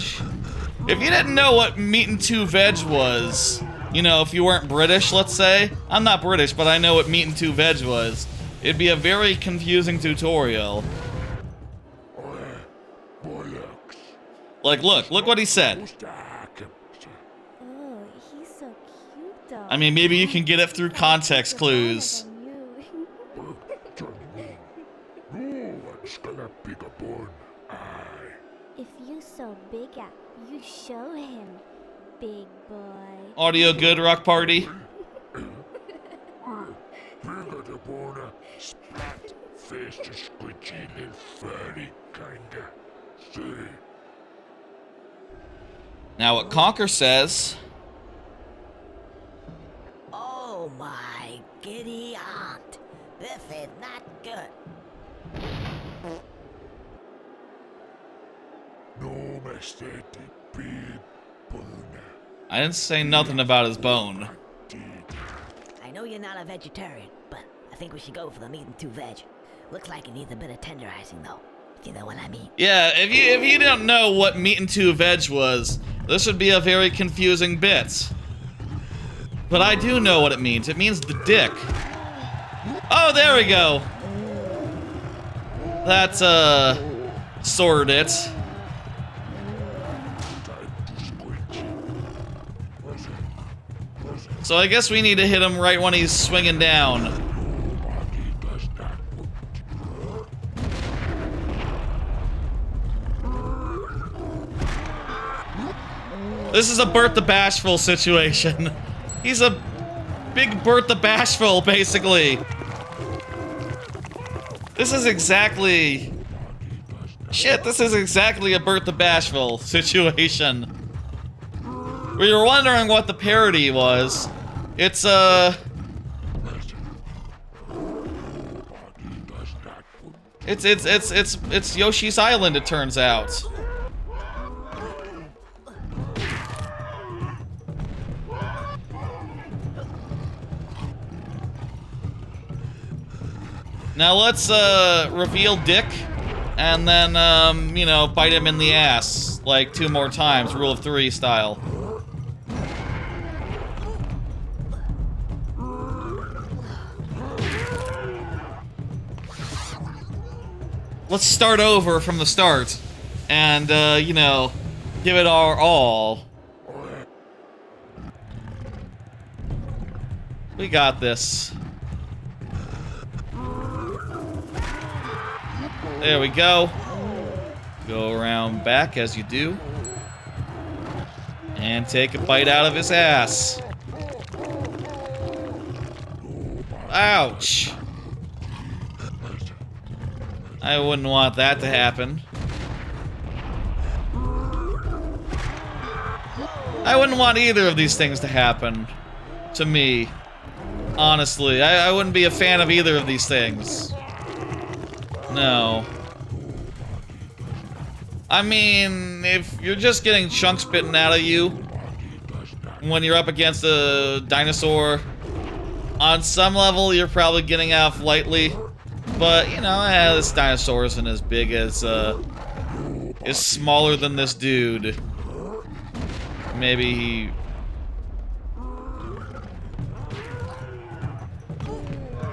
[SPEAKER 1] If you didn't know what meat and 2 veg was, you know, if you weren't British, let's say. I'm not British, but I know what meat and 2 veg was. It'd be a very confusing tutorial. Like, look what he said.
[SPEAKER 7] Oh, he's so cute though.
[SPEAKER 1] I mean, maybe you can get it through context clues.
[SPEAKER 7] If you so bigger, you show him, big boy.
[SPEAKER 1] Audio good, Rock Party? Now what Conker says...
[SPEAKER 5] Oh my giddy aunt. This is not good.
[SPEAKER 1] I didn't say nothing about his bone.
[SPEAKER 5] I know you're not a vegetarian, but I think we should go for the meat and 2 veg. Looks like it needs a bit of tenderizing though, if you know what I mean.
[SPEAKER 1] Yeah, if you don't know what meat and 2 veg was, this would be a very confusing bit. But I do know what it means. It means the dick. Oh, there we go. That's, sorted it. So I guess we need to hit him right when he's swinging down. This is a Bert the Bashful situation. He's a big Bert the Bashful, basically. This is exactly... Shit, this is exactly a Bert the Bashful situation. We were wondering what the parody was. It's, It's Yoshi's Island, it turns out. Now let's, reveal Dick, and then, you know, bite him in the ass, like 2 more times, Rule of 3 style. Let's start over from the start, and, you know, give it our all. We got this. There we go. Go around back as you do. And take a bite out of his ass. Ouch. I wouldn't want that to happen. I wouldn't want either of these things to happen to me. Honestly, I wouldn't be a fan of either of these things. No. I mean, if you're just getting chunks bitten out of you when you're up against a dinosaur, on some level you're probably getting off lightly. But, you know, this dinosaur isn't as big as, is smaller than this dude. Maybe he...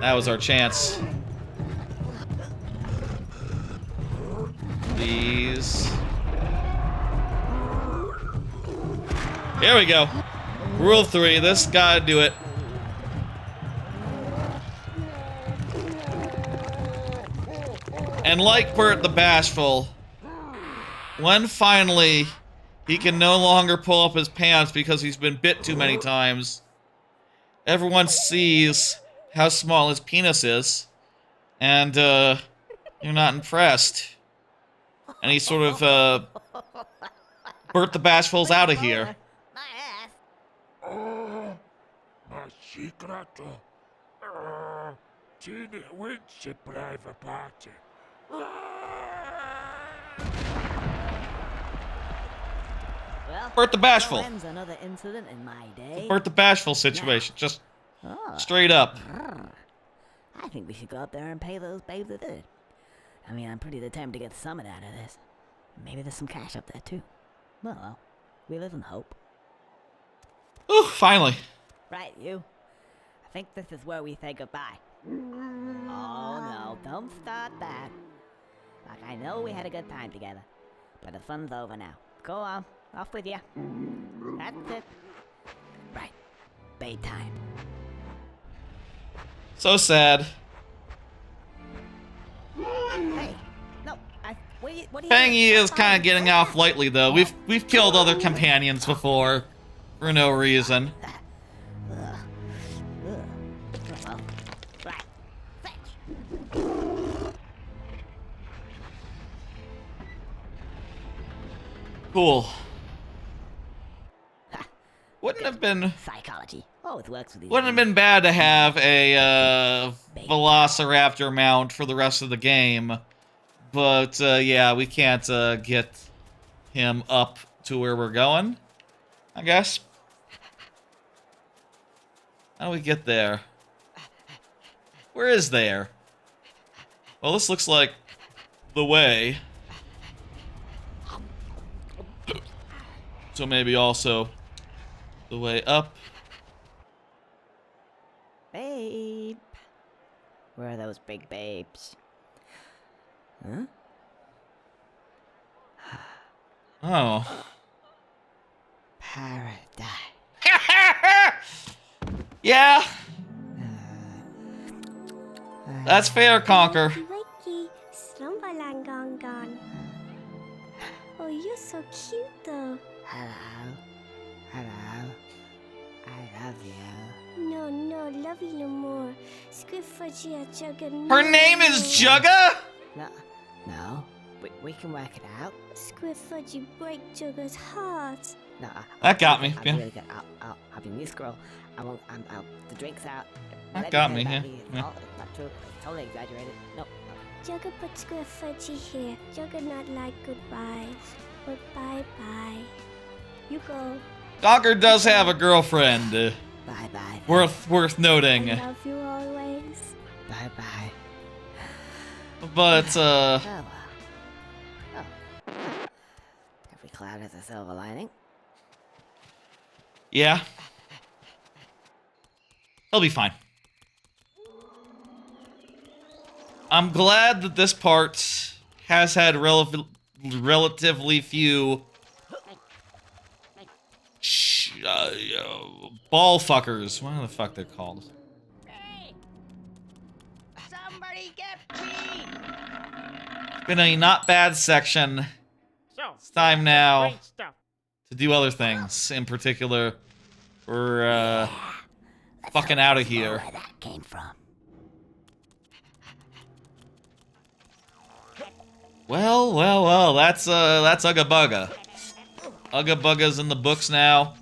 [SPEAKER 1] That was our chance. Please. Here we go. Rule 3, this gotta do it. And like Bert the Bashful, when finally he can no longer pull up his pants because he's been bit too many times, everyone sees how small his penis is, and you're not impressed. And he sort of, Bert the Bashful's out of here.
[SPEAKER 5] My ass.
[SPEAKER 3] Oh, ma secreto. Tieni vince private party.
[SPEAKER 5] Well,
[SPEAKER 1] Bert the Bashful.
[SPEAKER 4] Ends another incident in my day.
[SPEAKER 1] Bert the Bashful situation, just
[SPEAKER 4] Oh,
[SPEAKER 1] straight up.
[SPEAKER 4] I think we should go up there and pay those babes a visit. I mean, I'm pretty determined to get something out of this. Maybe there's some cash up there too. Well, we live in hope.
[SPEAKER 1] Ooh, finally.
[SPEAKER 4] Right, you. I think this is where we say goodbye. Oh no, don't start that. Like, I know we had a good time together, but the fun's over now. Go on, off with ya. That's it. Right, bedtime.
[SPEAKER 1] So sad.
[SPEAKER 4] Hey, no, what are you
[SPEAKER 1] Fangy
[SPEAKER 4] doing?
[SPEAKER 1] is kind of getting off lightly, though. We've killed other companions before, for no reason.
[SPEAKER 4] Well, right, fetch.
[SPEAKER 1] Cool. Wouldn't have been
[SPEAKER 4] Psychology. Oh, it works with these.
[SPEAKER 1] wouldn't have been bad to have a Velociraptor mount for the rest of the game, but yeah, we can't get him up to where we're going, I guess. How do we get there? Where is there? Well, this looks like the way. So maybe also the way up.
[SPEAKER 4] Babe. Where are those big babes? Huh?
[SPEAKER 1] Oh.
[SPEAKER 4] Paradise.
[SPEAKER 1] Yeah. That's fair, Conker.
[SPEAKER 7] Wakey, Slumberlangongon. Oh, you're so cute though.
[SPEAKER 4] Hello. Hello. I love you.
[SPEAKER 7] No, love you no more. Squiffudgy Jugga.
[SPEAKER 1] Her name is Jugga?
[SPEAKER 4] No. We can work it out.
[SPEAKER 7] Squiffudgy break Jugga's heart.
[SPEAKER 4] No,
[SPEAKER 1] That got me,
[SPEAKER 4] I'll
[SPEAKER 1] yeah.
[SPEAKER 4] be really good. I'll be Miss Girl. The drink's out.
[SPEAKER 1] That
[SPEAKER 4] Let
[SPEAKER 1] got
[SPEAKER 4] know
[SPEAKER 1] me,
[SPEAKER 4] about
[SPEAKER 1] yeah,
[SPEAKER 4] It's
[SPEAKER 1] yeah.
[SPEAKER 4] not true. It's totally exaggerated. Nope.
[SPEAKER 7] Jugga put Squiffudgy here. Jugga not like goodbyes, but bye-bye. You go.
[SPEAKER 1] Conker does have a girlfriend.
[SPEAKER 4] Bye-bye.
[SPEAKER 1] Worth noting.
[SPEAKER 7] I love you always.
[SPEAKER 4] Bye-bye.
[SPEAKER 1] But,
[SPEAKER 4] Oh, well. Oh. Every cloud has a silver lining.
[SPEAKER 1] yeah. He'll be fine. I'm glad that this part has had relatively few ball fuckers. What the fuck they're called?
[SPEAKER 5] Hey! Somebody get me!
[SPEAKER 1] Been a not bad section.
[SPEAKER 8] So,
[SPEAKER 1] It's time now
[SPEAKER 8] great stuff.
[SPEAKER 1] to do other things. In particular, we're fucking out of here.
[SPEAKER 2] Where that came from.
[SPEAKER 1] Well, that's Uga Buga. Uga Buga's in the books now.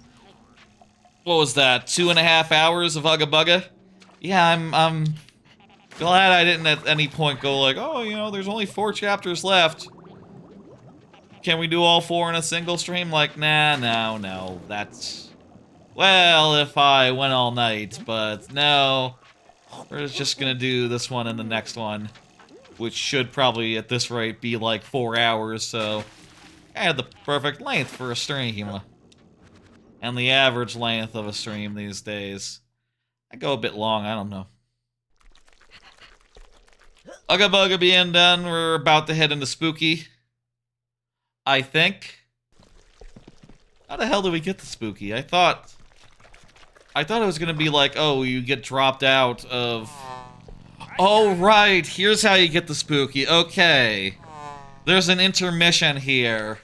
[SPEAKER 1] What was that, 2.5 hours of Uga Buga? Yeah, I'm glad I didn't at any point go like, oh, you know, there's only 4 chapters left. Can we do all 4 in a single stream? Like, nah, no, that's... Well, if I went all night, but no. We're just gonna do this one and the next one. Which should probably, at this rate, be like 4 hours, so... I had the perfect length for a stream. And the average length of a stream these days. I go a bit long, I don't know. Uga Buga being done, we're about to head into Spooky. I think. How the hell did we get the Spooky? I thought it was gonna be like, oh, you get dropped out of... Oh, right, here's how you get the Spooky. Okay. There's an intermission here,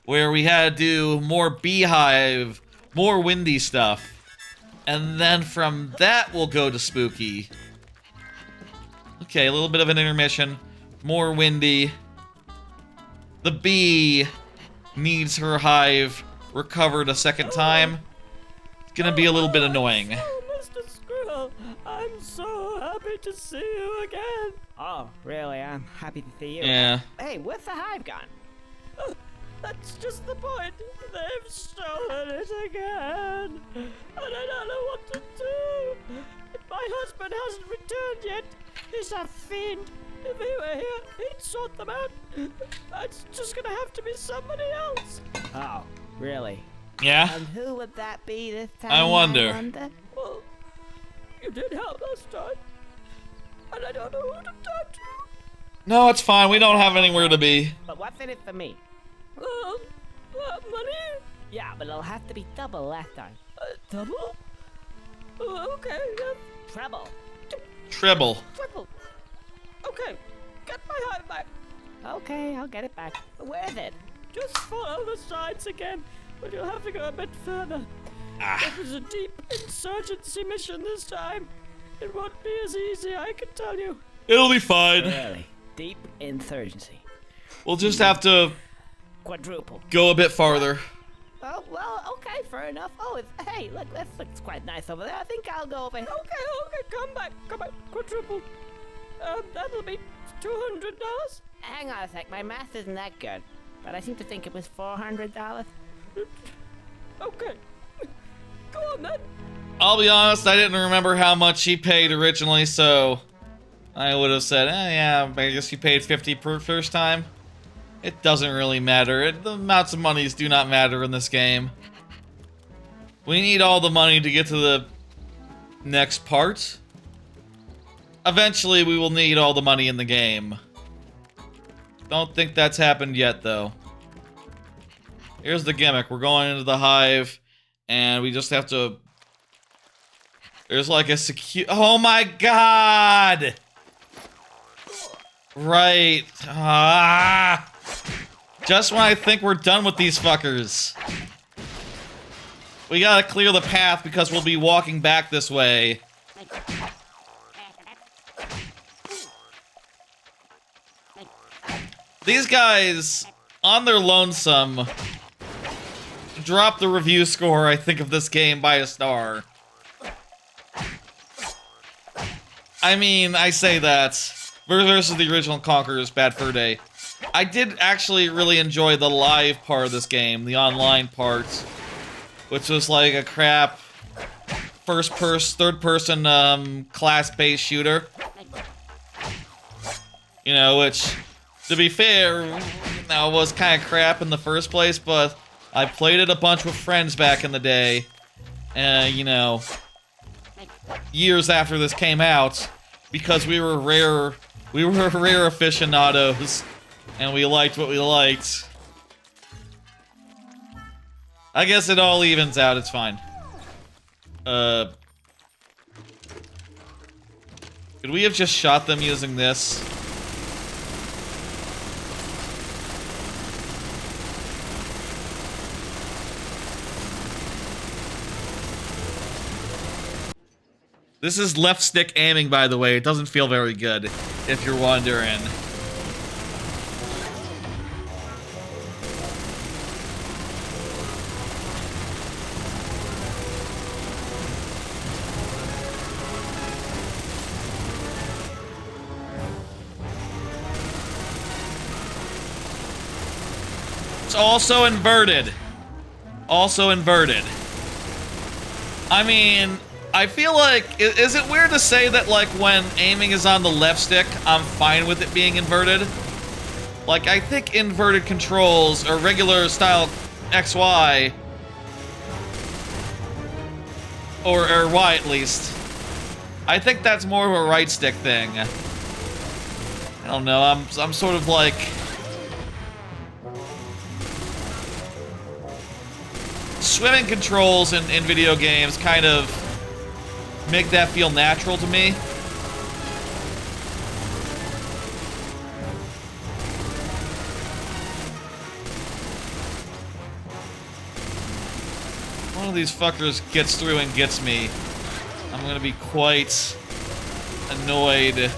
[SPEAKER 1] where we had to do more Beehive, more windy stuff. And then from that, we'll go to Spooky. Okay, a little bit of an intermission. More windy. The bee needs her hive recovered a second time. It's gonna be a little bit annoying.
[SPEAKER 5] Mr. Squirrel, I'm so happy to see you again. Oh, really? I'm happy to see you.
[SPEAKER 1] Yeah.
[SPEAKER 5] Hey, where's the hive gone? That's just the point. They've stolen it again. And I don't know what to do. My husband hasn't returned yet. He's a fiend. If he were here, he'd sort them out. It's just gonna have to be somebody else. Oh, really?
[SPEAKER 1] Yeah?
[SPEAKER 4] And who would that be this time?
[SPEAKER 1] I wonder.
[SPEAKER 5] Well, you did help last time. And I don't know who to talk to.
[SPEAKER 1] No, it's fine. We don't have anywhere to be.
[SPEAKER 4] But what's in it for me?
[SPEAKER 5] Money?
[SPEAKER 4] Yeah, but it'll have to be double last time.
[SPEAKER 5] Double? Okay,
[SPEAKER 4] Treble.
[SPEAKER 1] Tribble.
[SPEAKER 5] triple. Okay, get my hive back.
[SPEAKER 4] Okay, I'll get it back. Where is it?
[SPEAKER 5] Just follow the signs again, but you'll have to go a bit further. It was a deep insurgency mission this time. It won't be as easy, I can tell you.
[SPEAKER 1] It'll be fine.
[SPEAKER 4] Really? Deep insurgency.
[SPEAKER 1] We'll just have to
[SPEAKER 4] Quadruple.
[SPEAKER 1] go a bit farther.
[SPEAKER 4] Oh, well, okay, fair enough. Oh, hey, look, this looks quite nice over there. I think I'll go over here.
[SPEAKER 5] Okay, come back, quadruple. That'll be $200.
[SPEAKER 4] Hang on a sec, my math isn't that good. But I seem to think it was $400.
[SPEAKER 5] Okay, go on then.
[SPEAKER 1] I'll be honest, I didn't remember how much he paid originally, so I would have said, yeah, I guess you paid 50 per first time. It doesn't really matter. The amounts of monies do not matter in this game. We need all the money to get to the next part. Eventually, we will need all the money in the game. Don't think that's happened yet, though. Here's the gimmick. We're going into the hive, and we just have to... There's like a secure... Oh my god! Right. Ah! Just when I think we're done with these fuckers. We gotta clear the path because we'll be walking back this way. These guys, on their lonesome, dropped the review score, I think, of this game by a star. I mean, I say that. Versus the original Conker's Bad Fur Day. I did actually really enjoy the live part of this game, the online part, which was like a crap third-person class-based shooter. You know, which, to be fair, was kind of crap in the first place, but I played it a bunch with friends back in the day, you know, years after this came out, because we were rare aficionados, and we liked what we liked. I guess it all evens out, it's fine. Could we have just shot them using this? This is left stick aiming, by the way. It doesn't feel very good, if you're wondering. It's also inverted. Also inverted. I mean, I feel like, is it weird to say that, like, when aiming is on the left stick, I'm fine with it being inverted? Like, I think inverted controls, or regular style XY, or Y at least, I think that's more of a right stick thing. I don't know, I'm sort of like... Swimming controls in video games kind of make that feel natural to me. One of these fuckers gets through and gets me. I'm gonna be quite annoyed.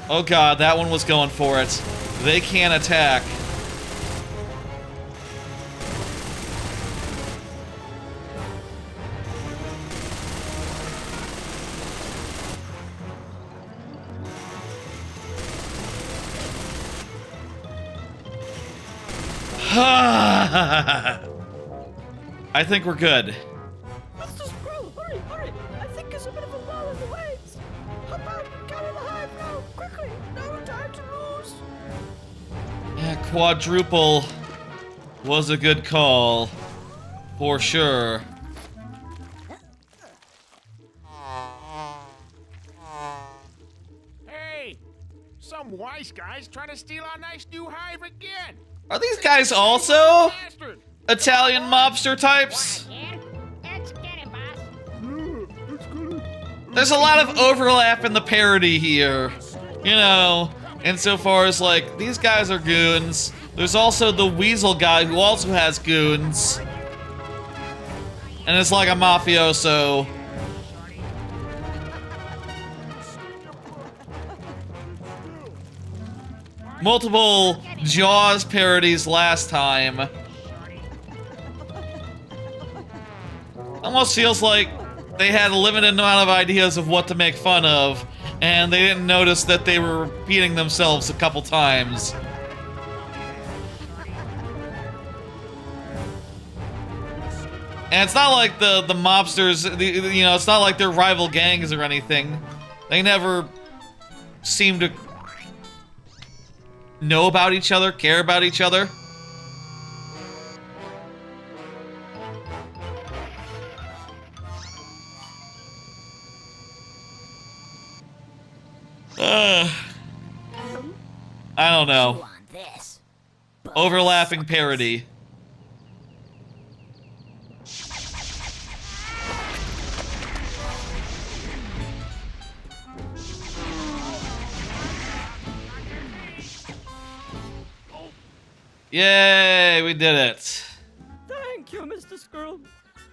[SPEAKER 1] Oh god, that one was going for it. They can't attack. I think we're good.
[SPEAKER 5] Mr. Squirrel, hurry, hurry! I think there's a bit of a lull in the waves. Hop out and get in the hive now, quickly! No time to lose.
[SPEAKER 1] Yeah, quadruple was a good call, for sure.
[SPEAKER 6] Hey! Some wise guy's trying to steal our nice new hive again!
[SPEAKER 1] Are these guys also
[SPEAKER 6] Bastard!
[SPEAKER 1] Italian mobster types?
[SPEAKER 2] Let's get it, boss.
[SPEAKER 1] There's a lot of overlap in the parody here. You know, insofar as, like, these guys are goons. There's also the weasel guy who also has goons. And it's like a mafioso. Multiple Jaws parodies last time. Almost feels like they had a limited amount of ideas of what to make fun of, and they didn't notice that they were repeating themselves a couple times. And it's not like the mobsters, you know, it's not like they're rival gangs or anything. They never seem to know about each other, care about each other. I don't know. Overlapping parody. Yay, we did it.
[SPEAKER 5] Thank you, Mr. Squirrel.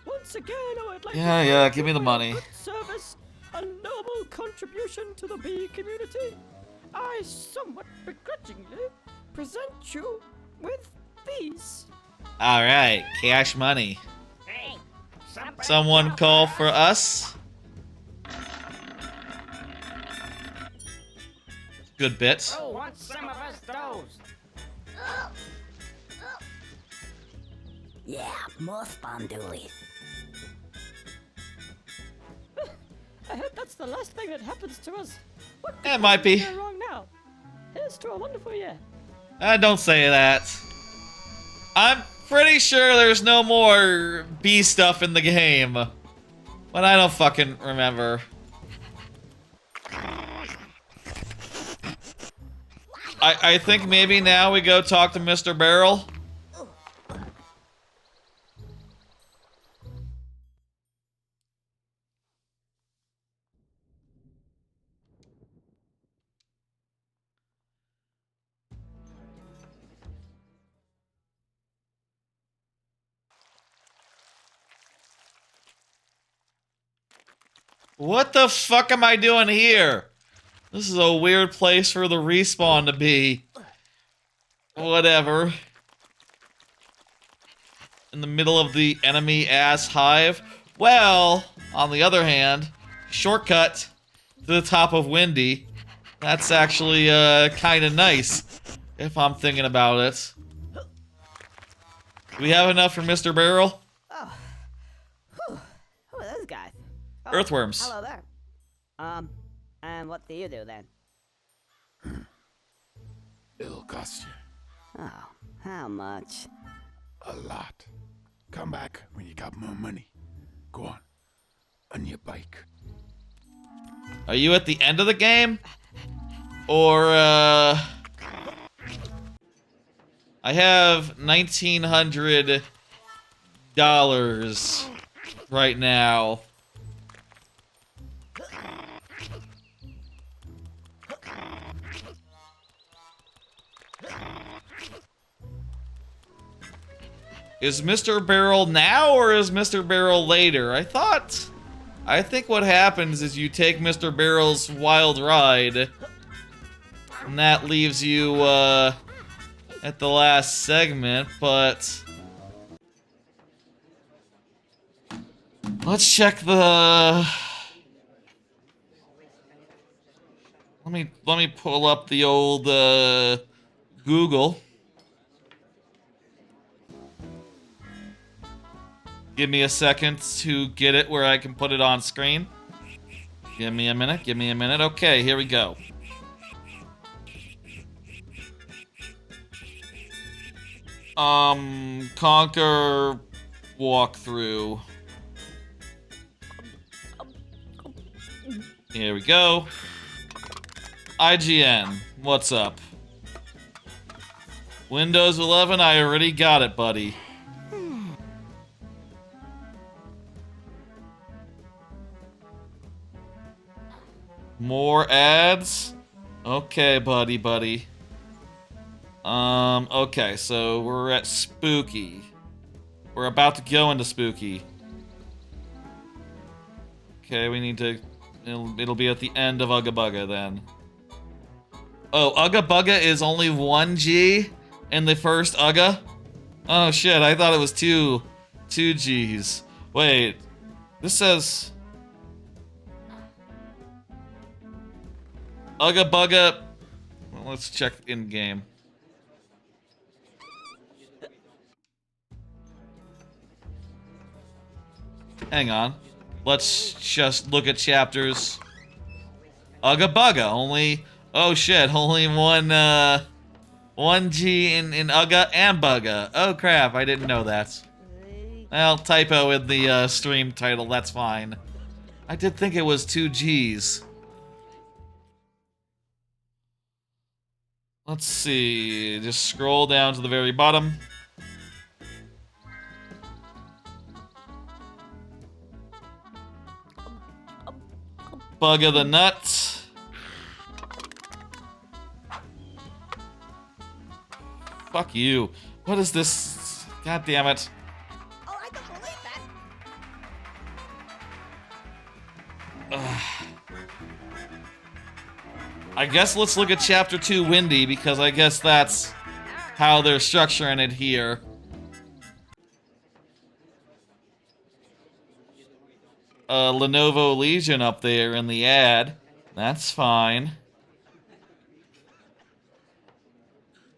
[SPEAKER 5] Once again, I would like
[SPEAKER 1] Yeah,
[SPEAKER 5] to
[SPEAKER 1] give me the
[SPEAKER 5] for your
[SPEAKER 1] money.
[SPEAKER 5] good service, a noble contribution to the bee community. I somewhat begrudgingly present you with these.
[SPEAKER 1] Alright, cash money.
[SPEAKER 2] Hey,
[SPEAKER 1] Someone call for us. Good bit.
[SPEAKER 2] who wants some of us those? Yeah, more sponduli.
[SPEAKER 5] I hope that's the last thing that happens to us. What
[SPEAKER 1] It might be.
[SPEAKER 5] could go wrong now? Here's to a wonderful year.
[SPEAKER 1] Don't say that. I'm pretty sure there's no more bee stuff in the game. But I don't fucking remember. I think maybe now we go talk to Mr. Barrel. What the fuck am I doing here? This is a weird place for the respawn to be. Whatever. In the middle of the enemy ass hive? Well, on the other hand, shortcut to the top of Windy. That's actually kind of nice, if I'm thinking about it. Do we have enough for Mr. Barrel?
[SPEAKER 5] Oh. Whew. Who are those guys? Oh,
[SPEAKER 1] Earthworms.
[SPEAKER 5] Hello there. And what do you do then?
[SPEAKER 3] It'll cost you
[SPEAKER 5] Oh, how much?
[SPEAKER 3] a lot. Come back when you got more money. Go on your bike.
[SPEAKER 1] Are you at the end of the game? Or, I have $1,900 right now. Is Mr. Barrel now or is Mr. Barrel later? I think what happens is you take Mr. Barrel's wild ride, and that leaves you, at the last segment, but... Let's check the... Let me pull up the old, Google. Give me a second to get it where I can put it on screen. Give me a minute. Okay, here we go. Conker walkthrough. Here we go. IGN, what's up? Windows 11, I already got it, buddy. More ads? Okay, buddy. Okay, so we're at Spooky. We're about to go into Spooky. Okay, we need to... It'll be at the end of Uga Buga, then. Oh, Uga Buga is only 1G in the first Uga? Oh, shit, I thought it was 2 Gs. Wait, this says... Uga Buga... Well, let's check in-game. Hang on. Let's just look at chapters. Uga Buga, only... Oh shit, only one G in Uga and Buga. Oh crap, I didn't know that. Well, typo in the stream title, that's fine. I did think it was 2 Gs. Let's see, just scroll down to the very bottom. Buga the Nut. Fuck you. What is this? God damn it.
[SPEAKER 5] Oh, I don't believe that.
[SPEAKER 1] Ugh. I guess let's look at Chapter 2 Windy, because I guess that's how they're structuring it here. Lenovo Legion up there in the ad. That's fine.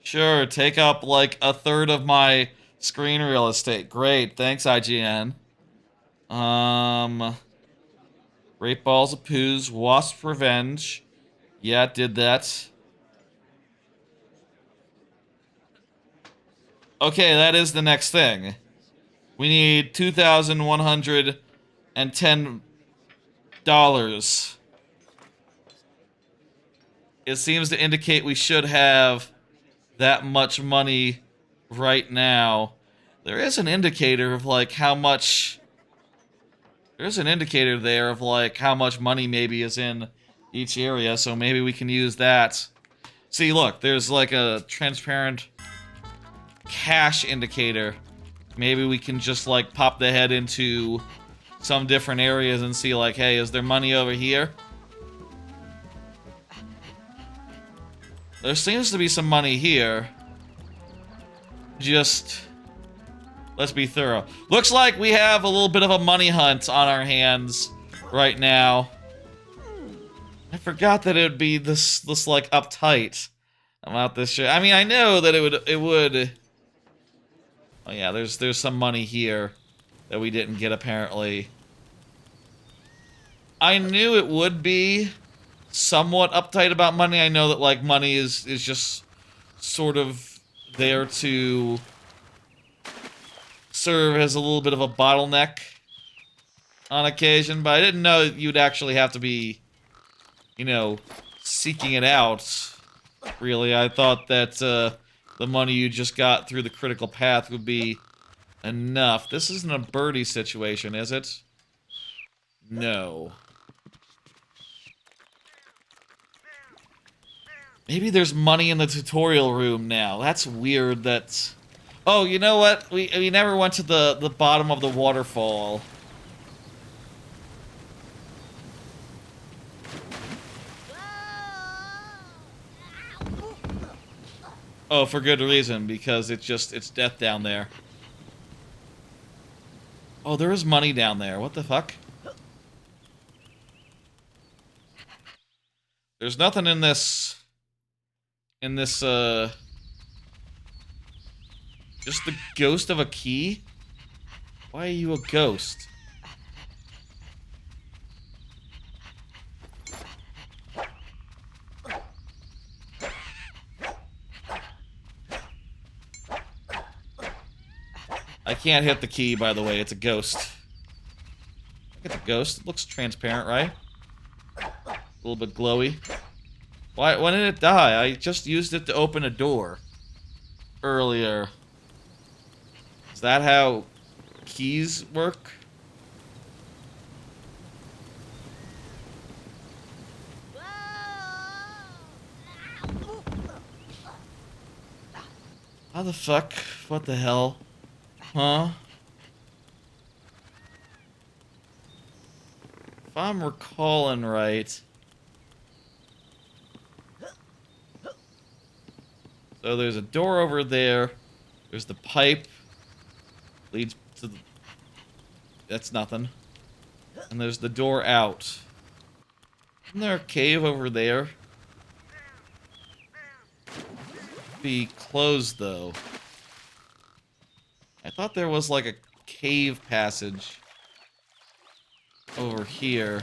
[SPEAKER 1] Sure, take up like a third of my screen real estate. Great, thanks IGN. Great Balls of Poos, Wasp Revenge. Yeah, it did that. Okay, that is the next thing. We need $2,110. It seems to indicate we should have that much money right now. There is an indicator of like how much... There's an indicator there of like how much money maybe is in each area, so maybe we can use that. See, look, there's like a transparent cash indicator. Maybe we can just like pop the head into some different areas and see, like, hey, is there money over here? There seems to be some money here. Just... let's be thorough. Looks like we have a little bit of a money hunt on our hands right now. I forgot that it would be this like uptight about this shit. I mean, I know that it would. Oh yeah, there's some money here that we didn't get apparently. I knew it would be somewhat uptight about money. I know that like money is just sort of there to serve as a little bit of a bottleneck on occasion, but I didn't know you'd actually have to be, you know, seeking it out, really. I thought that the money you just got through the critical path would be enough. This isn't a birdie situation, is it? No. Maybe there's money in the tutorial room now. That's weird that... Oh, you know what? We never went to the bottom of the waterfall. Oh, for good reason, because it's death down there. Oh, there is money down there. What the fuck? There's nothing in this... just the ghost of a key? Why are you a ghost? I can't hit the key, by the way. It's a ghost. Look at the ghost. It looks transparent, right? A little bit glowy. Why? When did it die? I just used it to open a door earlier. Is that how keys work? How the fuck? What the hell? Huh? If I'm recalling right... So there's a door over there. There's the pipe. Leads to the... That's nothing. And there's the door out. Isn't there a cave over there? Be closed, though. I thought there was, like, a cave passage over here.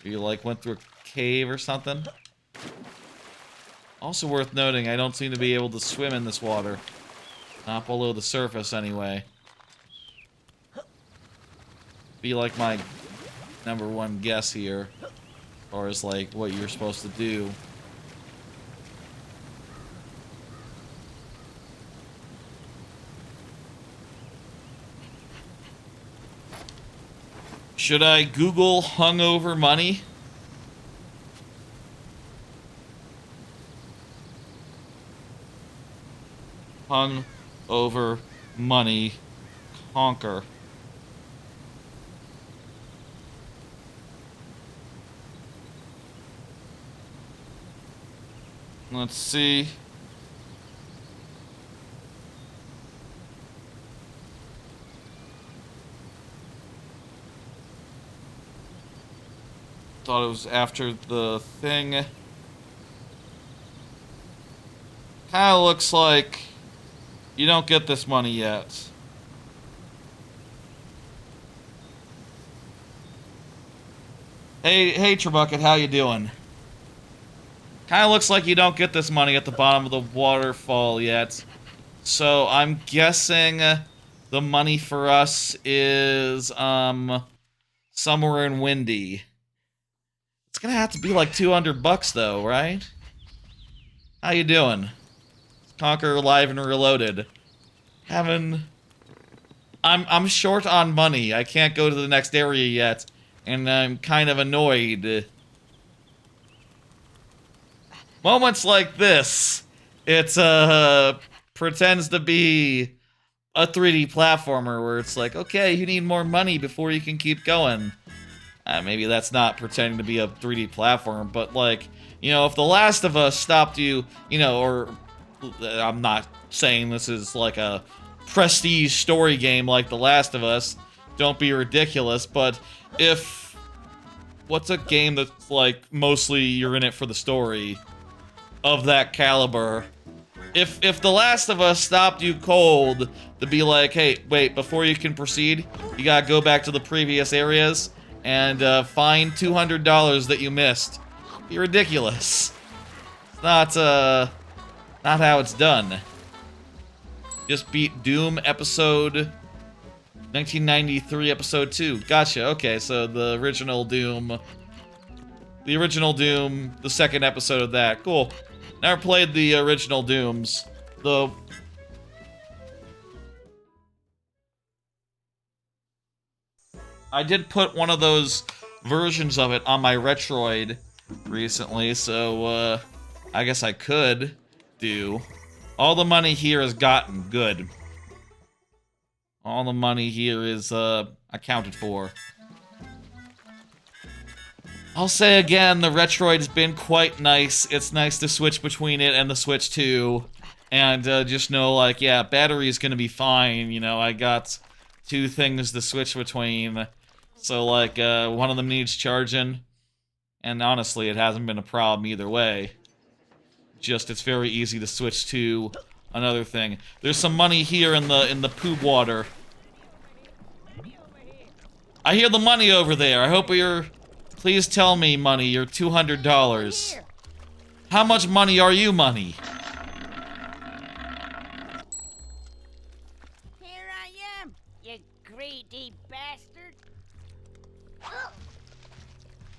[SPEAKER 1] Where you, like, went through a cave or something. Also worth noting, I don't seem to be able to swim in this water. Not below the surface, anyway. Be like my #1 guess here. As far as, like, what you're supposed to do. Should I Google hungover money? Hungover money Conker. Let's see. Thought it was after the thing. Kinda looks like you don't get this money yet. Hey, Trebucket, how you doing? Kinda looks like you don't get this money at the bottom of the waterfall yet. So I'm guessing the money for us is somewhere in Windy. It's gonna have to be like $200 though, right? How you doing? Conker live and reloaded. I'm short on money. I can't go to the next area yet, and I'm kind of annoyed. Moments like this, it pretends to be a 3D platformer where it's like, okay, you need more money before you can keep going. Maybe that's not pretending to be a 3D platformer, but like, you know, if The Last of Us stopped you, you know, or I'm not saying this is like a prestige story game like The Last of Us, don't be ridiculous, but if, what's a game that's like mostly you're in it for the story of that caliber? If The Last of Us stopped you cold to be like, hey, wait, before you can proceed, you gotta go back to the previous areas and find $200 that you missed. Be ridiculous. It's not how it's done. Just beat Doom episode 1993 episode 2. Gotcha. Okay, so the original Doom, the second episode of that. Cool. Never played the original Dooms. Though I did put one of those versions of it on my Retroid recently, so I guess I could do. All the money here is gotten. Good. All the money here is accounted for. I'll say again, the Retroid's been quite nice. It's nice to switch between it and the Switch 2. And just know, like, yeah, battery's gonna be fine. You know, I got 2 things to switch between. So, like, one of them needs charging. And honestly, it hasn't been a problem either way. Just, it's very easy to switch to another thing. There's some money here in the poop water. I hear the money over there. I hope you're... Please tell me, money, you're $200. How much money are you, money?
[SPEAKER 5] Here I am, you greedy bastard.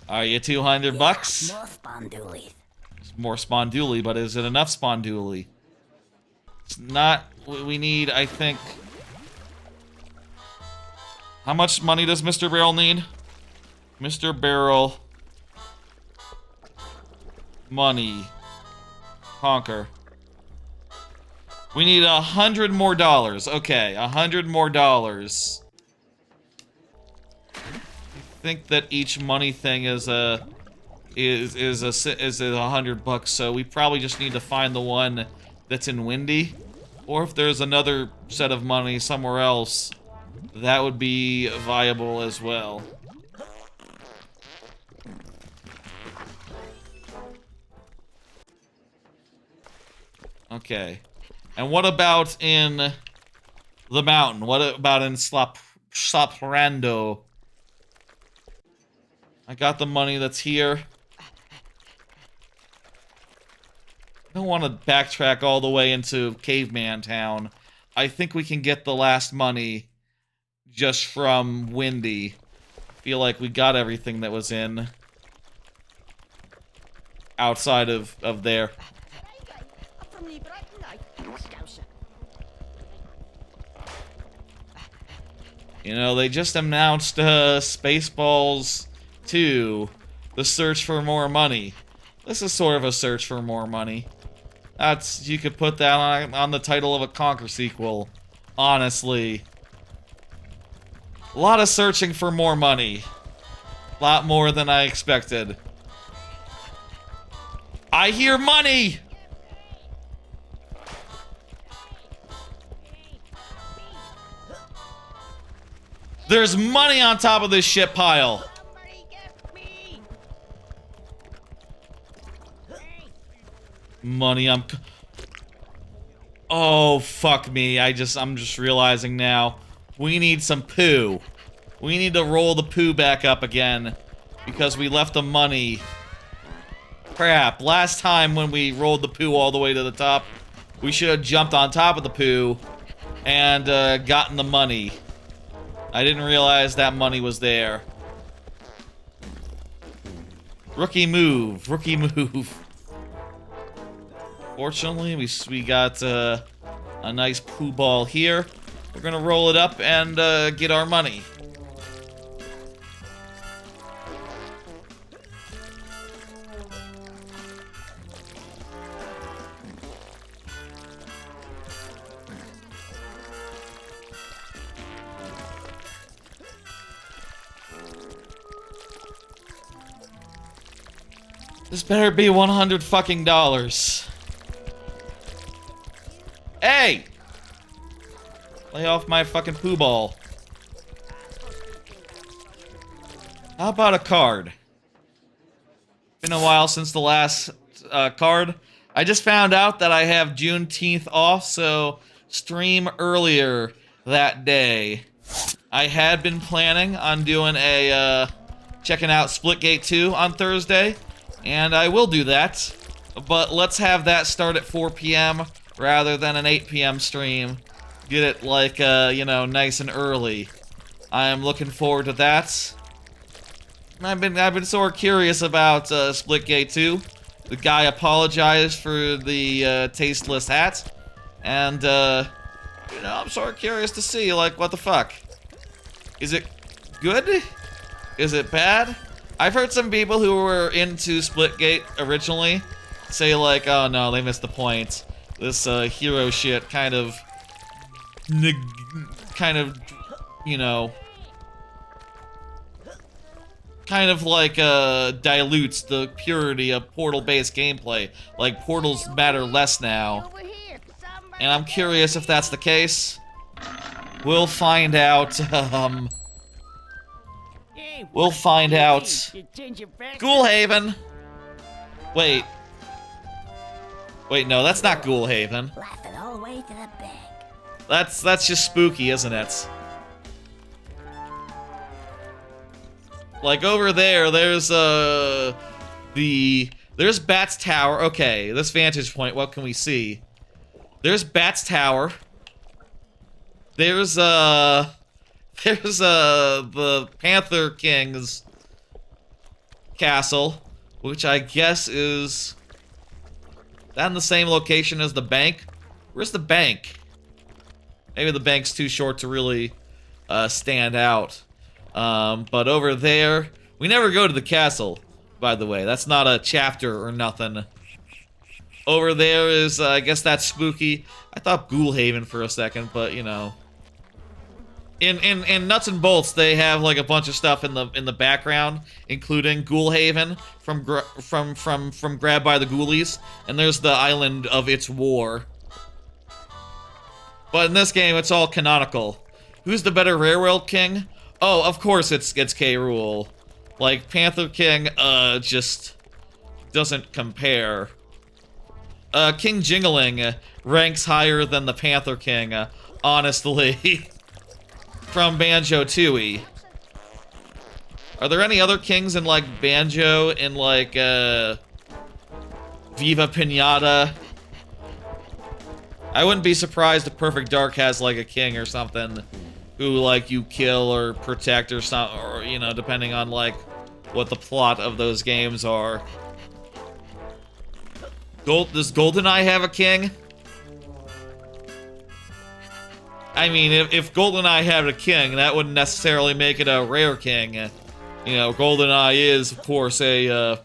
[SPEAKER 1] Are you 200 bucks?
[SPEAKER 2] More Spondoolie.
[SPEAKER 1] More Spondoolie, but is it enough Spondoolie? It's not... We need, I think... How much money does Mr. Barrel need? Mr. Barrel... Money. Conker. We need $100 more. Okay, $100 more. I think that each money thing is a... is $100, so we probably just need to find the one that's in Windy. Or if there's another set of money somewhere else, that would be viable as well. Okay. And what about in the mountain? What about in Soprando? I got the money that's here. I don't want to backtrack all the way into Caveman Town. I think we can get the last money just from Windy. I feel like we got everything that was in outside of there. You know, they just announced Spaceballs 2, The Search for More Money. This is sort of a search for more money. That's, you could put that on the title of a Conker sequel. Honestly. A lot of searching for more money. A lot more than I expected. I hear money! There's money on top of this shit pile. Money, oh, fuck me. I'm just realizing now. We need some poo. We need to roll the poo back up again. Because we left the money. Crap. Last time when we rolled the poo all the way to the top, we should have jumped on top of the poo and gotten the money. I didn't realize that money was there. Rookie move. Rookie move. Fortunately, we got a nice poo ball here. We're gonna roll it up and get our money. This better be $100 fucking dollars. Hey! Lay off my fucking poo ball. How about a card? Been a while since the last card. I just found out that I have Juneteenth off, so stream earlier that day. I had been planning on doing a checking out Splitgate 2 on Thursday, and I will do that. But let's have that start at 4 p.m. rather than an 8 p.m. stream. Get it like you know, nice and early. I am looking forward to that. I've been sort of curious about Splitgate 2. The guy apologized for the tasteless hat, and you know, I'm sort of curious to see, like, what the fuck? Is it good? Is it bad? I've heard some people who were into Splitgate originally say, like, oh no, they missed the point. This hero shit kind of, you know, kind of like dilutes the purity of Portal-based gameplay. Like, Portals matter less now. And I'm curious if that's the case. We'll find out, we'll find out. Ghoulhaven! Wait. Wait, no, that's not Ghoulhaven.
[SPEAKER 2] Laughing all the way to the bank.
[SPEAKER 1] That's just spooky, isn't it? Like, over there, there's, there's Bat's Tower. Okay, this vantage point, what can we see? There's Bat's Tower. There's, the Panther King's castle, which I guess is that in the same location as the bank? Where's the bank? Maybe the bank's too short to really stand out. But over there, we never go to the castle, by the way. That's not a chapter or nothing. Over there is, I guess that's spooky. I thought Ghoulhaven for a second, but you know. In Nuts and Bolts, they have like a bunch of stuff in the background, including Ghoulhaven from Grabbed by the Ghoulies, and there's the island of its war. But in this game, it's all canonical. Who's the better Railroad King? Oh, of course it's K. Rool. Like, Panther King, just doesn't compare. King Jingling ranks higher than the Panther King, honestly. From Banjo-Tooie. Are there any other kings in, like, Banjo, in, like, Viva Pinata? I wouldn't be surprised if Perfect Dark has, like, a king or something who, like, you kill or protect or something, or, you know, depending on, like, what the plot of those games are. Does GoldenEye have a king? I mean, if GoldenEye had a king, that wouldn't necessarily make it a rare king. You know, GoldenEye is, of course, a,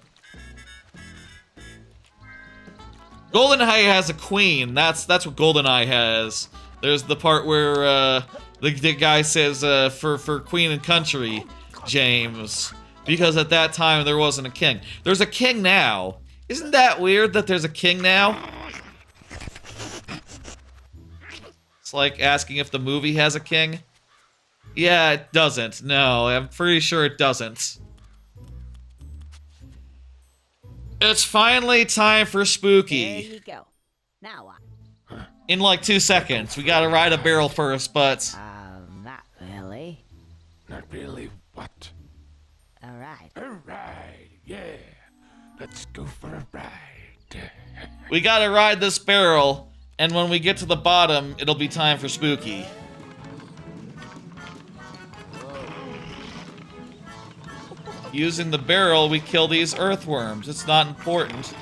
[SPEAKER 1] GoldenEye has a queen. That's what GoldenEye has. There's the part where, the guy says, for Queen and Country, James. Because at that time, there wasn't a king. There's a king now. Isn't that weird that there's a king now? It's like asking if the movie has a king. Yeah, it doesn't. No, I'm pretty sure it doesn't. It's finally time for Spooky.
[SPEAKER 4] There you go. Now what?
[SPEAKER 1] In like 2 seconds. We gotta ride a barrel first, but...
[SPEAKER 4] Not really.
[SPEAKER 3] Not really what?
[SPEAKER 4] Alright.
[SPEAKER 3] A ride, yeah. Let's go for a ride.
[SPEAKER 1] we gotta ride this barrel, and when we get to the bottom, it'll be time for Spooky. Using the barrel, we kill these earthworms. It's not important.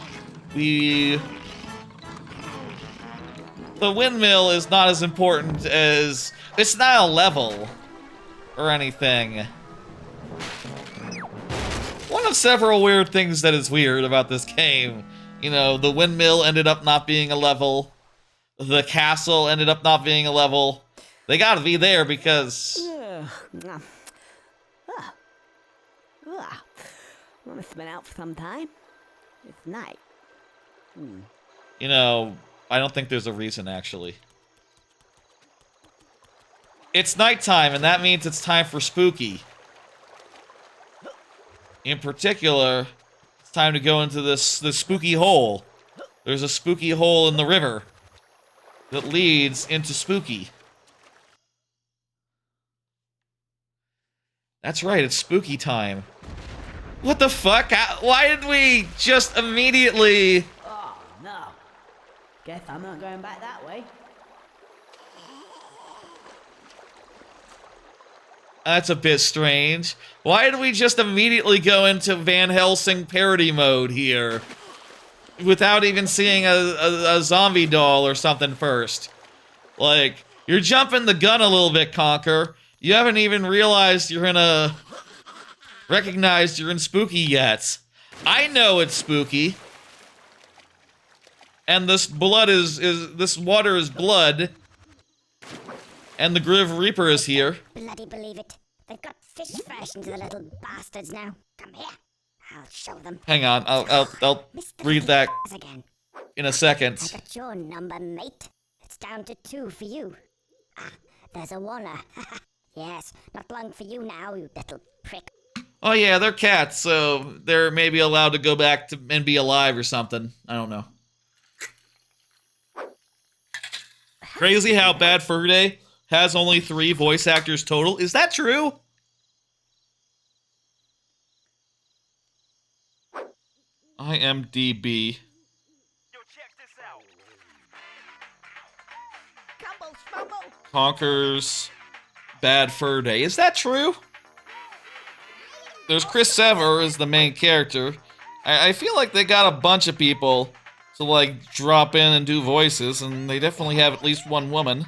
[SPEAKER 1] The windmill is not as important as... It's not a level or anything. One of several weird things that is weird about this game. You know, the windmill ended up not being a level. The castle ended up not being a level. They gotta be there because...
[SPEAKER 4] Well, it's been out for some time. It's night.
[SPEAKER 1] You know, I don't think there's a reason, actually. It's nighttime, and that means it's time for spooky. In particular, it's time to go into this spooky hole. There's a spooky hole in the river that leads into spooky. That's right, it's spooky time. What the fuck? Why did we just immediately...
[SPEAKER 4] Oh, no. Guess I'm not going back that way.
[SPEAKER 1] That's a bit strange. Why did we just immediately go into Van Helsing parody mode here? Without even seeing a zombie doll or something first. Like, you're jumping the gun a little bit, Conker. You haven't even realized you're in a... recognized you're in spooky yet. I know it's spooky. And this blood this water is blood. And the Griv Reaper is here.
[SPEAKER 2] Bloody believe it. They've got fish versions of the little bastards now. Come here. I'll show them.
[SPEAKER 1] Hang on, I'll
[SPEAKER 2] Mr.
[SPEAKER 1] read that
[SPEAKER 2] Again.
[SPEAKER 1] in a second.
[SPEAKER 2] I got your number, mate. It's down to 2 for you. Ah, there's a oneer. Yes, not long for you now, you little prick.
[SPEAKER 1] Oh yeah, they're cats, so they're maybe allowed to go back to and be alive or something. I don't know. Crazy how Bad Fur Day has only 3 voice actors total. Is that true? IMDb. Conker's Bad Fur Day. Is that true? There's Chris Sever as the main character. I feel like they got a bunch of people to, like, drop in and do voices, and they definitely have at least one woman.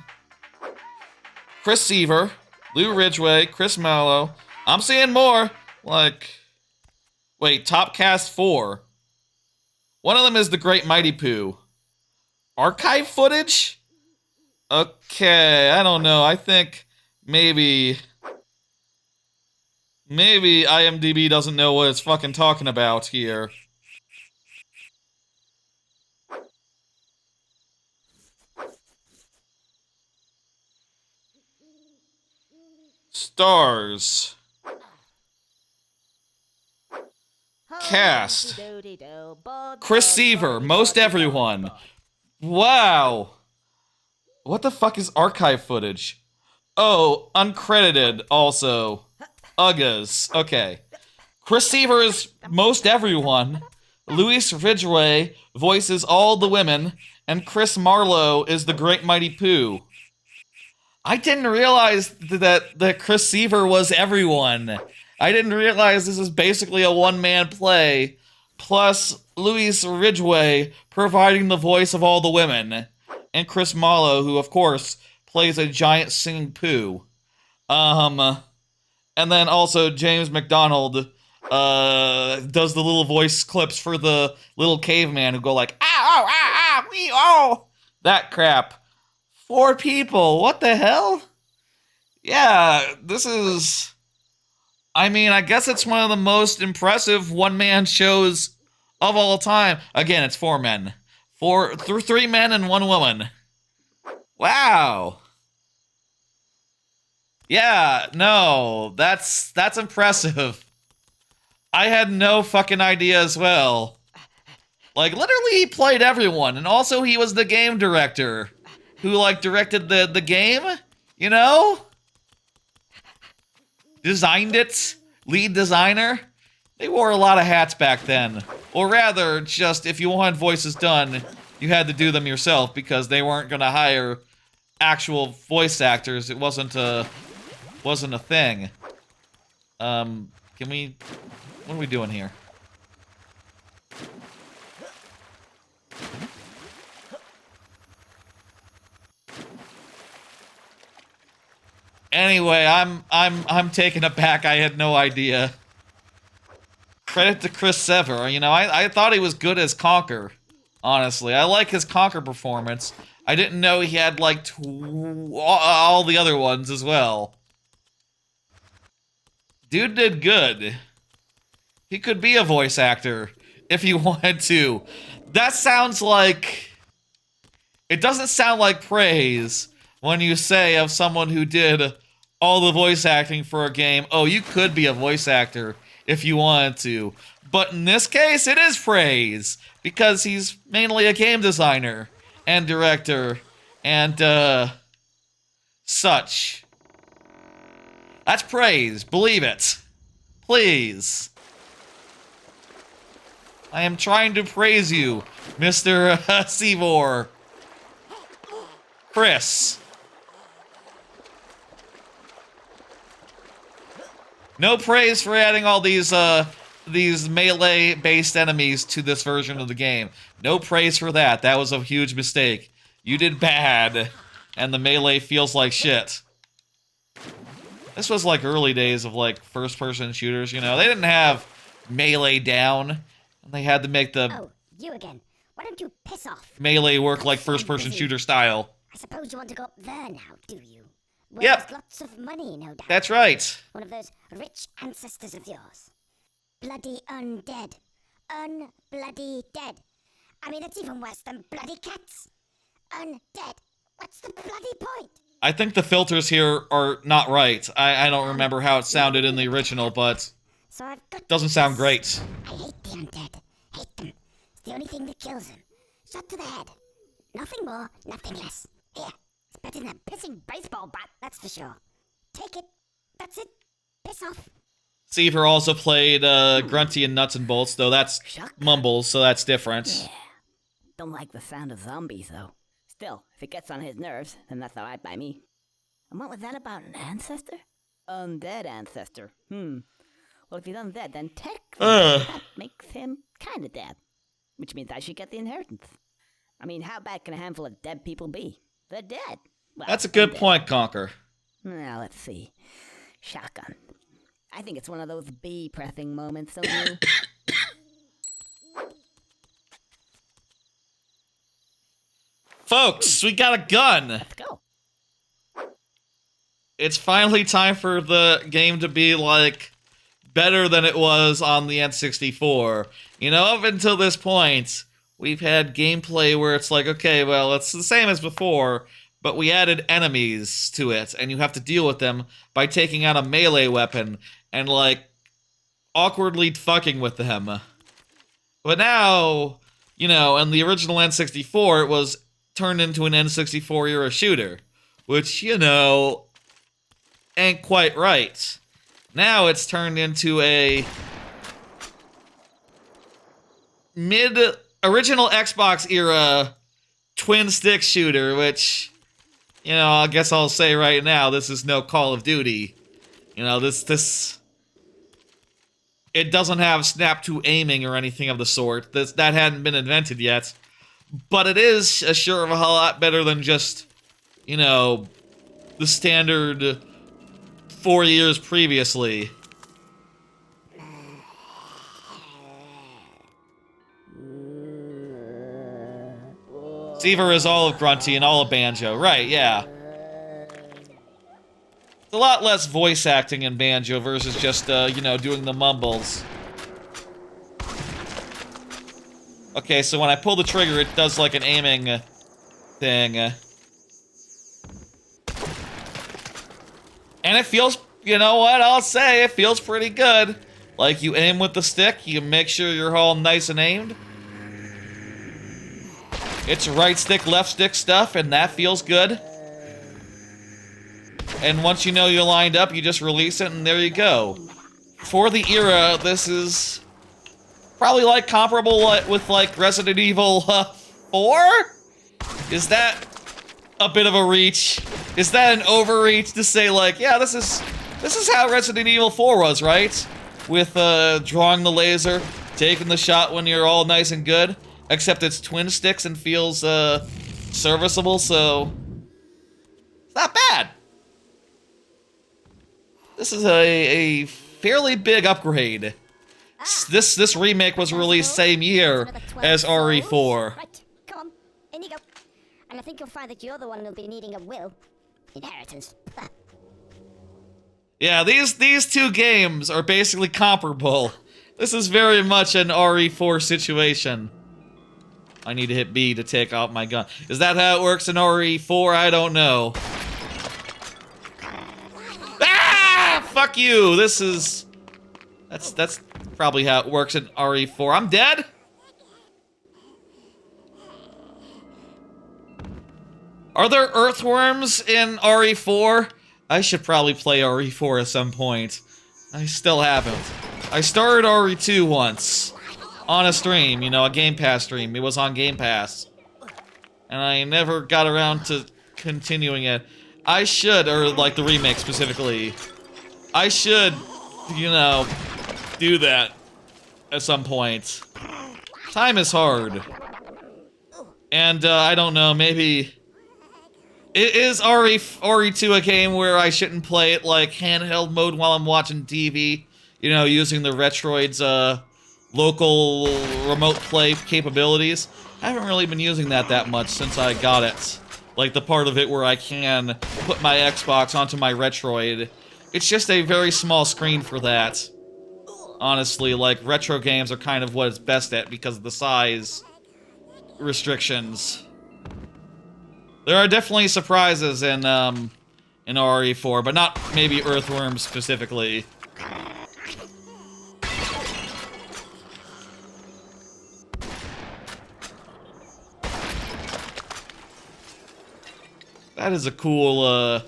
[SPEAKER 1] Chris Seaver, Lou Ridgway, Chris Mallow. I'm seeing more. Like, wait, top cast 4. One of them is the Great Mighty Pooh. Archive footage? Okay, I don't know. I think maybe IMDb doesn't know what it's fucking talking about here. Stars. Cast. Chris Seaver, most everyone. Wow. What the fuck is archive footage? Oh, uncredited also. Ugas. Okay. Chris Seaver is most everyone. Louis Ridgway voices all the women. And Chris Marlowe is the Great Mighty Pooh. I didn't realize that Chris Seaver was everyone. I didn't realize this is basically a one-man play, plus Louis Ridgway providing the voice of all the women, and Chris Marlowe, who of course plays a giant singing poo. And then also James McDonald does the little voice clips for the little caveman who go like, ow, ow, ow, ow, me, oh, that crap. 4 people, what the hell? Yeah, this is... I mean, I guess it's one of the most impressive one-man shows of all time. Again, it's 4 men. 3 men and 1 woman. Wow. Yeah, no, that's impressive. I had no fucking idea as well. Like, literally, he played everyone, and also he was the game director who, like, directed the game, you know? Designed it, lead designer. They wore a lot of hats back then. Or rather, just if you wanted voices done, you had to do them yourself because they weren't gonna hire actual voice actors. It wasn't a thing. Can we... What are we doing here? Anyway, I'm taken aback. I had no idea. Credit to Chris Sever. You know, I thought he was good as Conker. Honestly, I like his Conker performance. I didn't know he had like all the other ones as well. Dude did good. He could be a voice actor if you wanted to. That sounds like... It doesn't sound like praise when you say of someone who did all the voice acting for a game, oh, you could be a voice actor if you wanted to. But in this case, it is praise, because he's mainly a game designer and director and, such. That's praise. Believe it. Please. I am trying to praise you, Mr. Seymour. Chris. No praise for adding all these melee-based enemies to this version of the game. No praise for that. That was a huge mistake. You did bad, and the melee feels like shit. This was like early days of like first-person shooters, you know. They didn't have melee down, and they had to make the
[SPEAKER 2] Oh, you again. Why don't you piss off?
[SPEAKER 1] melee work like first-person shooter style.
[SPEAKER 2] I suppose you want to go up there now, do you? Where
[SPEAKER 1] Yep.
[SPEAKER 2] there's lots of money, no doubt.
[SPEAKER 1] That's right.
[SPEAKER 2] One of those rich ancestors of yours. Bloody undead. Unbloody dead. I mean, it's even worse than bloody cats. Undead. What's the bloody point?
[SPEAKER 1] I think the filters here are not right. I don't remember how it sounded in the original, but
[SPEAKER 2] So I've got
[SPEAKER 1] doesn't sound great.
[SPEAKER 2] I hate the undead. Hate them. It's the only thing that kills them. Shot to the head. Nothing more, nothing less. Here. It's better than a pissing baseball bat, that's for sure. Take it. That's it. Piss off.
[SPEAKER 1] Seaver also played Grunty and Nuts and Bolts, though that's Mumbles, so that's different.
[SPEAKER 4] Don't like the sound of zombies, though. Still, if it gets on his nerves, then that's alright by me. And what was that about, an ancestor? Undead ancestor. Well, if he's undead, then technically that makes him kinda dead. Which means I should get the inheritance. I mean, how bad can a handful of dead people be? They're dead. Well,
[SPEAKER 1] That's a good
[SPEAKER 4] undead.
[SPEAKER 1] point, Conker.
[SPEAKER 4] Now, let's see. Shotgun. I think it's one of those bee-pressing moments, don't you?
[SPEAKER 1] Folks, we got a gun!
[SPEAKER 4] Let's go.
[SPEAKER 1] It's finally time for the game to be, like, better than it was on the N64. You know, up until this point, we've had gameplay where it's like, okay, well, it's the same as before, but we added enemies to it, and you have to deal with them by taking out a melee weapon and, like, awkwardly fucking with them. But now, you know, in the original N64, it was turned into an N64 era shooter, which, you know, ain't quite right. Now it's turned into a original Xbox era twin stick shooter, which, you know, I guess I'll say right now, this is no Call of Duty. You know, this it doesn't have snap to aiming or anything of the sort. That hadn't been invented yet. But it is a sure of a whole lot better than just, you know, the standard 4 years previously. Seaver is all of Grunty and all of Banjo. Right, yeah. It's a lot less voice acting in Banjo versus just, you know, doing the mumbles. Okay, so when I pull the trigger, it does like an aiming thing. And it feels, you know what, I'll say, it feels pretty good. Like, you aim with the stick, you make sure you're all nice and aimed. It's right stick, left stick stuff, and that feels good. And once you know you're lined up, you just release it, and there you go. For the era, this is probably like comparable with like Resident Evil 4? Is that a bit of a reach? Is that an overreach to say like, yeah, this is how Resident Evil 4 was, right? With drawing the laser, taking the shot when you're all nice and good, except it's twin sticks and feels serviceable, so it's not bad. This is a fairly big upgrade. This remake was released same year as RE4.
[SPEAKER 2] Right, come on, in you go. And I think you'll find that you're the one who'll be needing a will. Inheritance.
[SPEAKER 1] Yeah, these two games are basically comparable. This is very much an RE4 situation. I need to hit B to take out my gun. Is that how it works in RE4? I don't know. Ah! Fuck you! This is... That's probably how it works in RE4. I'm dead? Are there earthworms in RE4? I should probably play RE4 at some point. I still haven't. I started RE2 once. On a stream, you know, a Game Pass stream. It was on Game Pass. And I never got around to continuing it. I should, or like the remake specifically. I should, you know, do that at some point. Time is hard. And, I don't know, maybe... Is RE2 a game where I shouldn't play it like handheld mode while I'm watching TV? You know, using the Retroid's local remote play capabilities? I haven't really been using that much since I got it. Like the part of it where I can put my Xbox onto my Retroid. It's just a very small screen for that. Honestly, like retro games are kind of what it's best at because of the size restrictions. There are definitely surprises in RE4, but not maybe earthworms specifically. That is a cool,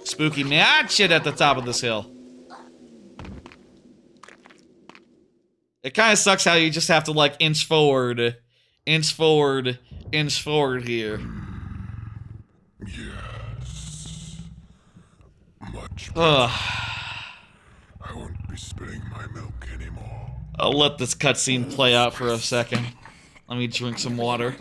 [SPEAKER 1] spooky man shit at the top of this hill. It kind of sucks how you just have to, like, inch forward, inch forward, inch forward here.
[SPEAKER 3] Yes. Much.
[SPEAKER 1] Ugh.
[SPEAKER 3] I won't be spilling my milk anymore.
[SPEAKER 1] I'll let this cutscene play out for a second. Let me drink some water.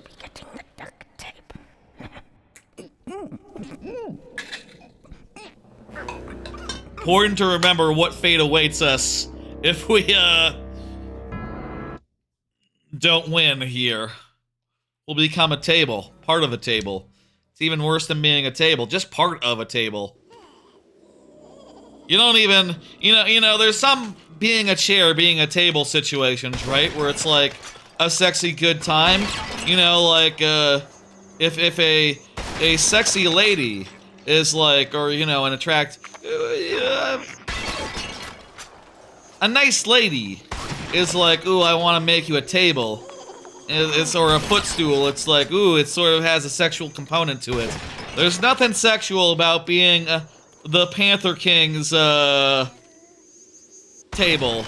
[SPEAKER 1] Important to remember what fate awaits us if we, don't win here. We'll become a table. Part of a table. It's even worse than being a table. Just part of a table. You don't even... You know, there's some being a chair, being a table situations, right? Where it's like a sexy good time. You know, like, if a sexy lady is like, or, you know, an a nice lady is like, ooh, I want to make you a table. It's or a footstool. It's like, ooh, it sort of has a sexual component to it. There's nothing sexual about being the Panther King's table.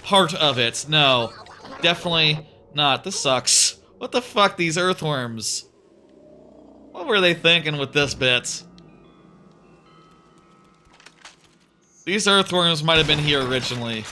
[SPEAKER 1] Part of it. No, definitely not. This sucks. What the fuck, these earthworms? What were they thinking with this bit? These earthworms might have been here originally.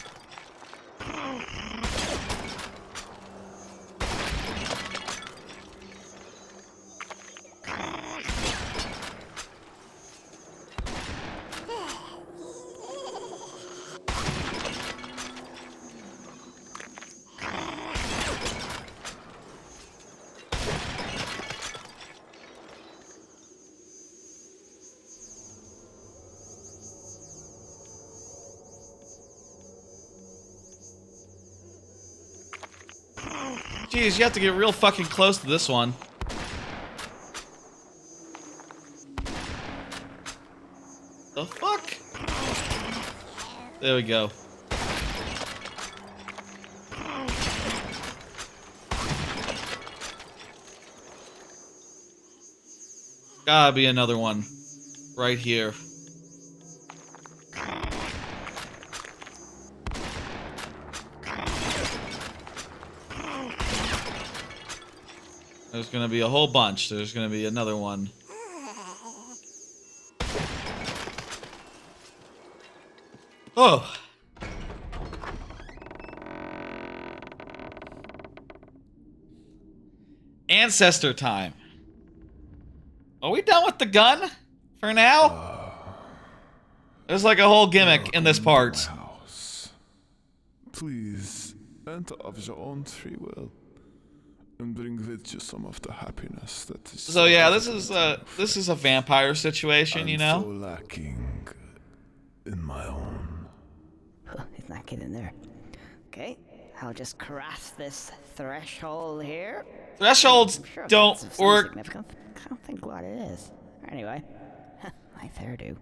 [SPEAKER 1] Jeez, you have to get real fucking close to this one. The fuck? There we go. Gotta be another one. Right here. There's gonna be a whole bunch. There's gonna be another one. Oh! Ancestor time. Are we done with the gun? For now? There's like a whole gimmick in this part.
[SPEAKER 3] House. Please, enter of your own free will. And bring with you some of the happiness that is
[SPEAKER 1] So yeah, this is a vampire situation, you know?
[SPEAKER 3] so lacking in my own.
[SPEAKER 4] It's not getting there.
[SPEAKER 5] Okay, I'll just cross this threshold here.
[SPEAKER 1] Thresholds
[SPEAKER 5] I'm sure
[SPEAKER 1] don't
[SPEAKER 5] that's of some
[SPEAKER 1] work.
[SPEAKER 5] significance. I don't think what it is. Anyway, my hairdo.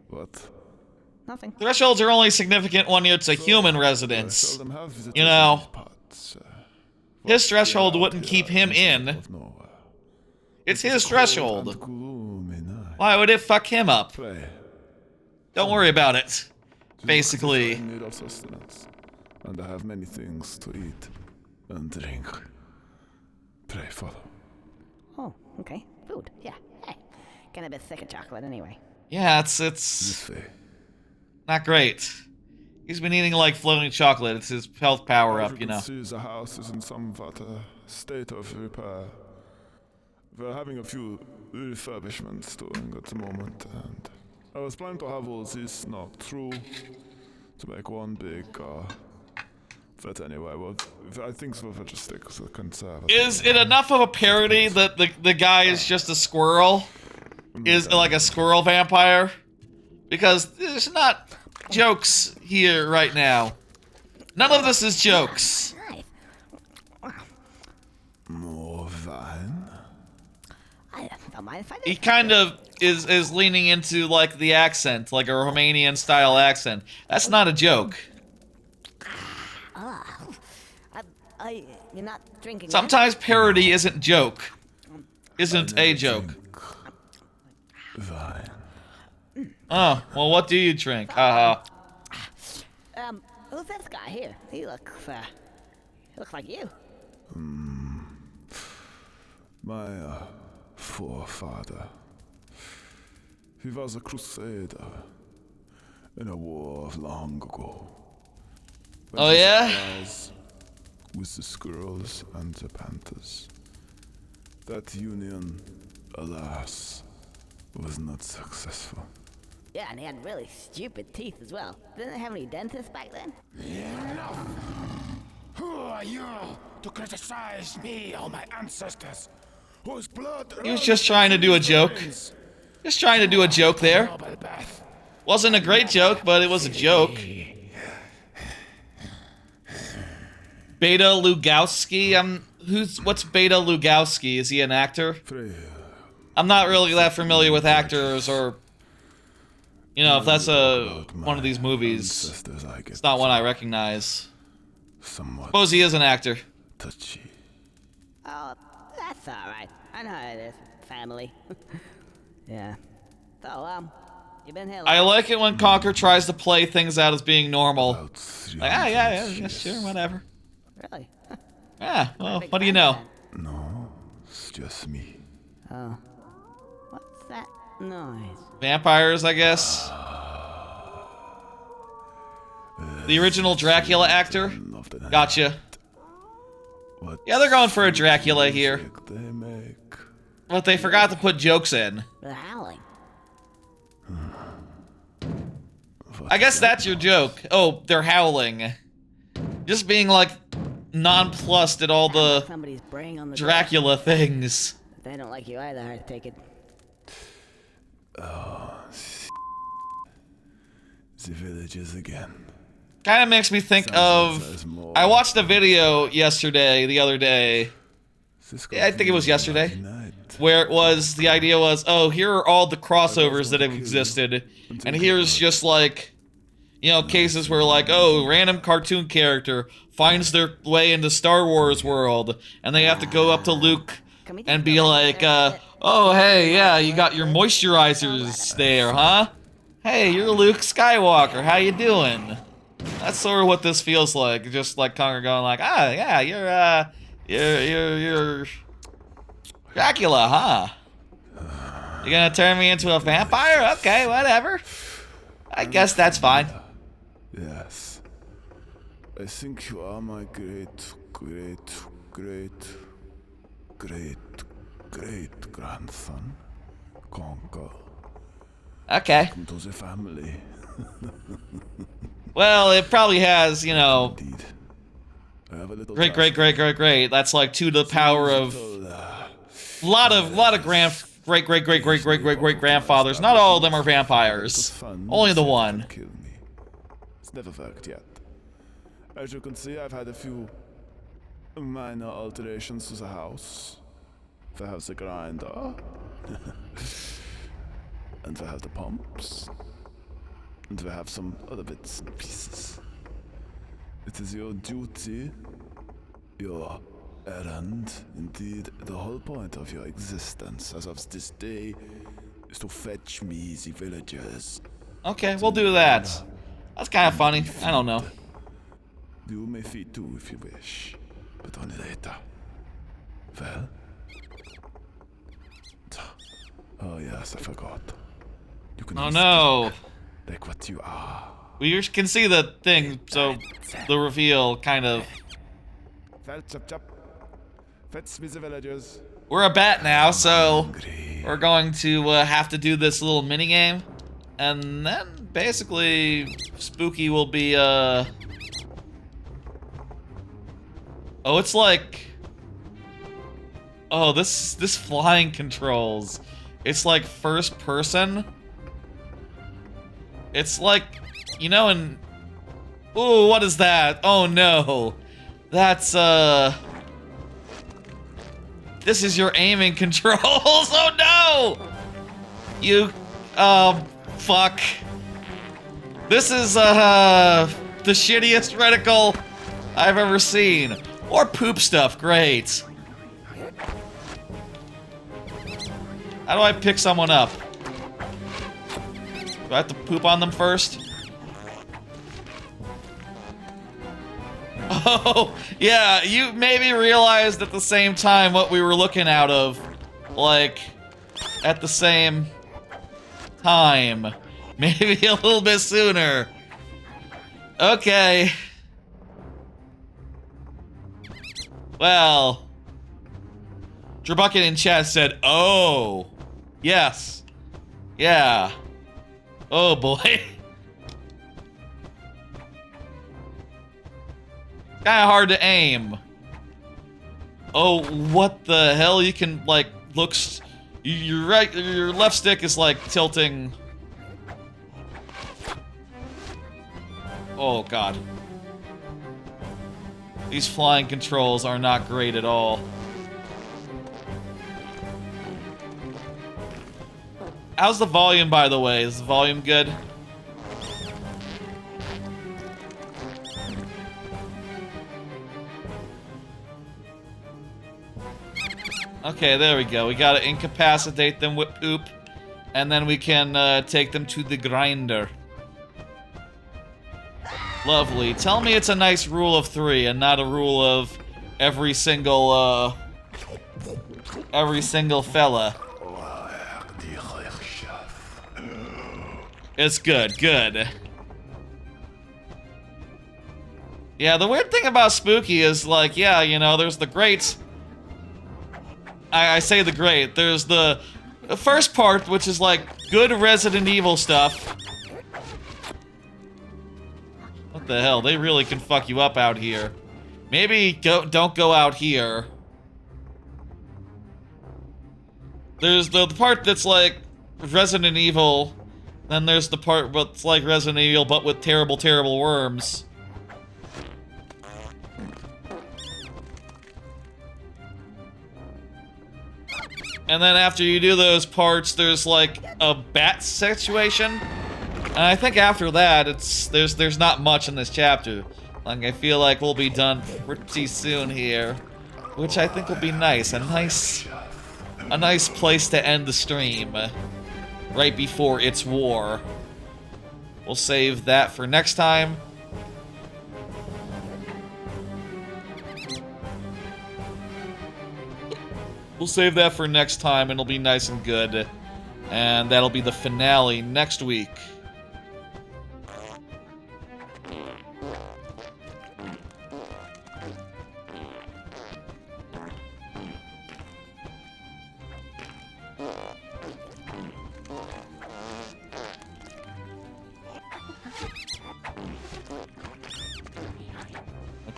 [SPEAKER 3] What?
[SPEAKER 5] Nothing.
[SPEAKER 1] Thresholds are only significant when it's a human residence.
[SPEAKER 3] Seldom have visitors
[SPEAKER 1] You know,
[SPEAKER 3] in these parts,
[SPEAKER 1] his threshold
[SPEAKER 3] out
[SPEAKER 1] wouldn't
[SPEAKER 3] here
[SPEAKER 1] keep him
[SPEAKER 3] in the
[SPEAKER 1] in.
[SPEAKER 3] middle of nowhere.
[SPEAKER 1] It's
[SPEAKER 3] It is
[SPEAKER 1] his
[SPEAKER 3] cold
[SPEAKER 1] threshold.
[SPEAKER 3] and gloomy night.
[SPEAKER 1] Why would it fuck him up?
[SPEAKER 3] Pray.
[SPEAKER 1] Don't worry about it.
[SPEAKER 3] Do not
[SPEAKER 1] Basically.
[SPEAKER 3] in need of sustenance, and I have many things to eat and drink. Pray follow.
[SPEAKER 5] Oh, okay. Food. Yeah. Hey, getting a bit sick of chocolate anyway.
[SPEAKER 1] Yeah, it's
[SPEAKER 3] This way.
[SPEAKER 1] not great. He's been eating like floating chocolate. It's his health power up, you know.
[SPEAKER 3] See, the house is in somewhat a state of repair. We're having a few refurbishments doing at the moment, and I was planning to have all this knocked through to make one big but anyway, well, I think we'll just stick with the conservative.
[SPEAKER 1] Is it enough of a parody that the guy is just a squirrel? Is like a squirrel vampire? Because there's not jokes here right now. None of this is jokes.
[SPEAKER 3] More wine?
[SPEAKER 5] I don't mind if I do.
[SPEAKER 1] He kind of is leaning into like the accent, like a Romanian style accent. That's not a joke.
[SPEAKER 5] You're not drinking.
[SPEAKER 1] Sometimes parody isn't joke. Isn't a joke.
[SPEAKER 3] Wine.
[SPEAKER 1] Oh, well, what do you drink? Haha.
[SPEAKER 5] Who's this guy here? He looks like you.
[SPEAKER 3] My forefather. He was a crusader in a war of long ago. When
[SPEAKER 1] Oh,
[SPEAKER 3] his
[SPEAKER 1] yeah?
[SPEAKER 3] allies with the squirrels and the panthers. That union, alas, was not successful.
[SPEAKER 5] Yeah, and he had really stupid teeth as well. Didn't they have any dentists back then?
[SPEAKER 6] Who are you to criticize me or my ancestors? Whose blood
[SPEAKER 1] He was just trying to do a joke. Just trying to do a joke there. Wasn't a great joke, but it was a joke. Beta Lugowski? What's Beta Lugowski? Is he an actor?
[SPEAKER 3] Freya,
[SPEAKER 1] I'm not really that familiar with actors or, you know, if that's one of these movies.
[SPEAKER 3] ancestors, I get
[SPEAKER 1] It's not one I recognize.
[SPEAKER 3] somewhat
[SPEAKER 1] Suppose he is an actor.
[SPEAKER 3] touchy.
[SPEAKER 5] Oh, that's alright. I know how it is. Family. Yeah. So, you been here
[SPEAKER 1] I
[SPEAKER 5] long?
[SPEAKER 1] like it when Conker tries to play things out as being normal.
[SPEAKER 3] About
[SPEAKER 1] Like, yeah,
[SPEAKER 3] 300
[SPEAKER 1] sure,
[SPEAKER 3] years.
[SPEAKER 1] whatever.
[SPEAKER 5] Really?
[SPEAKER 1] Yeah, well,
[SPEAKER 5] Big
[SPEAKER 1] what do you
[SPEAKER 5] fan
[SPEAKER 1] know?
[SPEAKER 5] then.
[SPEAKER 3] No, it's just me.
[SPEAKER 5] Oh. What's that noise?
[SPEAKER 1] Vampires, I guess. The original Dracula actor?
[SPEAKER 3] Of the night.
[SPEAKER 1] Gotcha.
[SPEAKER 3] What
[SPEAKER 1] Yeah, they're going for a Dracula here.
[SPEAKER 3] music they make.
[SPEAKER 1] But they forgot to put jokes in.
[SPEAKER 5] The howling.
[SPEAKER 1] I guess that's your joke. Oh, they're howling. Just being like nonplussed at all the
[SPEAKER 5] Somebody's braying on the
[SPEAKER 1] Dracula things.
[SPEAKER 5] door. They don't like you either, I take it.
[SPEAKER 3] The villages again.
[SPEAKER 1] Kind of makes me think
[SPEAKER 3] Sounds like
[SPEAKER 1] of.
[SPEAKER 3] there's more.
[SPEAKER 1] I watched a video the other day, I think it was yesterday. where it was, the idea was, oh, here are all the crossovers that have existed, and here's just like, you know, cases where like, oh, random cartoon character finds their way into Star Wars world, and they have to go up to Luke and be like, oh, hey, yeah, you got your moisturizers there, huh? Hey, you're Luke Skywalker, how you doing? That's sort of what this feels like, just like Conker going like, ah, yeah, you're Dracula, huh? You gonna turn me into a vampire? Okay, whatever. I guess that's fine.
[SPEAKER 3] Yes. I think you are my great grandson, Conker.
[SPEAKER 1] Okay.
[SPEAKER 3] Come to the family.
[SPEAKER 1] Well, it probably has, you know,
[SPEAKER 3] Indeed. I have a little
[SPEAKER 1] great. That's like 2 to the power of lot of great grandfathers. Not all of them are vampires. Only the one.
[SPEAKER 3] Kill me. It's never worked yet. As you can see, I've had a few minor alterations to the house. We have the grinder. And we have the pumps. And we have some other bits and pieces. It is your duty, your errand, indeed the whole point of your existence as of this day, is to fetch me the villagers.
[SPEAKER 1] Okay, we'll do that. That's kind of funny. I don't know.
[SPEAKER 3] You may feed too if you wish, but only later. Well? Oh yes, I forgot. You can
[SPEAKER 1] Oh no!
[SPEAKER 3] like what you are.
[SPEAKER 1] We can see the thing, so the reveal kind of...
[SPEAKER 3] Well, chop chop. Fetch me the villagers.
[SPEAKER 1] We're a bat now, so we're going to have to do this little mini game, and then basically Spooky will be oh, it's like, oh, this flying controls. It's like first person. It's like, you know, in, ooh, what is that? Oh no, that's this is your aiming controls. Oh no! You, fuck. This is, the shittiest reticle I've ever seen. Or poop stuff, great. How do I pick someone up? Do I have to poop on them first? Oh, yeah, you maybe realized at the same time what we were looking out of. Like, at the same time. Maybe a little bit sooner. Okay. Well. Drabucket in chat said, oh. Yes. Yeah. Oh boy. Kinda hard to aim. Oh, what the hell? You can, like, your left stick is, like, tilting. Oh, God. These flying controls are not great at all. How's the volume, by the way? Is the volume good? Okay, there we go. We gotta incapacitate them with poop, and then we can take them to the grinder. Lovely. Tell me it's a nice rule of 3 and not a rule of every single fella. It's good, good. Yeah, the weird thing about Spooky is, like, yeah, you know, there's the greats. I say the great. There's the first part, which is, like, good Resident Evil stuff. What the hell? They really can fuck you up out here. Maybe don't go out here. There's the part that's, like, Resident Evil. Then there's the part that's like Resident Evil, but with terrible, terrible worms. And then after you do those parts, there's like a bat situation. And I think after that, there's not much in this chapter. Like, I feel like we'll be done pretty soon here, which I think will be nice. A nice place to end the stream. Right before it's war. We'll save that for next time. We'll save that for next time, and it'll be nice and good. And that'll be the finale next week.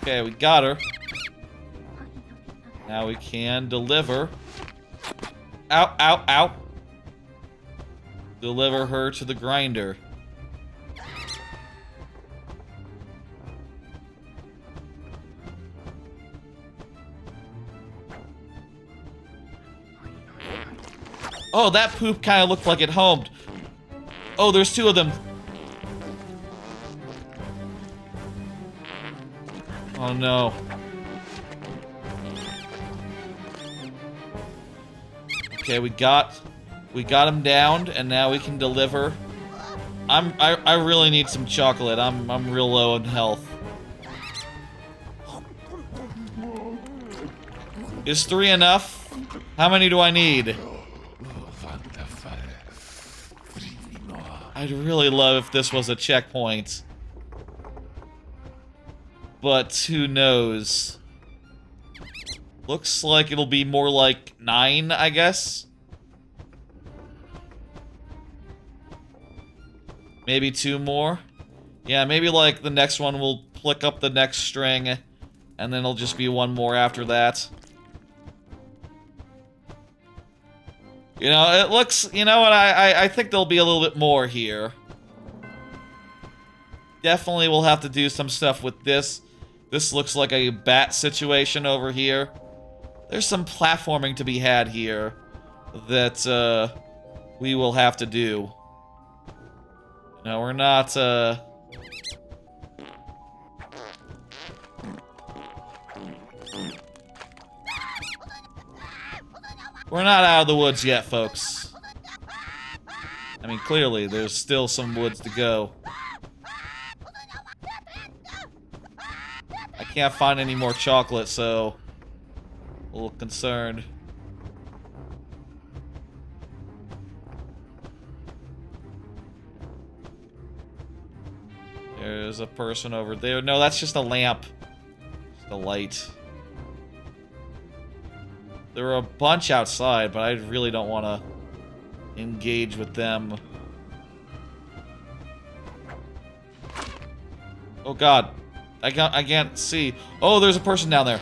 [SPEAKER 1] Okay, we got her. Now we can deliver. Ow, ow, ow. Deliver her to the grinder. Oh, that poop kind of looked like it homed. Oh, there's 2 of them. Oh no. Okay, we got him downed, and now we can deliver. I really need some chocolate. I'm real low in health. Is 3 enough? How many do I need? I'd really love if this was a checkpoint. But who knows? Looks like it'll be more like 9, I guess. Maybe 2 more. Yeah, maybe like the next one will flick up the next string, and then it'll just be 1 more after that. You know, it looks, you know what, I think there'll be a little bit more here. Definitely we'll have to do some stuff with this. This looks like a bat situation over here. There's some platforming to be had here that we will have to do. No, we're not we're not out of the woods yet, folks. I mean, clearly, there's still some woods to go. I can't find any more chocolate, so a little concerned. There's a person over there. No, that's just a lamp. Just a light. There are a bunch outside, but I really don't want to engage with them. Oh god. I can't see. Oh, there's a person down there.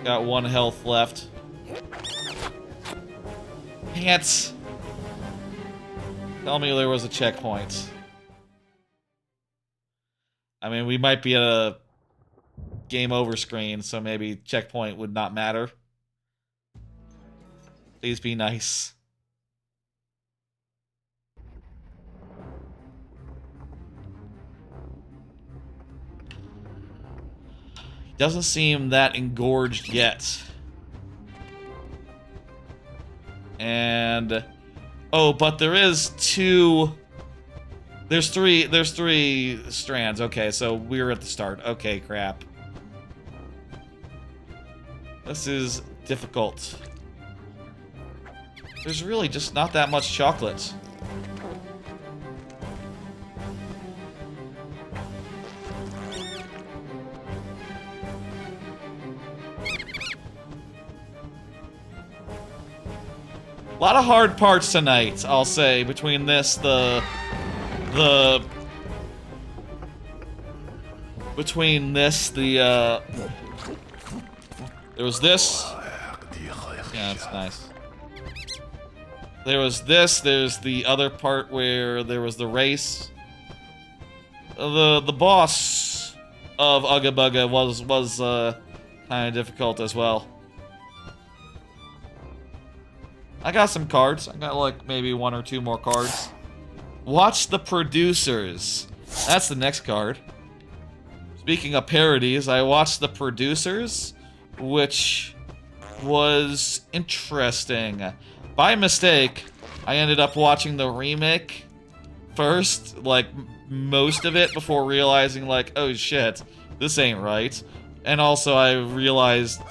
[SPEAKER 1] Got 1 health left. Pants. Tell me there was a checkpoint. I mean, we might be at a game over screen, so maybe checkpoint would not matter. Please be nice. Doesn't seem that engorged yet. And oh, but there is 2. There's 3 strands. Okay, so we're at the start. Okay, crap. This is difficult. There's really just not that much chocolate. A lot of hard parts tonight, I'll say, between this, there was this. Yeah, that's nice. There was this, there's the other part where there was the race. The boss of Uga Buga was kind of difficult as well. I got some cards. I got like maybe 1 or 2 more cards. Watch the Producers. That's the next card. Speaking of parodies, I watched the Producers, which was interesting. By mistake, I ended up watching the remake first, like most of it, before realizing like, oh shit, this ain't right. And also I realized,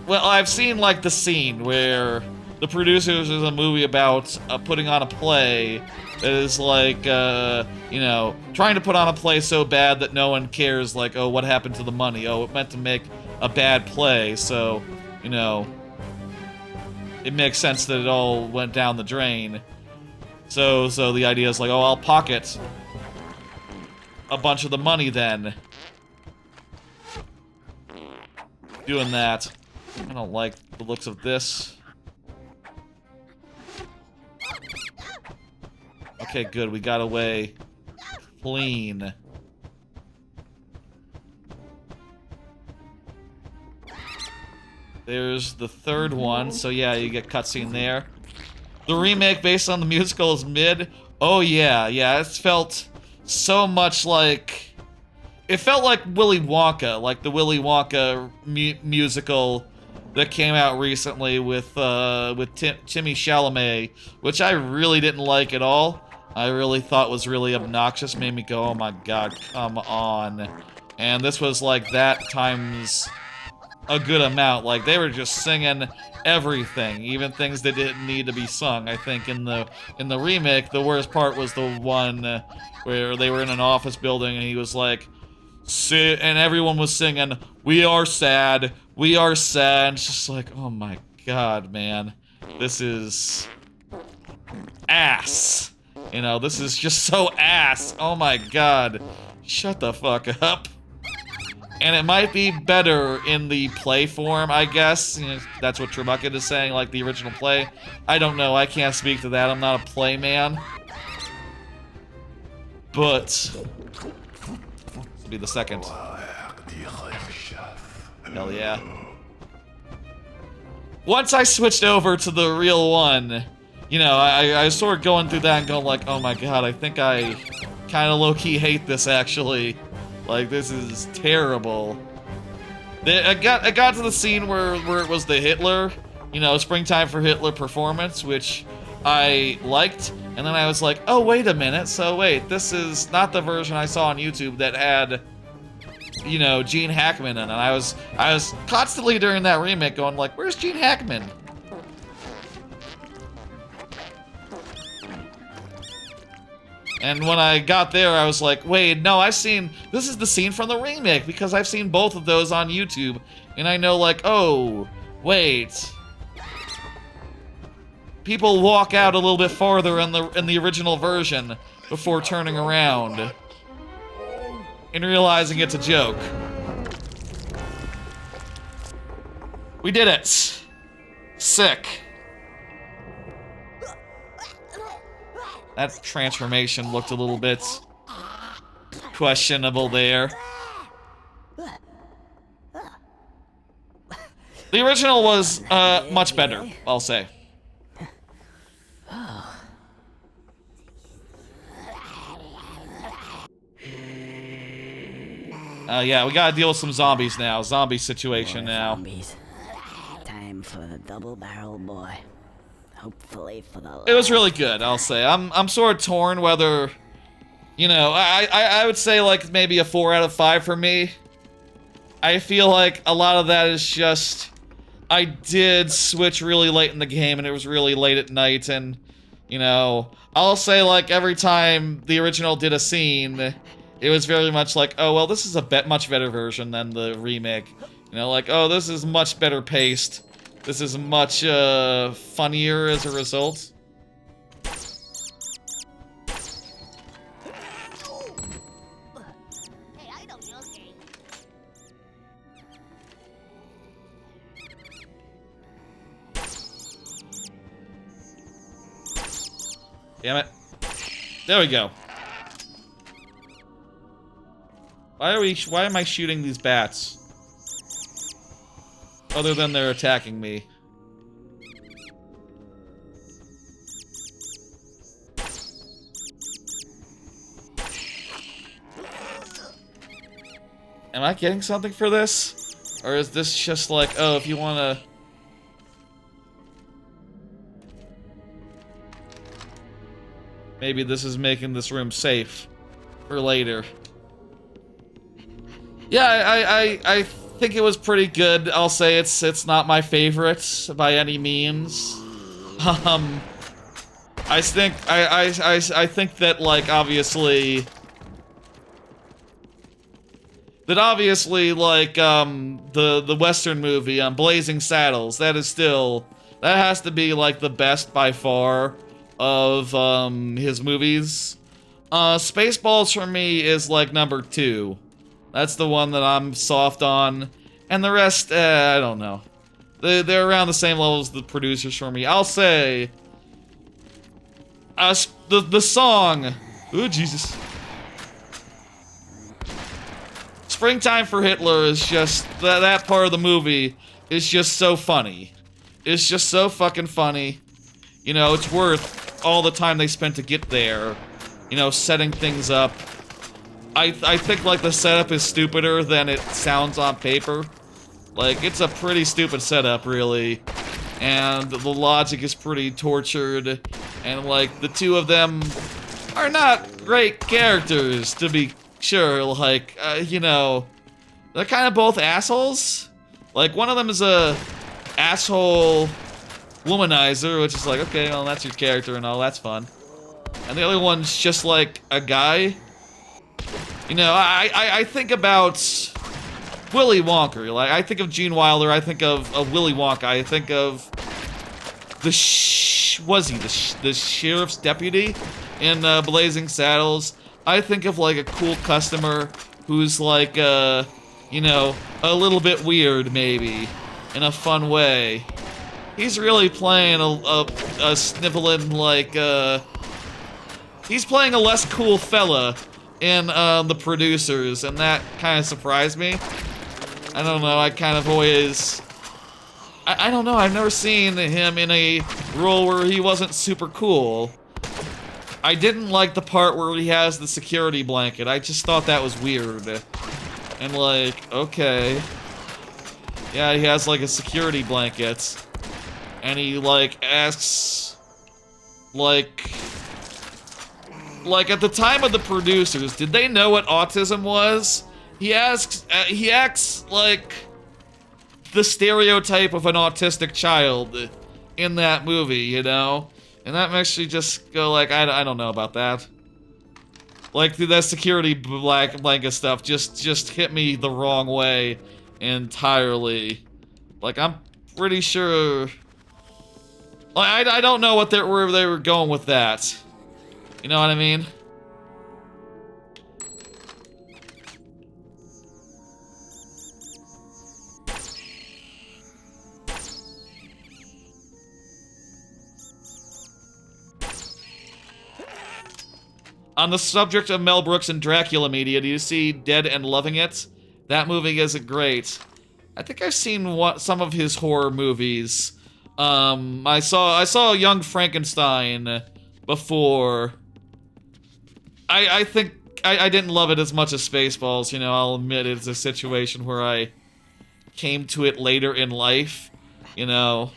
[SPEAKER 1] well, I've seen like the scene where The Producers is a movie about putting on a play that is like, you know, trying to put on a play so bad that no one cares, like, oh, what happened to the money? Oh, it meant to make a bad play, so, you know, it makes sense that it all went down the drain. So the idea is like, oh, I'll pocket a bunch of the money then. Doing that. I don't like the looks of this. Okay, good. We got away clean. There's the third one, so yeah, you get cutscene there. The remake based on the musical is mid. Oh yeah, it felt so much like... It felt like Willy Wonka, like the Willy Wonka musical that came out recently with Timmy Chalamet, which I really didn't like at all. I really thought was really obnoxious, made me go, oh my god, come on. And this was like that times a good amount. Like, they were just singing everything, even things that didn't need to be sung. I think in the remake, the worst part was the one where they were in an office building and he was like, and everyone was singing, "We are sad, we are sad." It's just like, oh my god, man. This is ass. You know, this is just so ass. Oh my god. Shut the fuck up. And it might be better in the play form, I guess. You know, that's what Trebucket is saying, like the original play. I don't know, I can't speak to that. I'm not a play man. But this will be the second. Hell yeah. Once I switched over to the real one, you know, I was sort of going through that and going like, oh my god, I think I kind of low-key hate this, actually. Like, this is terrible. I got to the scene where it was the Hitler, you know, Springtime for Hitler performance, which I liked, and then I was like, oh, wait a minute, so wait, this is not the version I saw on YouTube that had, you know, Gene Hackman in it. And I was constantly during that remake going like, where's Gene Hackman? And when I got there, I was like, wait, no, this is the scene from the remake, because I've seen both of those on YouTube, and I know, like, oh, wait. People walk out a little bit farther in the original version before turning around and realizing it's a joke. We did it. Sick. That transformation looked a little bit questionable there. The original was much better, I'll say. Yeah, we gotta deal with some zombies now. Zombie situation now.
[SPEAKER 4] Zombies. Time for the double barrel boy. Hopefully for the...
[SPEAKER 1] It was really good, I'll say. I'm sort of torn whether, you know, I would say like maybe a 4 out of 5 for me. I feel like a lot of that is just, I did switch really late in the game and it was really late at night, and, you know, I'll say like every time the original did a scene, it was very much like, oh, well, this is a much better version than the remake. You know, like, oh, this is much better paced. This is much funnier as a result.
[SPEAKER 2] Hey, I know your game.
[SPEAKER 1] Damn it. There we go. Why am I shooting these bats? Other than they're attacking me. Am I getting something for this? Or is this just like, oh, if you wanna... Maybe this is making this room safe for later. Yeah, I think it was pretty good. I'll say it's not my favorite by any means. I think that like obviously like the Western movie Blazing Saddles, that has to be like the best by far of his movies. Spaceballs for me is like number 2. That's the one that I'm soft on. And the rest, I don't know. They're around the same level as the producers for me. I'll say... the song... Oh, Jesus. Springtime for Hitler is just, that part of the movie is just so funny. It's just so fucking funny. You know, it's worth all the time they spent to get there. You know, setting things up. I think, like, the setup is stupider than it sounds on paper. Like, it's a pretty stupid setup, really. And the logic is pretty tortured. And, like, the two of them are not great characters, to be sure. Like, you know, they're kind of both assholes. Like, one of them is a asshole womanizer, which is like, okay, well, that's your character and all, that's fun. And the other one's just like a guy. You know, I think about Willy Wonka. Like, I think of Gene Wilder, I think of Willy Wonka, I think of the sheriff's deputy in Blazing Saddles. I think of like a cool customer who's like, you know, a little bit weird, maybe, in a fun way. He's really playing a sniveling, like, he's playing a less cool fella in The Producers, and that kind of surprised me. I don't know, I kind of always... I don't know, I've never seen him in a role where he wasn't super cool. I didn't like the part where he has the security blanket. I just thought that was weird. And like, okay. Yeah, he has like a security blanket. And he like asks... Like at the time of The Producers, did they know what autism was? He acts like the stereotype of an autistic child in that movie, you know? And that makes you just go like, I don't know about that. Like, that security blanket stuff just hit me the wrong way entirely. Like, I'm pretty sure... Like, I don't know where they were going with that. You know what I mean? On the subject of Mel Brooks and Dracula media, do you see Dead and Loving It? That movie isn't great. I think I've seen some of his horror movies. I saw Young Frankenstein before. I think I didn't love it as much as Spaceballs, you know, I'll admit it's a situation where I came to it later in life, you know.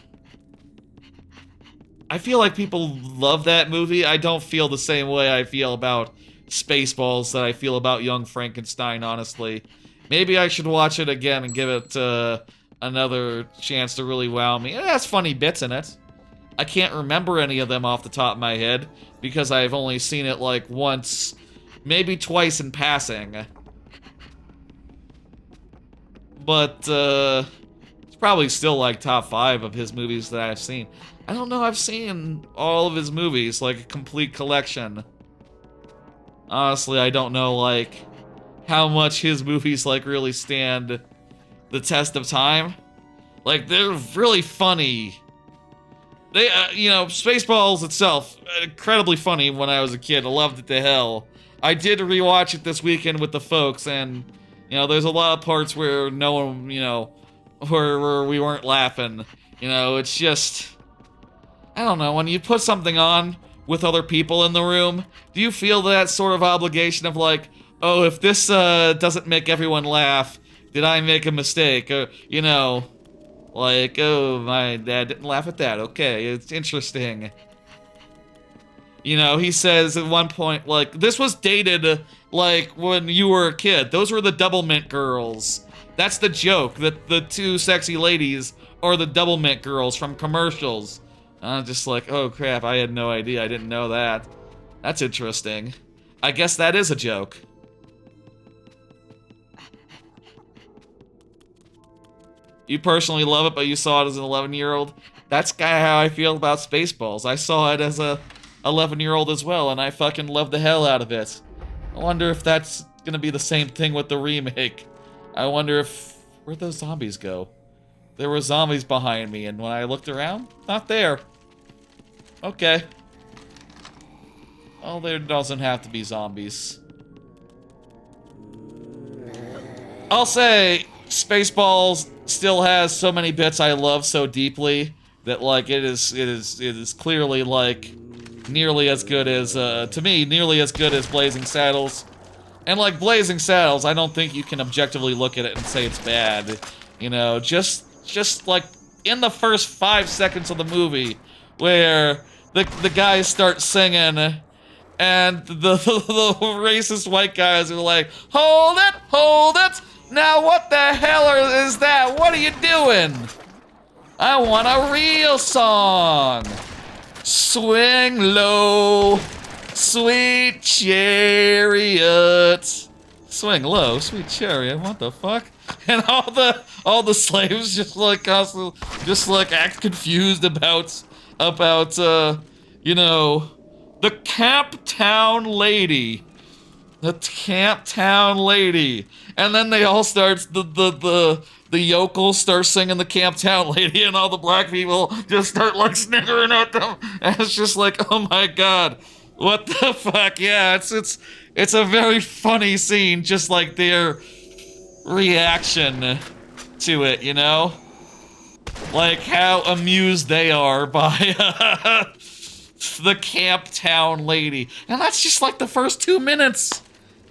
[SPEAKER 1] I feel like people love that movie. I don't feel the same way I feel about Spaceballs that I feel about Young Frankenstein, honestly. Maybe I should watch it again and give it another chance to really wow me. It has funny bits in it. I can't remember any of them off the top of my head because I've only seen it like once, maybe twice in passing. But it's probably still like top 5 of his movies that I've seen. I don't know, I've seen all of his movies, like a complete collection. Honestly, I don't know, like, how much his movies, like, really stand the test of time. Like, they're really funny. They, you know, Spaceballs itself, incredibly funny when I was a kid. I loved it to hell. I did rewatch it this weekend with the folks, and, you know, there's a lot of parts where no one, you know, where we weren't laughing. You know, it's just... I don't know, when you put something on with other people in the room, do you feel that sort of obligation of like, oh, if this doesn't make everyone laugh, did I make a mistake? Or, you know, like, oh, my dad didn't laugh at that. Okay, it's interesting. You know, he says at one point, like, this was dated, like, when you were a kid. Those were the Double Mint girls. That's the joke, that the two sexy ladies are the Double Mint girls from commercials. I'm just like, oh crap, I had no idea, I didn't know that. That's interesting. I guess that is a joke. You personally love it, but you saw it as an 11-year-old? That's kinda how I feel about Spaceballs. I saw it as a 11-year-old as well, and I fucking love the hell out of it. I wonder if that's gonna be the same thing with the remake. I wonder if... where'd those zombies go? There were zombies behind me, and when I looked around, not there. Okay. Well, there doesn't have to be zombies. I'll say Spaceballs still has so many bits I love so deeply that like it is clearly like nearly as good as to me nearly as good as Blazing Saddles. And like Blazing Saddles, I don't think you can objectively look at it and say it's bad. You know, just like in the first 5 seconds of the movie where the guys start singing and the racist white guys are like, hold it, now what the hell is that? What are you doing? I want a real song. Swing low, sweet chariot. Swing low, sweet chariot, what the fuck? And all the slaves just like constantly, just like act confused about you know, the Camp Town lady. The Camp Town lady. And then they all start, the yokels start singing the Camp Town lady, and all the black people just start like sniggering at them. And it's just like, oh my god, what the fuck? Yeah, it's a very funny scene, just like their reaction to it, you know? Like how amused they are by the Camp Town lady. And that's just like the first 2 minutes.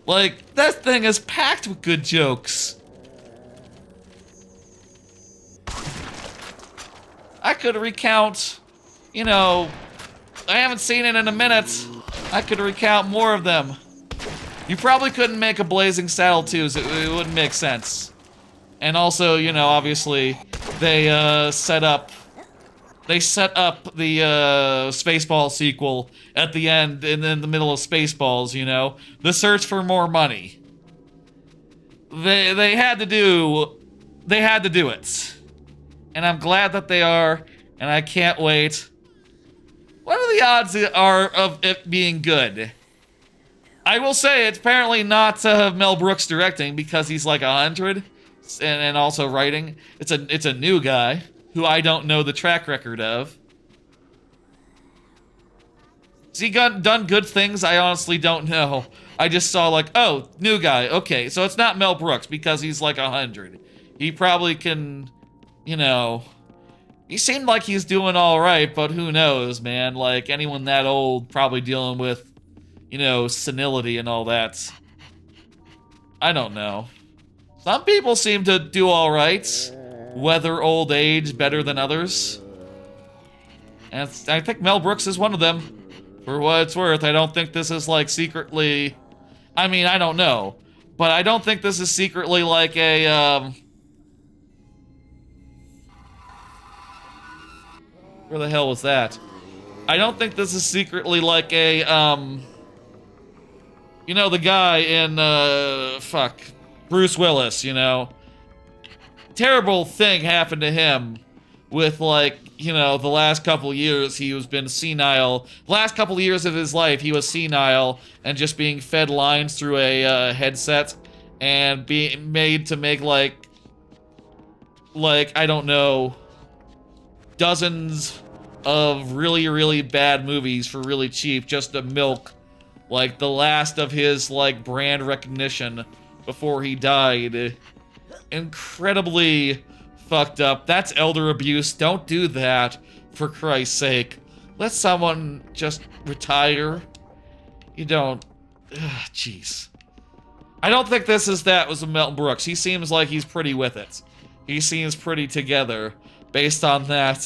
[SPEAKER 1] Like, that thing is packed with good jokes. I could recount, you know, I haven't seen it in a minute. I could recount more of them. You probably couldn't make a Blazing Saddle 2, so it wouldn't make sense. And also, you know, obviously, they set up the Spaceball sequel at the end and in the middle of Spaceballs, you know? The search for more money. They had to do it. And I'm glad that they are, and I can't wait. What are the odds of it being good? I will say it's apparently not Mel Brooks directing because he's like 100 and also writing. It's a new guy who I don't know the track record of. Has he done good things? I honestly don't know. I just saw like, oh, new guy. Okay, so it's not Mel Brooks because he's like 100. He probably can, you know, he seemed like he's doing all right, but who knows, man? Like anyone that old probably dealing with, you know, senility and all that. I don't know. Some people seem to do all right. Weather old age better than others. And I think Mel Brooks is one of them. For what it's worth, I don't think this is like secretly... I mean, I don't know. But I don't think this is secretly like a, Where the hell was that? I don't think this is secretly like a, you know, the guy in, Bruce Willis, you know? Terrible thing happened to him with, like, you know, the last couple years he was been senile. Last couple years of his life he was senile and just being fed lines through a headset and being made to make like I don't know, dozens of really, really bad movies for really cheap just to milk like the last of his like brand recognition before he died. Incredibly fucked up. That's elder abuse. Don't do that, for Christ's sake. Let someone just retire. You don't... Jeez. I don't think this is that was Mel Brooks. He seems like he's pretty with it. He seems pretty together based on that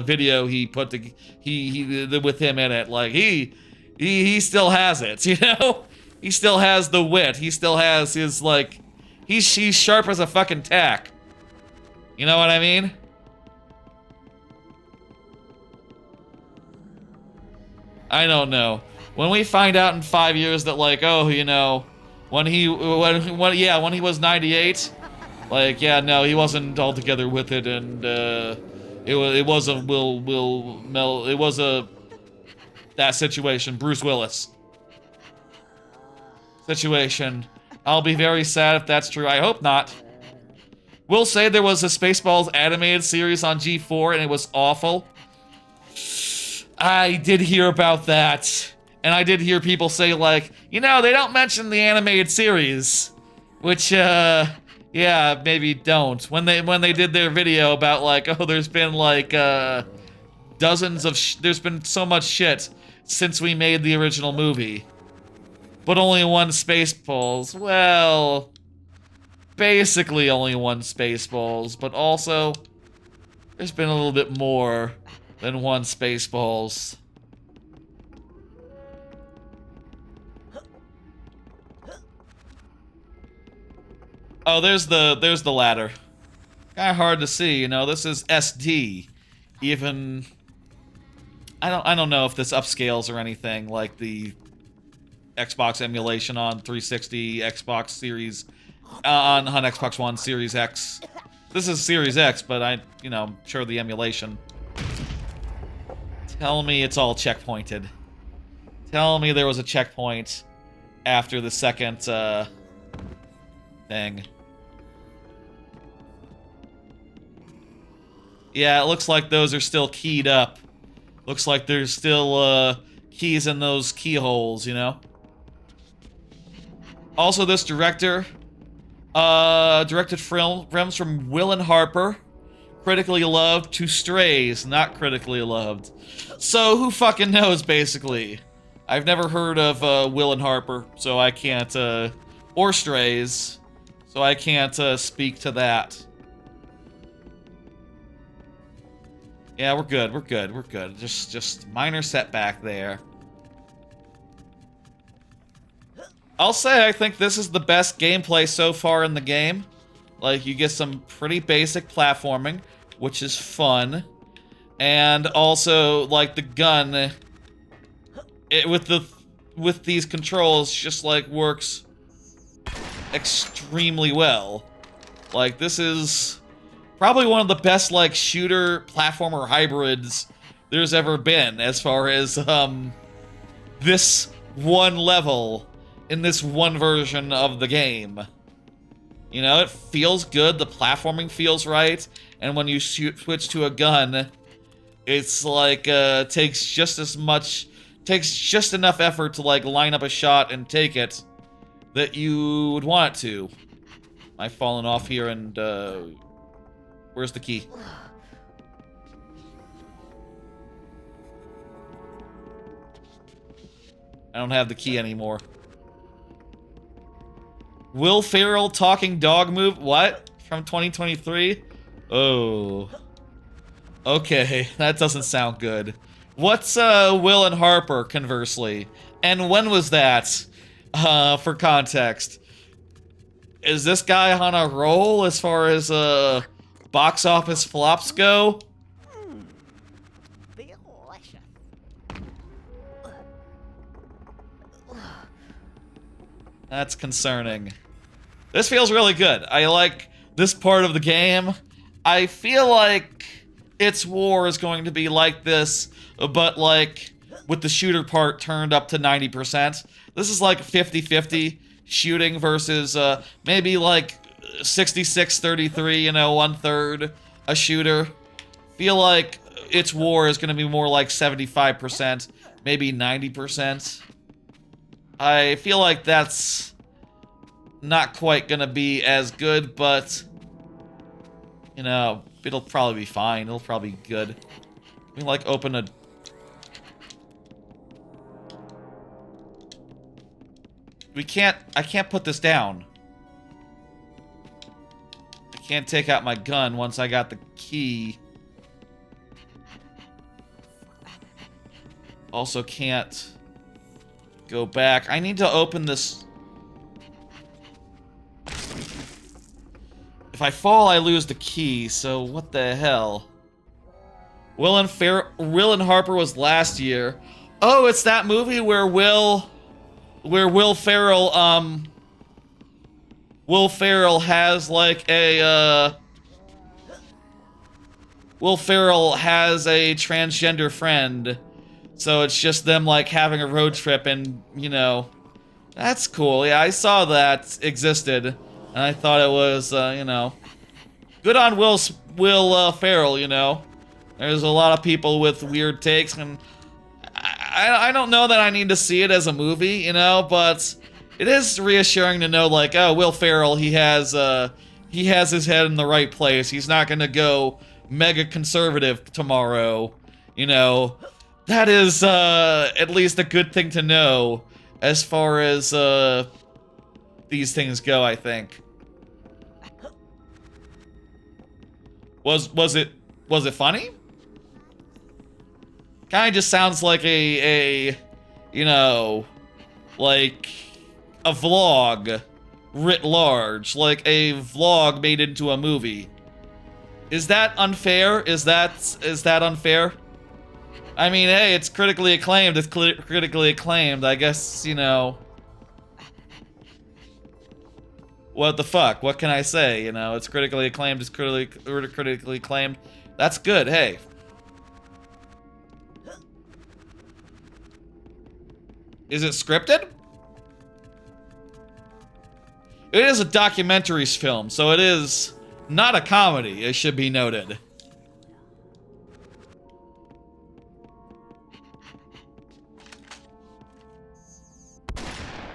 [SPEAKER 1] video he put he with him in it. Like he still has it, you know? He still has the wit. He still has his like he's sharp as a fucking tack. You know what I mean? I don't know. When we find out in 5 years that like, oh, you know, when he was 98, like, yeah, no, he wasn't altogether with it, and it was that situation, Bruce Willis situation. I'll be very sad if that's true. I hope not. Will say there was a Spaceballs animated series on G4 and it was awful. I did hear about that. And I did hear people say like, you know, they don't mention the animated series. Which, yeah, Yeah, maybe don't. When they did their video about like, oh, there's been like dozens of there's been so much shit since we made the original movie, but only one Spaceballs. Well, basically only one Spaceballs, but also there's been a little bit more than one Spaceballs. Oh, there's the ladder. Kinda hard to see, you know. This is SD. Even I don't know if this upscales or anything like the Xbox emulation on 360, Xbox Series on Xbox One Series X. This is Series X, but you know, I'm sure the emulation. Tell me it's all checkpointed. Tell me there was a checkpoint after the second thing. Yeah, it looks like those are still keyed up. Looks like there's still keys in those keyholes, you know? Also, this director directed films from Will and Harper, critically loved, to Strays, not critically loved. So who fucking knows, basically? I've never heard of Will and Harper, so I can't, or Strays, so I can't speak to that. Yeah, we're good, we're good, we're good. Just minor setback there. I'll say I think this is the best gameplay so far in the game. Like, you get some pretty basic platforming, which is fun. And also, like, the gun, with these controls, just, like, works extremely well. Like, this is probably one of the best, like, shooter platformer hybrids there's ever been, as far as, this one level in this one version of the game. You know, it feels good, the platforming feels right, and when you switch to a gun, it's like, takes just enough effort to, like, line up a shot and take it that you would want it to. I've fallen off here and, where's the key? I don't have the key anymore. Will Ferrell talking dog move? What? From 2023? Oh. Okay, that doesn't sound good. What's Will and Harper, conversely? And when was that? For context. Is this guy on a roll as far as box office flops go?
[SPEAKER 5] Delicious.
[SPEAKER 1] That's concerning. This feels really good. I like this part of the game. I feel like its war is going to be like this, but like with the shooter part turned up to 90%. This is like 50-50 shooting versus maybe like 66-33, you know, 1/3 a shooter. Feel like its war is going to be more like 75%, maybe 90%. I feel like that's not quite gonna be as good, but you know, it'll probably be fine. It'll probably be good. We like open a. I can't put this down. I can't take out my gun once I got the key. Also can't go back. I need to open this. If I fall, I lose the key, so what the hell? Will and Harper was last year. Oh, it's that movie where Will Ferrell has like a Will Ferrell has a transgender friend. So it's just them like having a road trip, and you know, that's cool. Yeah, I saw that existed, and I thought it was you know, good on Will Ferrell. You know, there's a lot of people with weird takes, and I don't know that I need to see it as a movie, you know, but it is reassuring to know like, oh, Will Ferrell, he has he has his head in the right place. He's not gonna go mega conservative tomorrow. You know, that is at least a good thing to know as far as these things go, I think. Was it funny? Kinda just sounds like a you know, like a vlog writ large, like a vlog made into a movie. Is that unfair? Is that unfair? I mean, hey, it's critically acclaimed. It's critically acclaimed. I guess, you know. What the fuck? What can I say? You know, it's critically acclaimed. It's critically acclaimed. That's good. Hey. Is it scripted? It is a documentaries film, so it is not a comedy, it should be noted.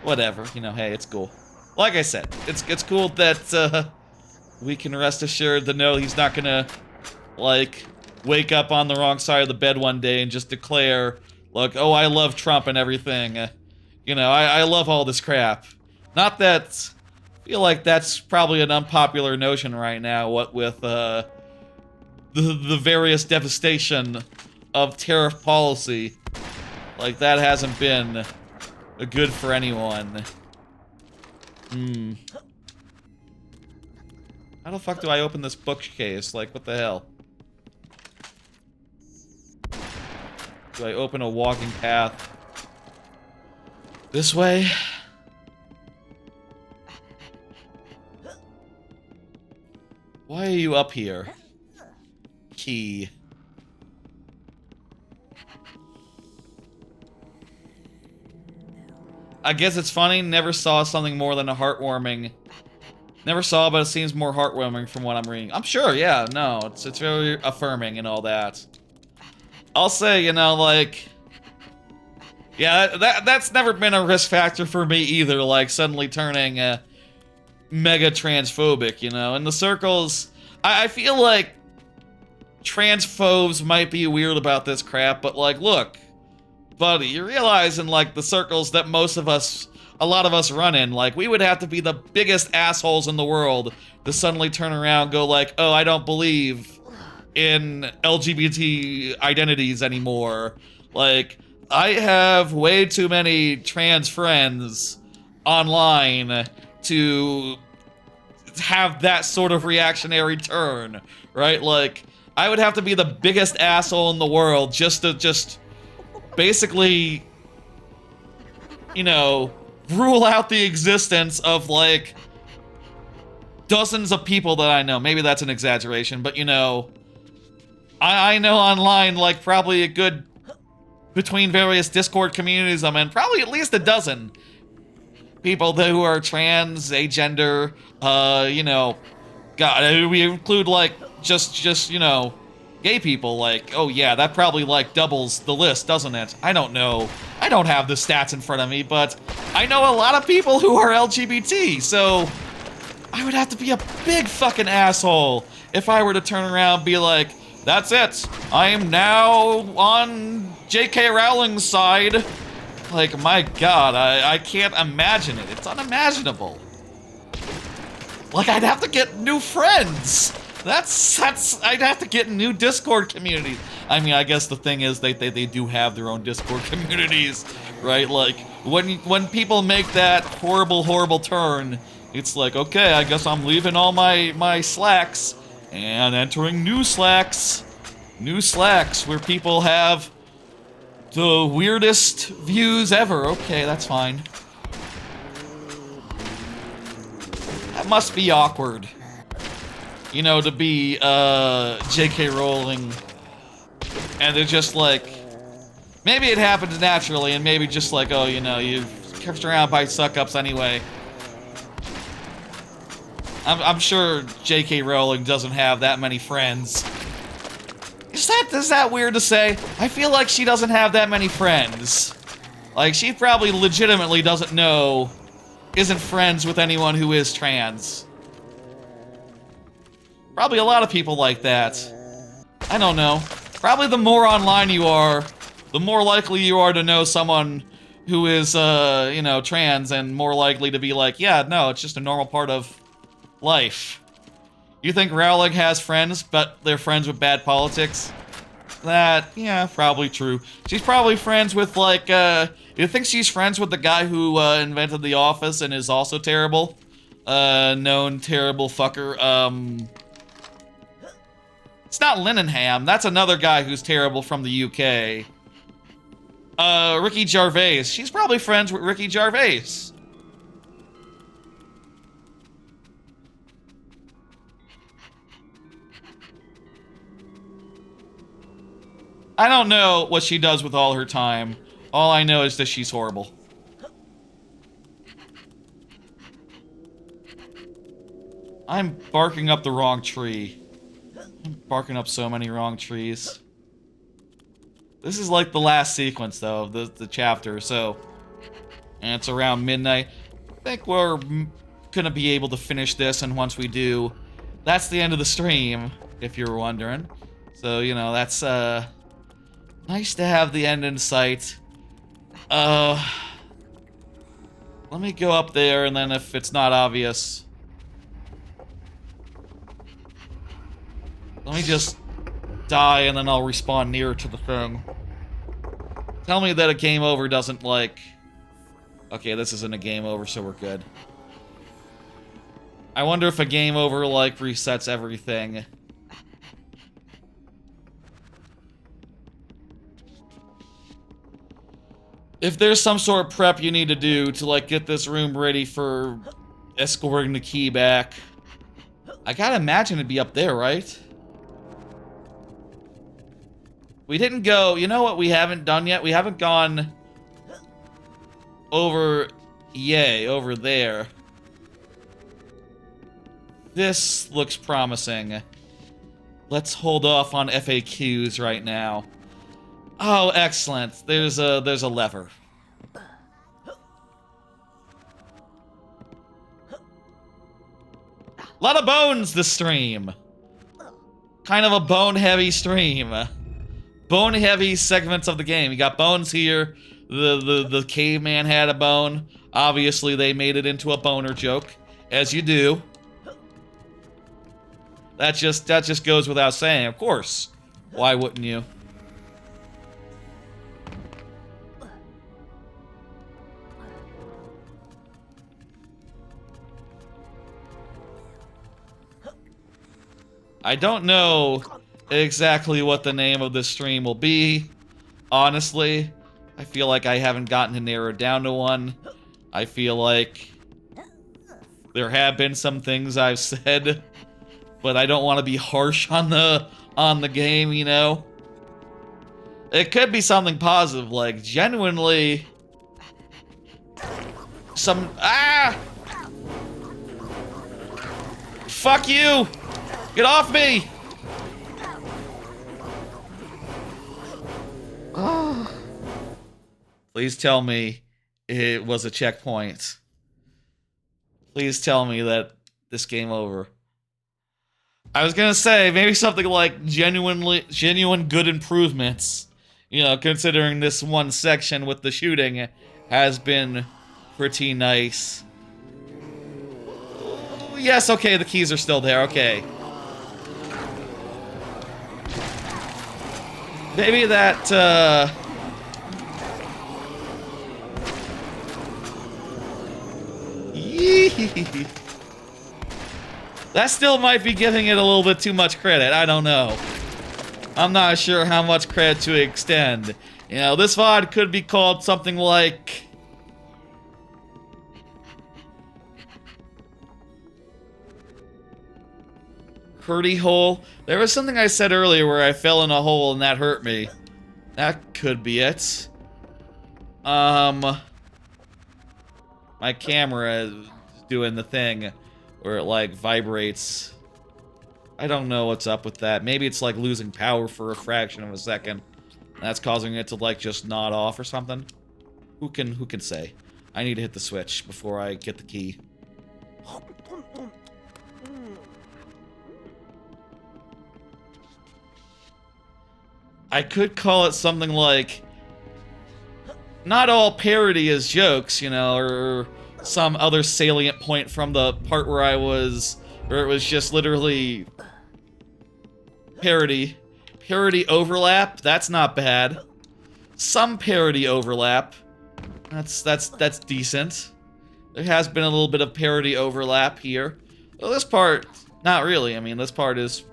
[SPEAKER 1] Whatever, you know, hey, it's cool. Like I said, it's cool that we can rest assured to know he's not gonna, like, wake up on the wrong side of the bed one day and just declare, like, oh, I love Trump and everything. You know, I love all this crap. Not that... I feel like that's probably an unpopular notion right now, what with the various devastation of tariff policy. Like, that hasn't been good for anyone. How the fuck do I open this bookcase? Like, what the hell? Do I open a walking path? This way? Why are you up here? Key. I guess it's funny, never saw something more than a heartwarming. Never saw, but it seems more heartwarming from what I'm reading. I'm sure, yeah, no, it's very affirming and all that. I'll say, you know, like... Yeah, that's never been a risk factor for me either, like, suddenly turning, mega transphobic, you know? In the circles, I feel like transphobes might be weird about this crap, but, like, look, buddy, you realize in, like, the circles that a lot of us run in, like, we would have to be the biggest assholes in the world to suddenly turn around and go like, oh, I don't believe in LGBT identities anymore. Like, I have way too many trans friends online to have that sort of reactionary turn, right? Like, I would have to be the biggest asshole in the world just to basically, you know, rule out the existence of, like, dozens of people that I know. Maybe that's an exaggeration, but, you know, I know online, like, probably a good, between various Discord communities I'm in, probably at least a dozen people who are trans, agender, you know, God, we include, like, just, you know, gay people, like, oh yeah, that probably, like, doubles the list, doesn't it? I don't know. I don't have the stats in front of me, but I know a lot of people who are LGBT, so I would have to be a big fucking asshole if I were to turn around and be like, that's it, I am now on J.K. Rowling's side. Like, my God, I can't imagine it. It's unimaginable. Like, I'd have to get new friends. I'd have to get new Discord communities. I mean, I guess the thing is they do have their own Discord communities, right? Like, when people make that horrible turn, it's like, okay, I guess I'm leaving all my Slacks and entering new Slacks. New Slacks where people have the weirdest views ever. Okay, that's fine. That must be awkward. You know, to be, J.K. Rowling, and they're just like, maybe it happens naturally, and maybe just like, oh, you know, you've kept around by suck-ups anyway. I'm sure J.K. Rowling doesn't have that many friends. Is that weird to say? I feel like she doesn't have that many friends. Like, she probably legitimately isn't friends with anyone who is trans. Probably a lot of people like that. I don't know. Probably the more online you are, the more likely you are to know someone who is, you know, trans, and more likely to be like, yeah, no, it's just a normal part of life. You think Rowling has friends, but they're friends with bad politics? That, yeah, probably true. She's probably friends with, like, you think she's friends with the guy who, invented The Office and is also terrible? Known terrible fucker, It's not Linenham, that's another guy who's terrible from the UK. Ricky Gervais. She's probably friends with Ricky Gervais. I don't know what she does with all her time. All I know is that she's horrible. I'm barking up the wrong tree. I'm barking up so many wrong trees. This is like the last sequence, though, of the chapter, so... And it's around midnight. I think we're gonna be able to finish this, and once we do, that's the end of the stream, if you're wondering. So, you know, that's, nice to have the end in sight. Let me go up there, and then if it's not obvious... Let me just die, and then I'll respawn nearer to the thing. Tell me that a game over doesn't, like... Okay, this isn't a game over, so we're good. I wonder if a game over, like, resets everything. If there's some sort of prep you need to do to, like, get this room ready for escorting the key back, I gotta imagine it'd be up there, right? We didn't go... You know what we haven't done yet? We haven't gone over... Yay, over there. This looks promising. Let's hold off on FAQs right now. Oh, excellent. There's a lever. Lot of bones this stream. Kind of a bone-heavy stream. Bone-heavy segments of the game. You got bones here. The caveman had a bone. Obviously, they made it into a boner joke, as you do. That just goes without saying. Of course. Why wouldn't you? I don't know exactly what the name of this stream will be. Honestly, I feel like I haven't gotten to narrow it down to one. I feel like there have been some things I've said, but I don't want to be harsh on the game, you know? It could be something positive, like genuinely some... Ah! Fuck you! Get off me! Please tell me it was a checkpoint. Please tell me that this game over. I was gonna say, maybe something like genuine good improvements. You know, considering this one section with the shooting has been pretty nice. Yes, okay, the keys are still there, okay. Maybe that, that still might be giving it a little bit too much credit, I don't know. I'm not sure how much credit to extend. You know, this VOD could be called something like... Hurdy hole. There was something I said earlier where I fell in a hole and that hurt me. That could be it. My camera is doing the thing where it like vibrates. I don't know what's up with that. Maybe it's like losing power for a fraction of a second. That's causing it to like just nod off or something. Who can say? I need to hit the switch before I get the key. I could call it something like, not all parody is jokes, you know, or some other salient point from the part where it was just literally parody. Parody overlap, that's not bad. Some parody overlap, that's decent. There has been a little bit of parody overlap here. Well, this part, not really. I mean, this part is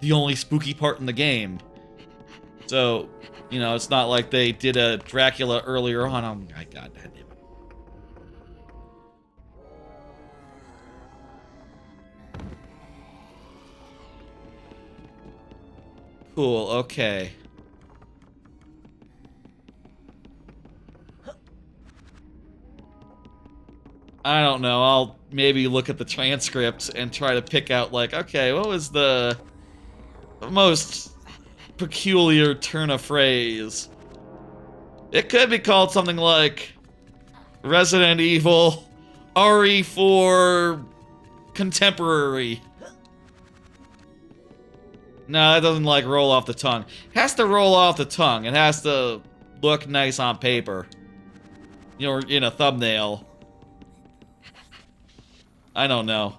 [SPEAKER 1] the only spooky part in the game. So, you know, it's not like they did a Dracula earlier on. Oh my god, damn it. Cool, okay. I don't know, I'll maybe look at the transcript and try to pick out, like, okay, what was the most peculiar turn of phrase? It could be called something like Resident Evil RE4 Contemporary. No, that doesn't, like, roll off the tongue. It has to roll off the tongue. It has to look nice on paper. You know, in a thumbnail. I don't know.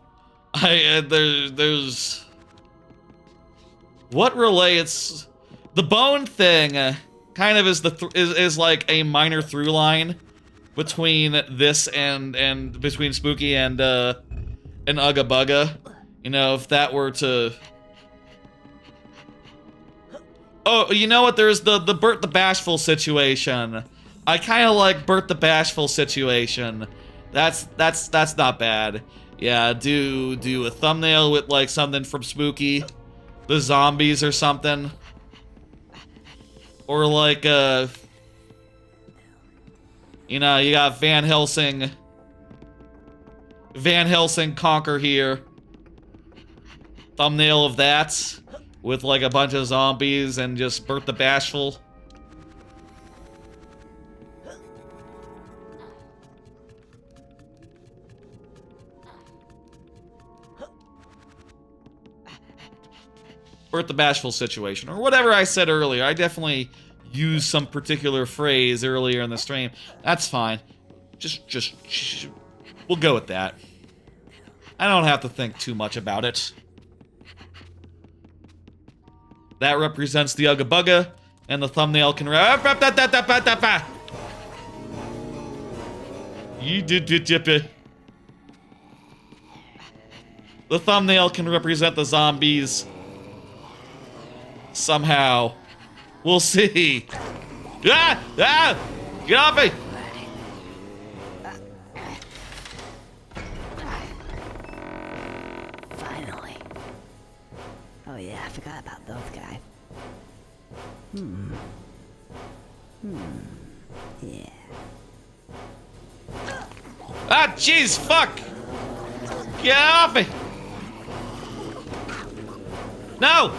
[SPEAKER 1] There's... What relates... The bone thing kind of is like a minor through line between this and between Spooky and Uga Buga. You know, if that were to... Oh, you know what? There's the Bert the Bashful situation. I kind of like Bert the Bashful situation. That's not bad. Yeah, do a thumbnail with like something from Spooky, the zombies or something, or like you know, you got Van Helsing Conker here. Thumbnail of that with like a bunch of zombies and just Bert the Bashful. Bert the Bashful situation, or whatever I said earlier. I definitely used some particular phrase earlier in the stream. That's fine. Just we'll go with that. I don't have to think too much about it. That represents the Uga Buga, and the thumbnail can the thumbnail can represent the zombies. Somehow. We'll see. Ah! Ah! Get off me!
[SPEAKER 4] Finally. Oh yeah, I forgot about those guys. Yeah.
[SPEAKER 1] Ah, jeez, fuck! Get off me! No!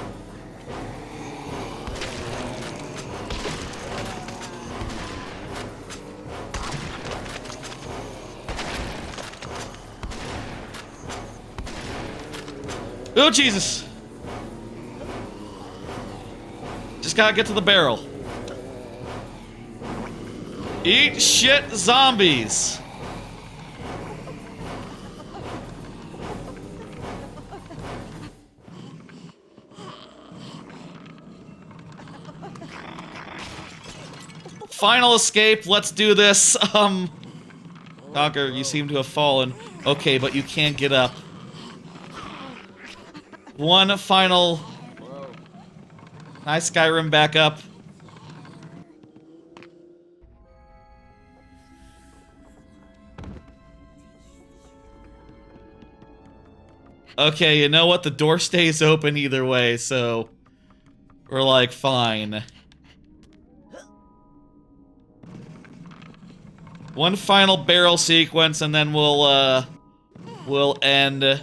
[SPEAKER 1] Oh, Jesus. Just gotta get to the barrel. Eat shit, zombies. Final escape, let's do this. Conker, you seem to have fallen. Okay, but you can't get up. One final... Nice Skyrim back up. Okay, you know what? The door stays open either way, so... We're like, fine. One final barrel sequence, and then we'll end...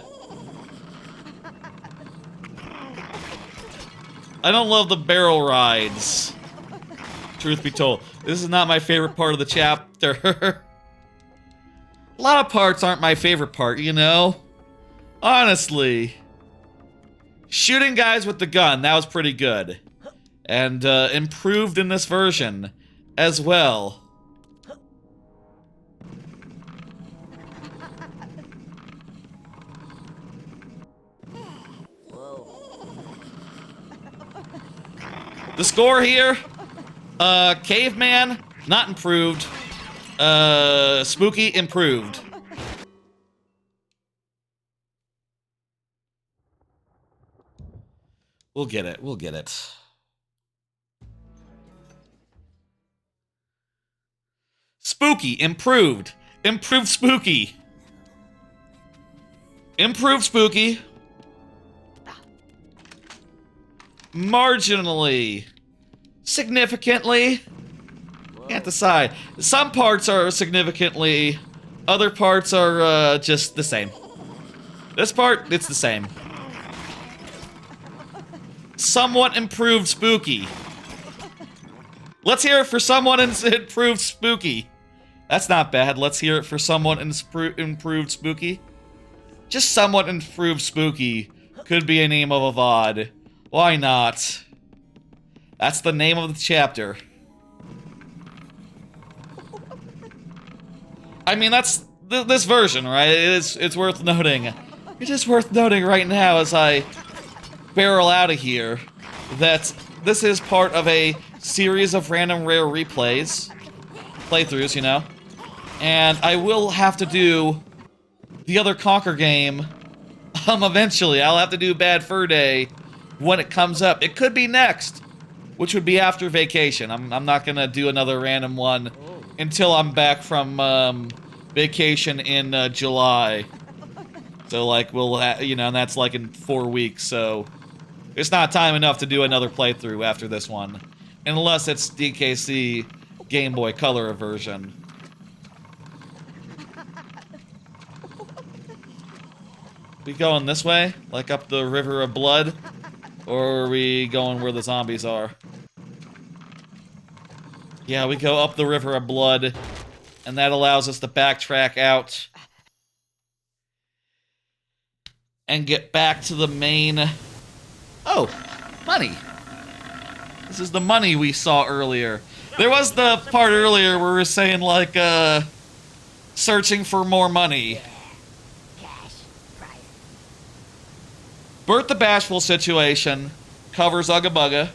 [SPEAKER 1] I don't love the barrel rides. Truth be told. This is not my favorite part of the chapter. A lot of parts aren't my favorite part, you know? Honestly. Shooting guys with the gun, that was pretty good. and improved in this version as well. The score here, Caveman, not improved. Spooky, improved. We'll get it, we'll get it. Spooky, improved. Improved Spooky. Improved Spooky. Marginally. Significantly. Can't decide. Some parts are significantly. Other parts are just the same. This part, it's the same. Somewhat improved Spooky. Let's hear it for someone improved Spooky. That's not bad. Let's hear it for someone improved Spooky. Just somewhat improved Spooky could be a name of a VOD. Why not? That's the name of the chapter. I mean, that's this version, right? It's worth noting. It is worth noting right now as I barrel out of here that this is part of a series of random rare playthroughs, you know? And I will have to do the other Conker game eventually. I'll have to do Bad Fur Day when it comes up. It could be next, which would be after vacation. I'm not gonna do another random one until I'm back from vacation in July. So like you know, and that's like in 4 weeks. So it's not time enough to do another playthrough after this one, unless it's DKC Game Boy Color version. We going this way, like up the River of Blood, or are we going where the zombies are? Yeah, we go up the River of Blood, and that allows us to backtrack out and get back to the main... Oh, money. This is the money we saw earlier. There was the part earlier where we were saying, like, searching for more money. Bert the Bashful situation covers Uga Buga.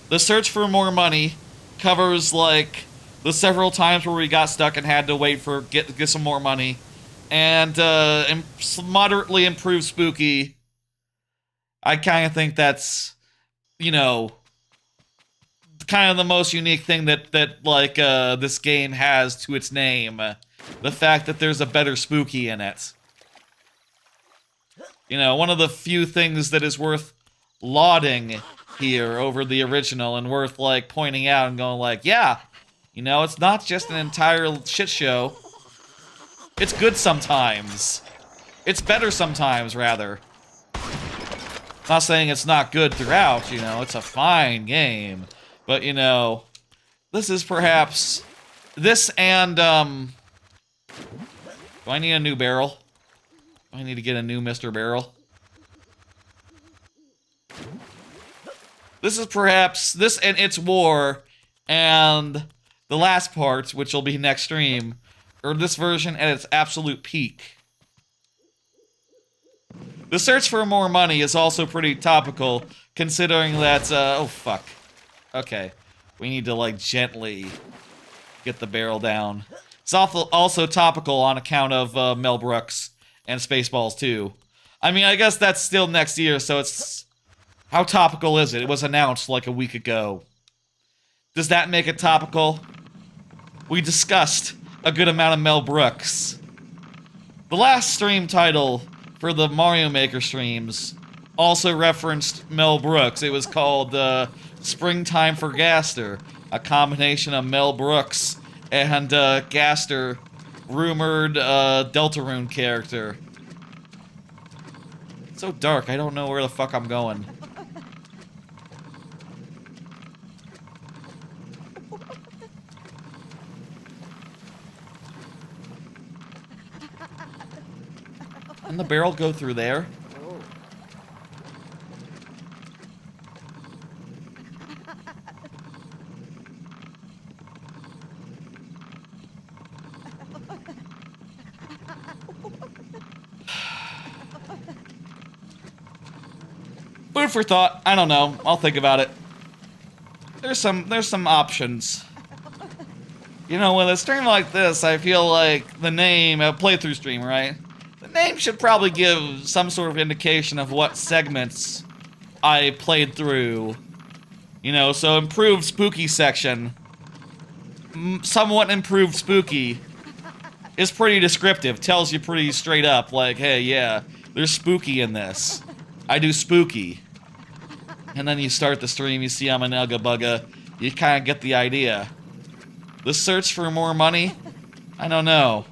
[SPEAKER 1] The search for more money covers, like, the several times where we got stuck and had to wait for get some more money. And moderately improved Spooky. I kind of think that's, you know, kind of the most unique thing that this game has to its name. The fact that there's a better Spooky in it. You know, one of the few things that is worth lauding here over the original and worth, like, pointing out and going like, yeah, you know, it's not just an entire shit show. It's good sometimes. It's better sometimes, rather. Not saying it's not good throughout, you know, it's a fine game. But, you know, this is perhaps... This and, do I need a new barrel? Do I need to get a new Mr. Barrel? This is perhaps... This and It's War and the last part, which will be next stream, or this version at its absolute peak. The search for more money is also pretty topical, considering that, oh fuck. Okay. We need to, like, gently get the barrel down. It's also topical on account of Mel Brooks and Spaceballs 2. I mean, I guess that's still next year, so it's... How topical is it? It was announced like a week ago. Does that make it topical? We discussed a good amount of Mel Brooks. The last stream title for the Mario Maker streams also referenced Mel Brooks. It was called Springtime for Gaster, a combination of Mel Brooks and Gaster, rumored Deltarune character. It's so dark, I don't know where the fuck I'm going. Can the barrel go through there? Food for thought. I don't know. I'll think about it. There's some options. You know, with a stream like this, I feel like the name, a playthrough stream, right? The name should probably give some sort of indication of what segments I played through. You know, so improved spooky section. Somewhat improved spooky is pretty descriptive. Tells you pretty straight up, like, hey, yeah, there's spooky in this. I do spooky. And then you start the stream, you see I'm an Uga Buga, you kind of get the idea. The search for more money? I don't know.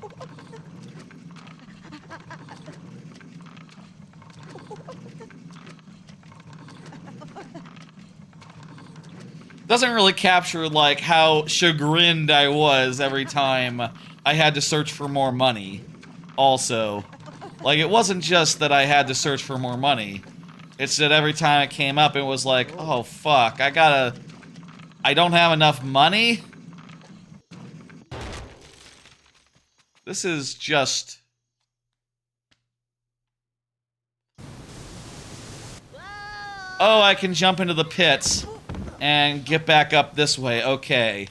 [SPEAKER 1] Doesn't really capture, like, how chagrined I was every time I had to search for more money. Also. Like, it wasn't just that I had to search for more money. It's that every time it came up, it was like, oh, fuck, I don't have enough money? This is just... Oh, I can jump into the pits and get back up this way. Okay.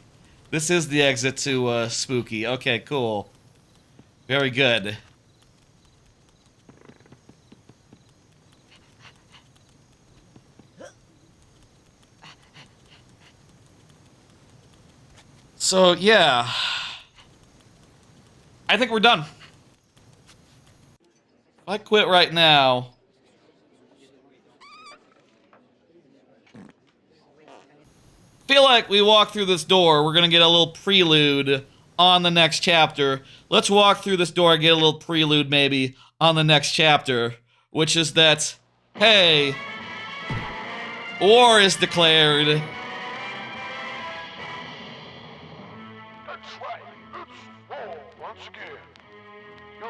[SPEAKER 1] This is the exit to, Spooky. Okay, cool. Very good. So, yeah. I think we're done. If I quit right now... feel like we walk through this door, we're gonna get a little prelude on the next chapter. Let's walk through this door and get a little prelude, maybe, on the next chapter. Which is that, hey... war is declared.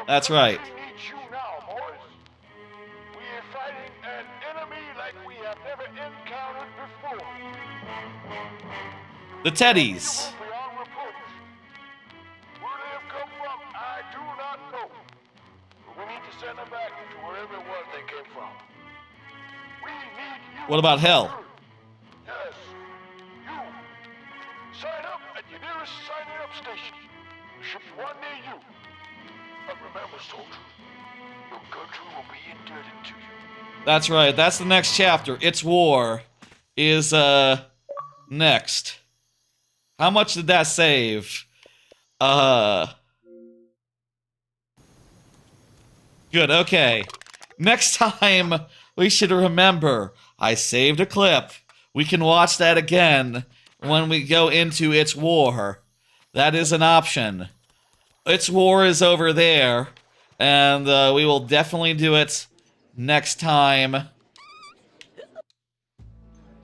[SPEAKER 1] That's right. The Teddies. What about hell?
[SPEAKER 8] Yes, you. Sign up at your nearest signing up station. There should be one near you. But remember, soldier, your country will be indebted to you.
[SPEAKER 1] That's right. That's the next chapter. It's War is next. How much did that save? Good, okay. Next time, we should remember, I saved a clip. We can watch that again when we go into It's War. That is an option. It's War is over there, and we will definitely do it next time.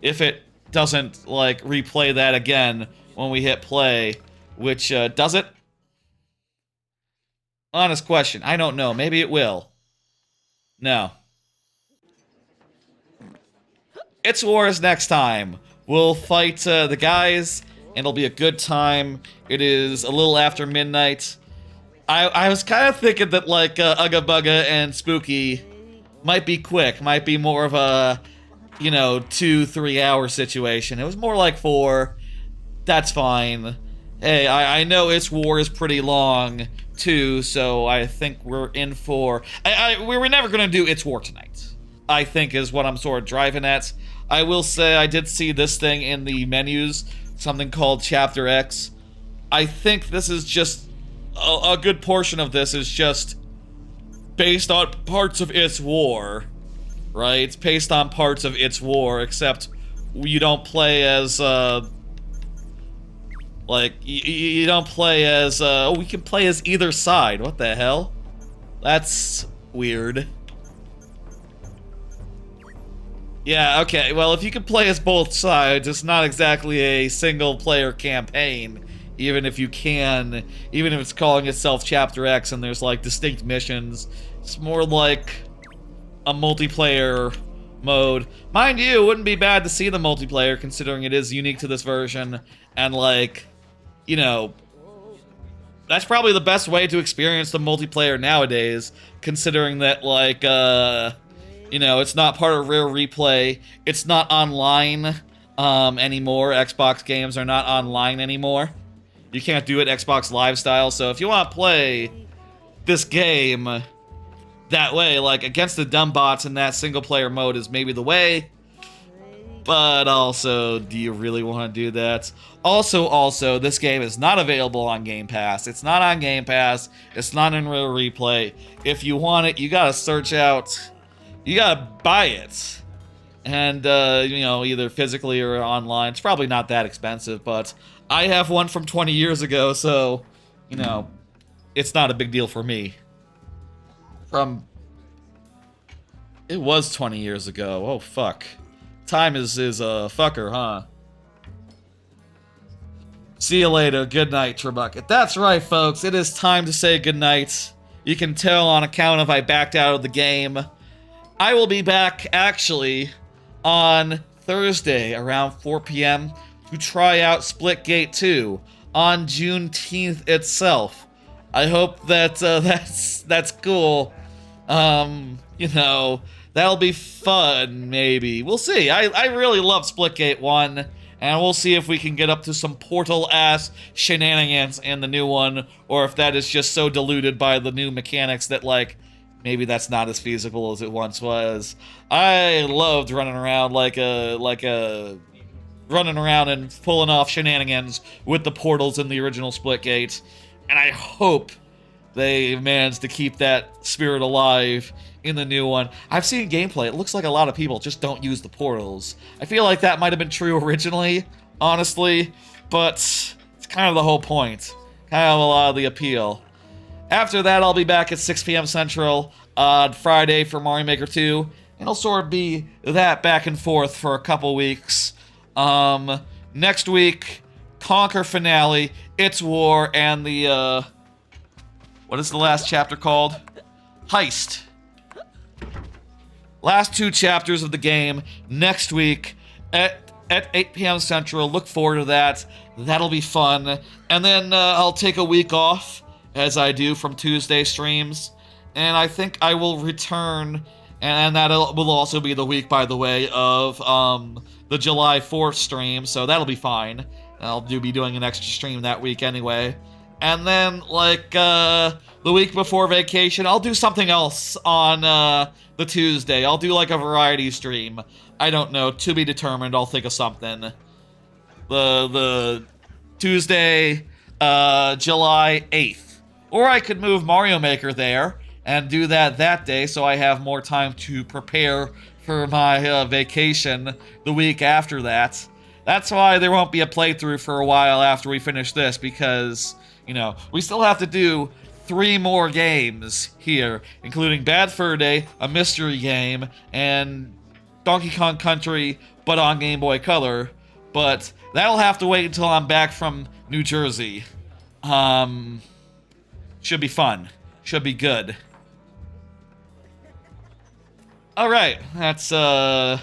[SPEAKER 1] If it doesn't, like, replay that again when we hit play, which, does it? Honest question. I don't know. Maybe it will. No. It's War is next time. We'll fight the guys, and it'll be a good time. It is a little after midnight. I was kind of thinking that, like, Uga Buga and Spooky might be quick. Might be more of a, you know, 2-3 hour situation. It was more like 4. That's fine. Hey, I know It's War is pretty long, too, so I think we're in for... we were never going to do It's War tonight, I think is what I'm sort of driving at. I will say I did see this thing in the menus, something called Chapter X. I think this is just... a good portion of this is just based on parts of It's War, right? It's based on parts of It's War, except you don't play as, like, you don't play as, oh, we can play as either side. What the hell? That's weird. Yeah, okay, well, if you can play as both sides, it's not exactly a single-player campaign. Even if you can, even if it's calling itself Chapter X and there's, like, distinct missions, it's more like a multiplayer mode. Mind you, it wouldn't be bad to see the multiplayer, considering it is unique to this version, and, like, you know, that's probably the best way to experience the multiplayer nowadays, considering that, like, You know, it's not part of Rare Replay. It's not online anymore. Xbox games are not online anymore. You can't do it Xbox Live style. So if you want to play this game that way, like against the dumb bots in that single player mode is maybe the way. But also, do you really want to do that? Also, this game is not available on Game Pass. It's not on Game Pass. It's not in Rare Replay. If you want it, you gotta search out. You gotta buy it. And, you know, either physically or online. It's probably not that expensive, but I have one from 20 years ago, so, you know, it's not a big deal for me. It was 20 years ago. Oh, fuck. Time is a fucker, huh? See you later. Good night, Trebucket. That's right, folks. It is time to say goodnight. You can tell on account of I backed out of the game. I will be back, actually, on Thursday around 4 p.m. to try out Splitgate 2 on Juneteenth itself. I hope that that's cool. You know, that'll be fun, maybe. We'll see. I really love Splitgate 1, and we'll see if we can get up to some Portal-ass shenanigans in the new one, or if that is just so diluted by the new mechanics that, like, maybe that's not as feasible as it once was. I loved running around running around and pulling off shenanigans with the portals in the original Splitgate, and I hope they managed to keep that spirit alive in the new one. I've seen gameplay. It looks like a lot of people just don't use the portals. I feel like that might have been true originally, honestly, but it's kind of the whole point. Kind of a lot of the appeal. After that, I'll be back at 6 p.m. Central on Friday for Mario Maker 2. And it'll sort of be that back and forth for a couple weeks. Next week, Conker Finale, It's War, and the, what is the last chapter called? Heist. Last 2 chapters of the game next week at 8 p.m. Central. Look forward to that. That'll be fun. And then I'll take a week off, as I do from Tuesday streams. And I think I will return, and that will also be the week, by the way, of the July 4th stream, so that'll be fine. I'll be doing an extra stream that week anyway. And then, like, the week before vacation, I'll do something else on the Tuesday. I'll do, like, a variety stream. I don't know, to be determined. I'll think of something. The Tuesday, July 8th. Or I could move Mario Maker there and do that day, so I have more time to prepare for my vacation the week after that. That's why there won't be a playthrough for a while after we finish this, because, you know, we still have to do 3 more games here, including Bad Fur Day, a mystery game, and Donkey Kong Country, but on Game Boy Color. But that'll have to wait until I'm back from New Jersey. Should be fun. Should be good. Alright, that's, I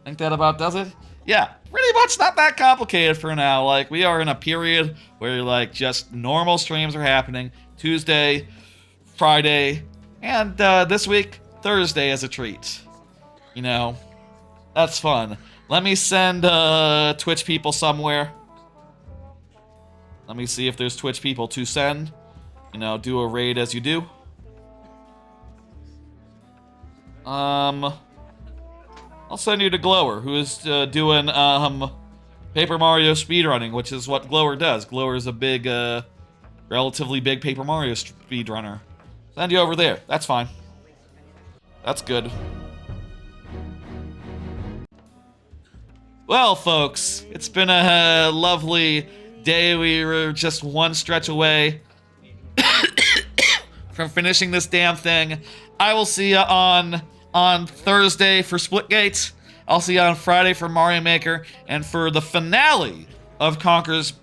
[SPEAKER 1] think that about does it. Yeah, pretty much not that complicated for now. Like, we are in a period where, like, just normal streams are happening. Tuesday, Friday, and this week, Thursday as a treat. You know, that's fun. Let me send Twitch people somewhere. Let me see if there's Twitch people to send. You know, do a raid as you do. I'll send you to Glower, who is doing Paper Mario speedrunning, which is what Glower does. Glower is a big, relatively big Paper Mario speedrunner. Send you over there. That's fine. That's good. Well, folks, it's been a lovely day. We were just one stretch away from finishing this damn thing. I will see you on Thursday for Splitgate. I'll see you on Friday for Mario Maker, and for the finale of Conker's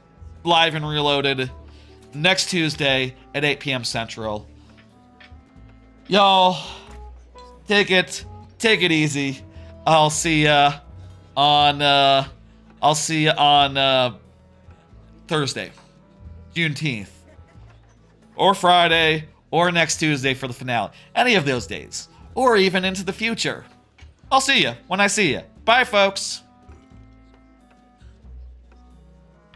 [SPEAKER 1] Live and Reloaded next Tuesday at 8 p.m. Central. Y'all, take it easy. I'll see ya on Thursday, Juneteenth, or Friday, or next Tuesday for the finale. Any of those days. or even into the future. I'll see you when I see you. Bye, folks.